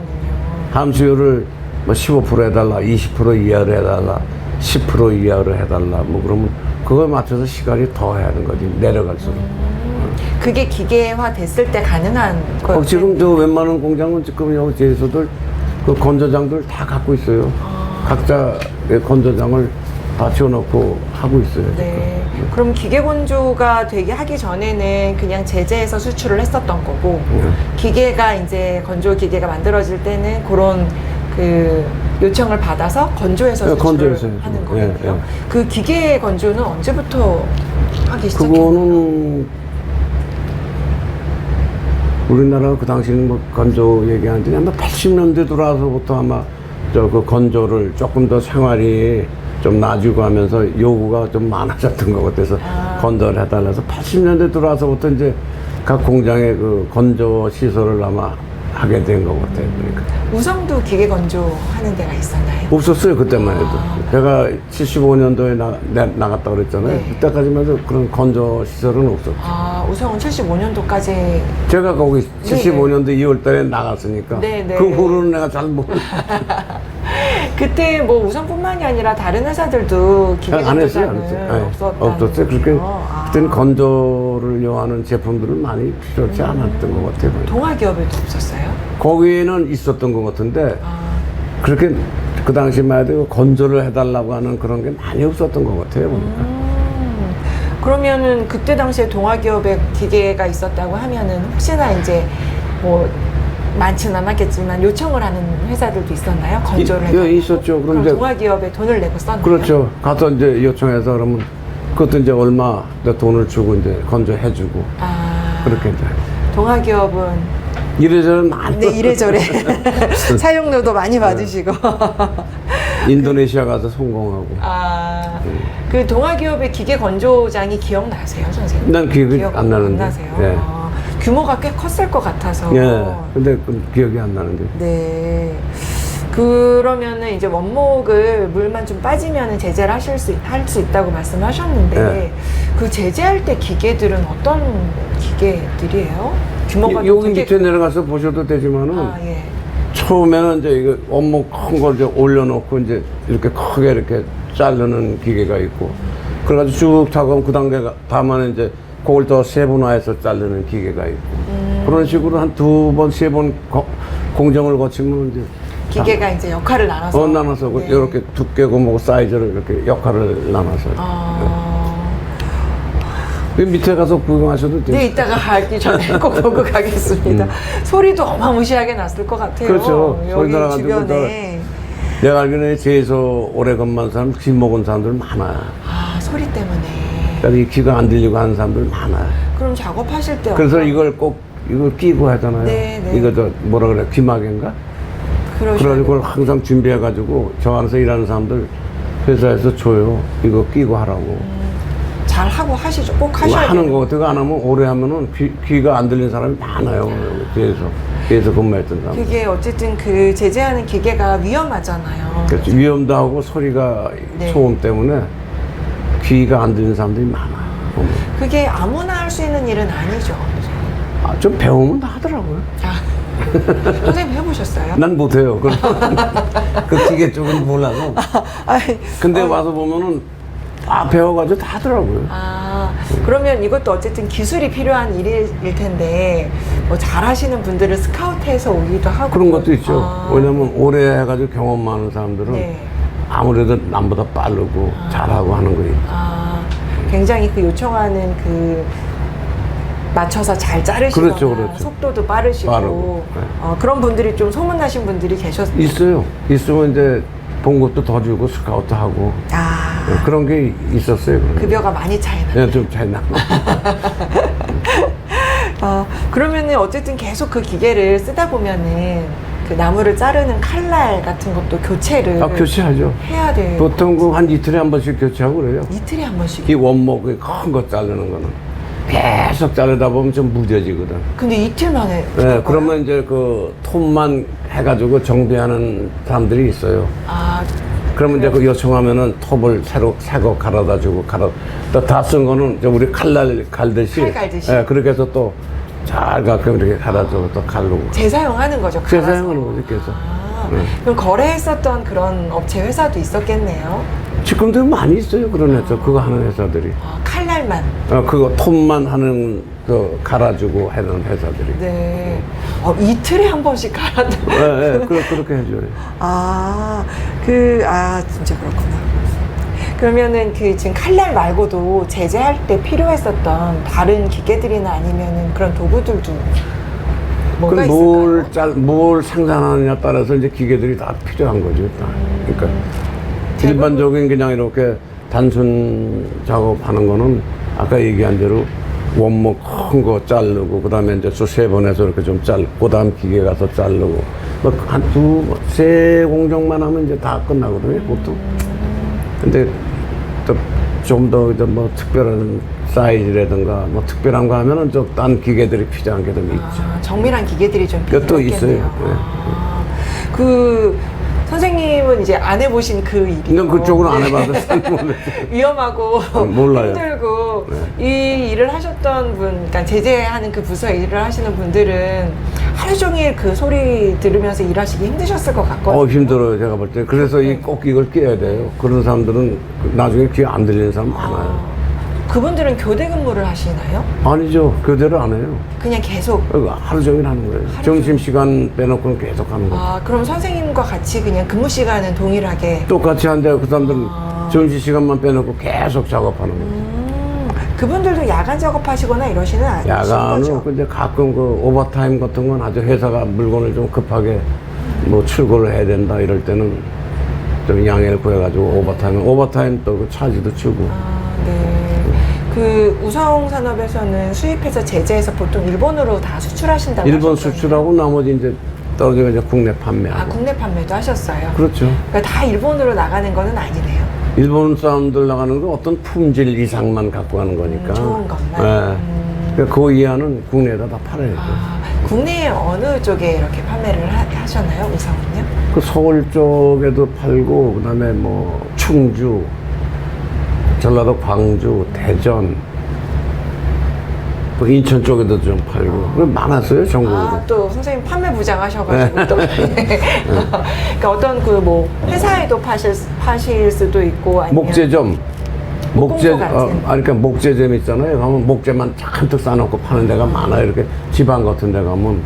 함수율을 뭐 15% 해달라, 20% 이하로 해달라, 10% 이하로 해달라. 뭐 그러면 그거에 맞춰서 시간이 더 해야 하는 거지. 내려갈수록. 그게 기계화 됐을 때 가능한 거예요? 지금 저 웬만한 공장은 지금 여기 제에서들 그 건조장들 다 갖고 있어요. 각자의 건조장을 다 지어놓고 하고 있어요. 네. 지금. 그럼 기계 건조가 되게 하기 전에는 그냥 제재해서 수출을 했었던 거고 기계가 이제 건조 기계가 만들어질 때는 그런 그 요청을 받아서 건조해서 네, 수출을 건조해서 하는 해야죠. 거예요. 예, 예. 그 기계 건조는 언제부터 하기 시작했나요? 그거는 우리나라 그 당시는 뭐 건조 얘기하는데 아마 80년대 들어와서부터 아마 그 건조를 조금 더 생활이 좀 나아지고 하면서 요구가 좀 많아졌던 것 같아서 건조를 해달라서 80년대 들어와서부터 이제 각 공장에 그 건조 시설을 아마 하게 된 것 같아요. 그러니까. 우성도 기계 건조하는 데가 있었나요? 없었어요, 그때만 해도. 제가 75년도에 나갔다 그랬잖아요. 네. 그때까지만 해도 그런 건조 시설은 없었죠. 아, 우성은 75년도까지 제가 거기 75년도 2월 달에 나갔으니까. 네, 네. 그 후로는 내가 잘 모르겠어요. 그때 뭐 우성뿐만이 아니라 다른 회사들도 기계 안 했어요, 안 건조장은 했어요. 없었다는 없었어요. 그렇게, 거죠? 그때는 건조를 요하는 제품들은 많이 필요하지 않았던 것 같아요. 동화기업에도 없었어요? 거기에는 있었던 것 같은데, 그렇게 그 당시만 해도 건조를 해달라고 하는 그런 게 많이 없었던 것 같아요, 보니까. 그러면은 그때 당시에 동화기업에 기계가 있었다고 하면은 혹시나 이제 뭐 많지는 않았겠지만 요청을 하는 회사들도 있었나요? 건조를 해달라고? 있었죠. 그럼 이제 동화기업에 돈을 내고 썼나요? 그렇죠. 가서 이제 요청해서 그러면 그것도 이제 얼마 돈을 주고 이제 건조해주고 아, 그렇게 이제 동화기업은 이래저래 많이 네, 이래저래 사용료도 많이 받으시고 인도네시아 가서 성공하고 아, 그 동화기업의 기계 건조장이 기억나세요, 선생님? 난 기억이 기억 안 나는데. 나세요? 네. 아, 규모가 꽤 컸을 것 같아서. 예. 근데 그 기억이 안 나는데. 네. 그러면은 이제 원목을 물만 좀 빠지면은 제재를 할 수 있다고 말씀하셨는데 네. 그 제재할 때 기계들은 어떤 기계들이에요? 규모가 여기 되게 밑에 내려가서 보셔도 되지만은 아, 예. 처음에는 이제 이거 원목 큰 걸 이제 올려놓고 이제 이렇게 크게 이렇게 자르는 기계가 있고 그래가지고 쭉 타고 그 단계 다음에 이제 그걸 더 세분화해서 자르는 기계가 있고 그런 식으로 한 2번, 3번 공정을 거치면 이제 기계가 이제 역할을 나눠서 나눠서 네. 이렇게 두께고 뭐 사이즈를 이렇게 역할을 나눠서 그 밑에 가서 구경하셔도 돼요. 네, 이따가 가기 전에 꼭 보고 가겠습니다. 소리도 어마무시하게 났을 것 같아요. 그렇죠. 소리 여기 나가지고 주변에. 내가 알기로는 제에서 오래 근무한 사람, 귀 먹은 사람들 많아. 아, 소리 때문에. 그러니까 이 귀가 안 들리고 하는 사람들 많아. 그럼 작업하실 때 그래서 어떤- 이걸 꼭 이걸 끼고 하잖아요. 네, 네. 이거 저 뭐라 그래 귀마개인가? 그래가지고 그걸 항상 준비해가지고 저 안에서 일하는 사람들 회사에서 줘요. 이거 끼고 하라고. 잘 하고 하시죠. 꼭 하셔야 하는 돼요. 거 어떻게 안 하면 오래 하면은 귀가 안 들리는 사람이 많아요. 뒤에서 근무했던 사람. 그게 어쨌든 그 제재하는 기계가 위험하잖아요. 그렇죠. 위험도 하고 소리가 네. 소음 때문에 귀가 안 들리는 사람들이 많아. 보면. 그게 아무나 할 수 있는 일은 아니죠. 아, 좀 배우면 다 하더라고요. 아, 선생님 해보셨어요? 난 못해요. 그 기계 쪽은 몰라서. 아니, 근데 와서 보면은 다 배워가지고 다 하더라고요. 아, 그러면 이것도 어쨌든 기술이 필요한 일일 텐데, 뭐 잘하시는 분들을 스카우트해서 오기도 하고. 그런 것도 있죠. 아, 왜냐면 오래 해가지고 경험 많은 사람들은 네. 아무래도 남보다 빠르고 잘하고 하는 거예요. 아, 굉장히 그 요청하는 그 맞춰서 잘 자르시거나 그렇죠, 그렇죠. 속도도 빠르시고 빠르고, 네. 그런 분들이 좀 소문나신 분들이 계셨어요. 있어요. 있으면 이제 본 것도 더 주고 스카우트 하고 아, 그런 게 있었어요. 급여가 많이 차이나. 네, 좀 차이 나. 그러면은 어쨌든 계속 그 기계를 쓰다 보면은 그 나무를 자르는 칼날 같은 것도 교체를 교체하죠. 해야 돼요. 보통 그 한 이틀에 한 번씩 교체하고 그래요. 이틀에 한 번씩. 이 원목 큰 거 자르는 거는 계속 자르다 보면 좀 무뎌지거든. 근데 이틀 만에. 네, 그러면 이제 그 톱만 해가지고 정비하는 사람들이 있어요. 아, 그러면 이제 그 요청하면은 톱을 새거 갈아다 주고 또 다 쓴 거는 이제 우리 칼날 갈듯이. 칼 갈듯이. 네, 그렇게 해서 또 잘 가끔 이렇게 갈아주고 또 갈르고. 재사용하는 거죠. 갈아서. 재사용하는 거죠, 계속. 네. 그럼 거래했었던 그런 업체 회사도 있었겠네요. 지금도 많이 있어요, 그런 회사. 그거 하는 회사들이. 칼날만. 그거 톱만 하는 그 갈아주고 하는 회사들이. 네. 이틀에 한 번씩 갈아도. 네, 네, 그렇게 해줘요. 진짜 그렇구나. 그러면은 그 지금 칼날 말고도 제재할 때 필요했었던 다른 기계들이나 아니면은 그런 도구들도 뭐가 있을까요? 뭘 생산하느냐 따라서 이제 기계들이 다 필요한 거죠. 그러니까 일반적인 그냥 이렇게 단순 작업하는 거는 아까 얘기한 대로 원목 큰 거 자르고 그다음에 이제 세 번에서 이렇게 좀 자르고 그다음 기계 가서 자르고 뭐 한 세 공정만 하면 이제 다 끝나거든요, 보통. 근데 또 좀 더 뭐 특별한 사이즈라든가 뭐 특별한 거 하면은 좀 딴 기계들이 필요한 게 좀 있죠. 정밀한 기계들이 좀 그것도 필요했겠네요. 있어요. 그 선생님은 이제 안 해보신 그 일이. 근데 그쪽은 안 해봐서 잘 모르겠어요. 위험하고 몰라요. 힘들고 이 일을 하셨던 분, 그러니까 제재하는 그 부서에 일을 하시는 분들은 하루 종일 그 소리 들으면서 일하시기 힘드셨을 것 같거든요. 힘들어요, 제가 볼 때. 그래서 꼭 이걸 끼워야 돼요. 그런 사람들은 나중에 귀 안 들리는 사람 많아요. 그분들은 교대 근무를 하시나요? 아니죠. 교대를 안 해요. 그냥 계속. 하루 종일 하는 거예요. 점심시간 빼놓고는 계속 하는 거예요. 그럼 선생님과 같이 그냥 근무 시간은 동일하게. 똑같이 한데 그 사람들은 점심시간만 빼놓고 계속 작업하는 거예요. 그분들도 야간 작업하시거나 이러시는 아니신 야간은 거죠? 근데 가끔 그 오버타임 같은 건 아주 회사가 물건을 좀 급하게 뭐 출고를 해야 된다 이럴 때는 좀 양해를 구해가지고 오버타임 또 그 차지도 주고. 네. 그 우성산업에서는 수입해서 제재해서 보통 일본으로 다 수출하신다고 일본 하셨거든요. 수출하고 나머지 이제 떨어져 이제 국내 판매하고. 국내 판매도 하셨어요? 그렇죠. 그러니까 다 일본으로 나가는 거는 아니네요. 일본 사람들 나가는 건 어떤 품질 이상만 갖고 가는 거니까. 좋은 것만. 네. 그러니까 그 이하는 국내에다 다 팔아야죠. 국내에 어느 쪽에 이렇게 판매를 하셨나요, 우성은요? 그 서울 쪽에도 팔고, 그 다음에 뭐, 충주, 전라도 광주, 대전, 또 인천 쪽에도 좀 팔고. 그 많았어요, 전국으로. 아, 또 선생님 판매 부장 하셔가지고 또. 그러니까 어떤 그 뭐 회사에도 파실 수도 있고 아니면 목재점. 목재, 목공소 같은. 그러니까 목재점 있잖아요. 가면 목재만 잔뜩 싸놓고 파는 데가 많아요. 이렇게 지방 같은 데 가면.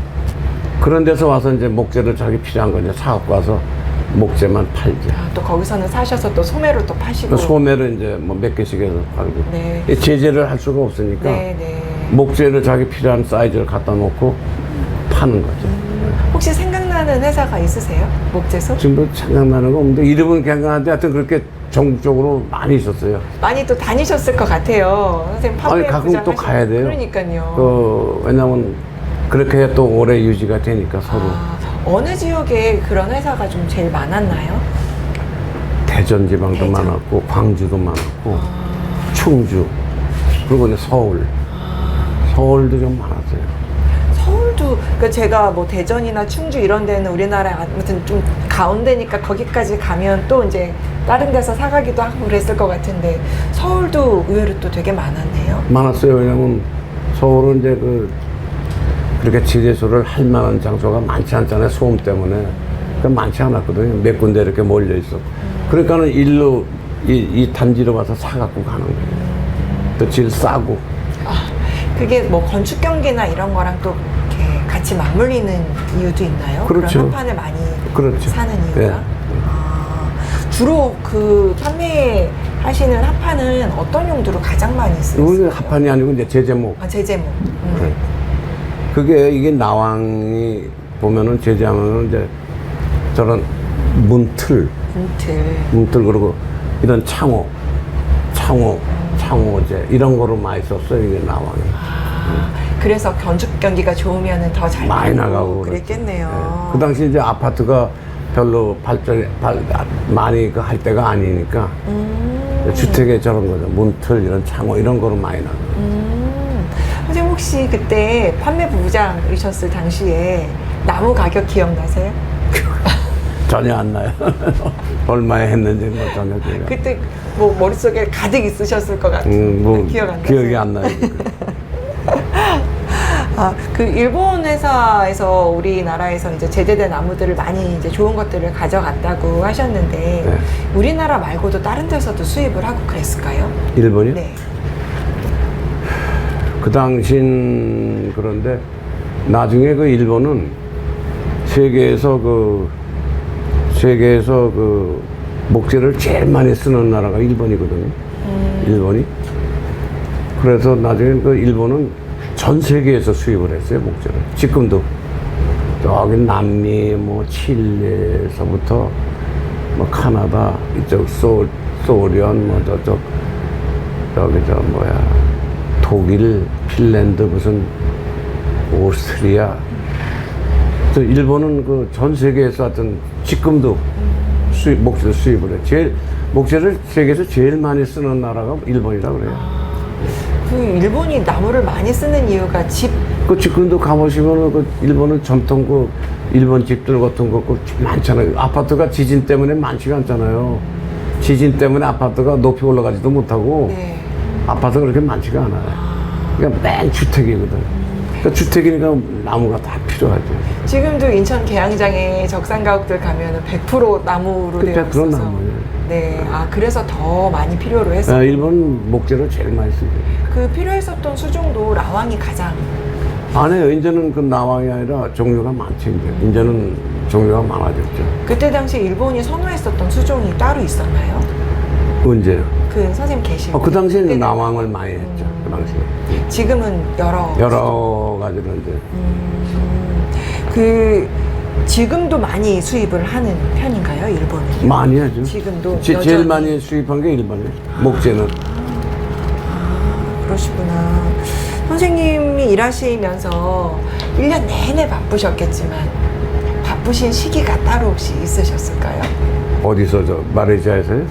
그런 데서 와서 이제 목재를 자기 필요한 거 이제 사갖고 와서 목재만 팔지. 아, 또 거기서는 사셔서 또 소매로 또 파시고. 그 소매를 이제 뭐 몇 개씩 해서 팔고. 네. 이 제재를 할 수가 없으니까. 네, 네. 목재를 자기 필요한 사이즈를 갖다 놓고 파는 거죠. 혹시 생각나는 회사가 있으세요? 목재소? 지금 뭐 생각나는 거 없는데 이름은 생각나는데 하여튼 그렇게 전국적으로 많이 있었어요. 많이 또 다니셨을 것 같아요. 선생님 판매 아니, 가끔 부장 또 하시고. 가야 돼요. 그러니까요. 왜냐면 그렇게 해야 또 오래 유지가 되니까 서로. 아, 어느 지역에 그런 회사가 좀 제일 많았나요? 대전 지방도 대전. 많았고 광주도 많았고 충주 그리고 이제 서울. 서울도 좀 많았어요. 서울도, 그러니까 제가 뭐 대전이나 충주 이런 데는 우리나라에 아무튼 좀 가운데니까 거기까지 가면 또 이제 다른 데서 사가기도 하고 그랬을 것 같은데 서울도 의외로 또 되게 많았네요. 많았어요. 왜냐면 서울은 이제 그렇게 지대소를 할 만한 장소가 많지 않잖아요. 소음 때문에. 그러니까 많지 않았거든요. 몇 군데 이렇게 몰려 있어. 그러니까는 일로 이 단지로 와서 사갖고 가는 거예요. 또 질 싸고. 그게 뭐 건축 경기나 이런 거랑 또 이렇게 같이 맞물리는 이유도 있나요? 그렇죠. 그런 합판을 많이 그렇죠. 사는 이유가? 네. 아, 주로 그 판매하시는 합판은 어떤 용도로 가장 많이 쓰세요? 우리 합판이 아니고 이제 제제목. 아, 제제목. 네. 그게 이게 나왕이 보면은 제재하면은 이제 저런 문틀 그리고 이런 창호제 이런 거로 많이 썼어요. 이게 나왕이. 아, 그래서 건축 경기가 좋으면 더 잘 많이 나가고 그랬겠네요. 네. 그 당시 이제 아파트가 별로 많이 할 때가 아니니까 주택에 저런 거죠. 문틀 이런 창호 이런 거로 많이 나가요. 선생님 혹시 그때 판매 부장이셨을 당시에 나무 가격 기억나세요? 전혀 안 나요. 얼마에 했는지 뭐 전혀 기억. 그때 뭐 머릿속에 가득 있으셨을 것 같은 뭐 기억 안 나세요? 기억이 안 나요. 아, 그 일본 회사에서 우리나라에서 이제 제재된 나무들을 많이 이제 좋은 것들을 가져갔다고 하셨는데 네. 우리나라 말고도 다른 데서도 수입을 하고 그랬을까요? 일본이요? 네. 그 당신 그런데 나중에 그 일본은 세계에서 목재를 제일 많이 쓰는 나라가 일본이거든요. 일본이. 그래서 나중에 그 일본은 전 세계에서 수입을 했어요, 목재를. 지금도. 저기 남미, 뭐 칠레에서부터 뭐 카나다, 이쪽 소련, 뭐 저쪽 독일, 핀란드, 무슨 오스트리아. 또 일본은 그 전 세계에서 하여튼 지금도 목재를 수입을 해. 목재를 세계에서 제일 많이 쓰는 나라가 일본이라고 그래요. 그 일본이 나무를 많이 쓰는 이유가 그 지금도 가보시면은 그 일본은 전통 일본 집들 같은 거 많잖아요. 아파트가 지진 때문에 많지가 않잖아요. 지진 때문에 아파트가 높이 올라가지도 못하고 네. 아파트가 그렇게 많지가 않아요. 그러니까 맨 주택이거든. 그러니까 주택이니까 나무가 다 필요하죠. 지금도 인천 계양장에 적산가옥들 가면은 100% 나무로 그 되어 100% 있어서 나무예요. 네, 아 그래서 더 많이 필요로 했어요. 일본 목재를 제일 많이 쓰죠. 그 필요했었던 수종도 라왕이 가장 아니에요. 이제는 그 나왕이 아니라 종류가 많지. 이제는 종류가 많아졌죠. 그때 당시 일본이 선호했었던 수종이 따로 있었나요? 언제요? 그 선생님 계실 그 당시에는 그때는 나왕을 많이 했죠. 그 당시에. 지금은 여러 가지로 이제. 그 지금도 많이 수입을 하는 편인가요, 일본은? 많이 하죠. 지금도 제일 여전히? 많이 수입한 게 일본이에요. 목재는. 그러시구나. 선생님이 일하시면서 1년 내내 바쁘셨겠지만 바쁘신 시기가 따로 혹시 있으셨을까요? 어디서 말레이시아에서요?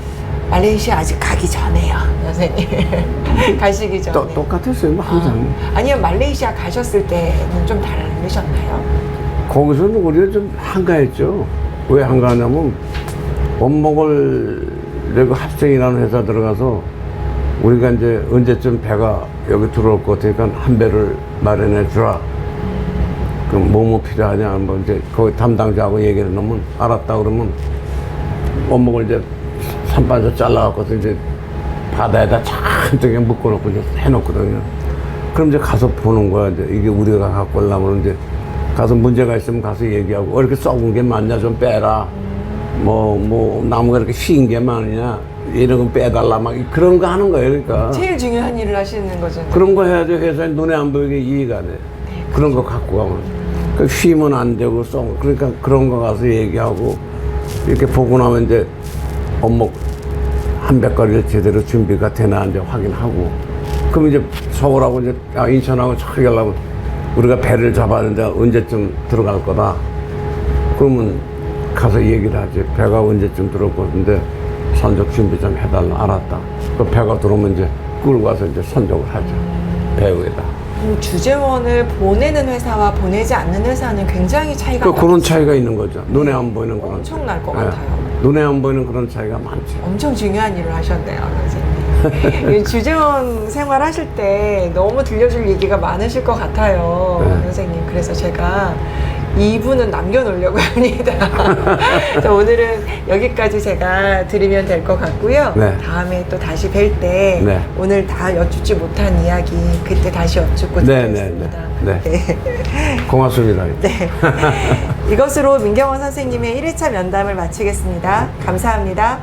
말레이시아 아직 가기 전에요, 선생님. 가시기 전에. 똑같았어요. 뭐 항상. 아니요, 말레이시아 가셨을 때는 좀 다른 다르셨나요? 거기서는 우리가 좀 한가했죠. 왜 한가하냐면 원목을 내가 합생이라는 회사 들어가서 우리가 이제 언제쯤 배가 여기 들어올 것 같으니까 한 배를 마련해 주라. 그럼 뭐뭐 필요하냐? 뭐 이제 거기 담당자하고 얘기를 하면 알았다 그러면 원목을 이제 산반서 잘라갖고 이제 바다에다 잔뜩 묶어놓고 이제 해놓거든요. 그럼 이제 가서 보는 거야. 이제 이게 우리가 갖고 오려면 이제 가서 문제가 있으면 가서 얘기하고 이렇게 썩은 게 많냐 좀 빼라. 뭐 나무가 이렇게 휘인 게 많으냐 이런 거 빼달라 막 그런 거 하는 거예요. 그러니까 제일 중요한 일을 하시는 거죠. 그런 거 해야죠. 회사에 눈에 안 보이게 이해가 돼. 그런 거 갖고 가면 그 휘면 안 되고 썩 그러니까 그런 거 가서 얘기하고 이렇게 보고 나면 이제 업무 한 백거리를 제대로 준비가 되나 이제 확인하고 그럼 이제 서울하고 이제 인천하고 저기 가려면 우리가 배를 잡았는데 언제쯤 들어갈 거다. 그러면 가서 얘기를 하지. 배가 언제쯤 들어올 건데 선적 준비 좀 해달라. 알았다. 그 배가 들어오면 이제 끌고 가서 이제 선적을 하죠. 배 위에다. 주재원을 보내는 회사와 보내지 않는 회사는 굉장히 차이가 그런 차이가 있는 거죠. 눈에 안 보이는 그런. 엄청날 것 예. 같아요. 눈에 안 보이는 그런 차이가 많죠. 엄청 중요한 일을 하셨네요, 선생님. 주재원 생활하실 때 너무 들려줄 얘기가 많으실 것 같아요, 네. 선생님. 그래서 제가 2부는 남겨놓으려고 합니다. 그래서 오늘은 여기까지 제가 드리면 될 것 같고요. 네. 다음에 또 다시 뵐 때 네. 오늘 다 여쭙지 못한 이야기 그때 다시 여쭙고 네, 드리겠습니다. 네. 고맙습니다. 네. 이것으로 민경원 선생님의 1회차 면담을 마치겠습니다. 감사합니다.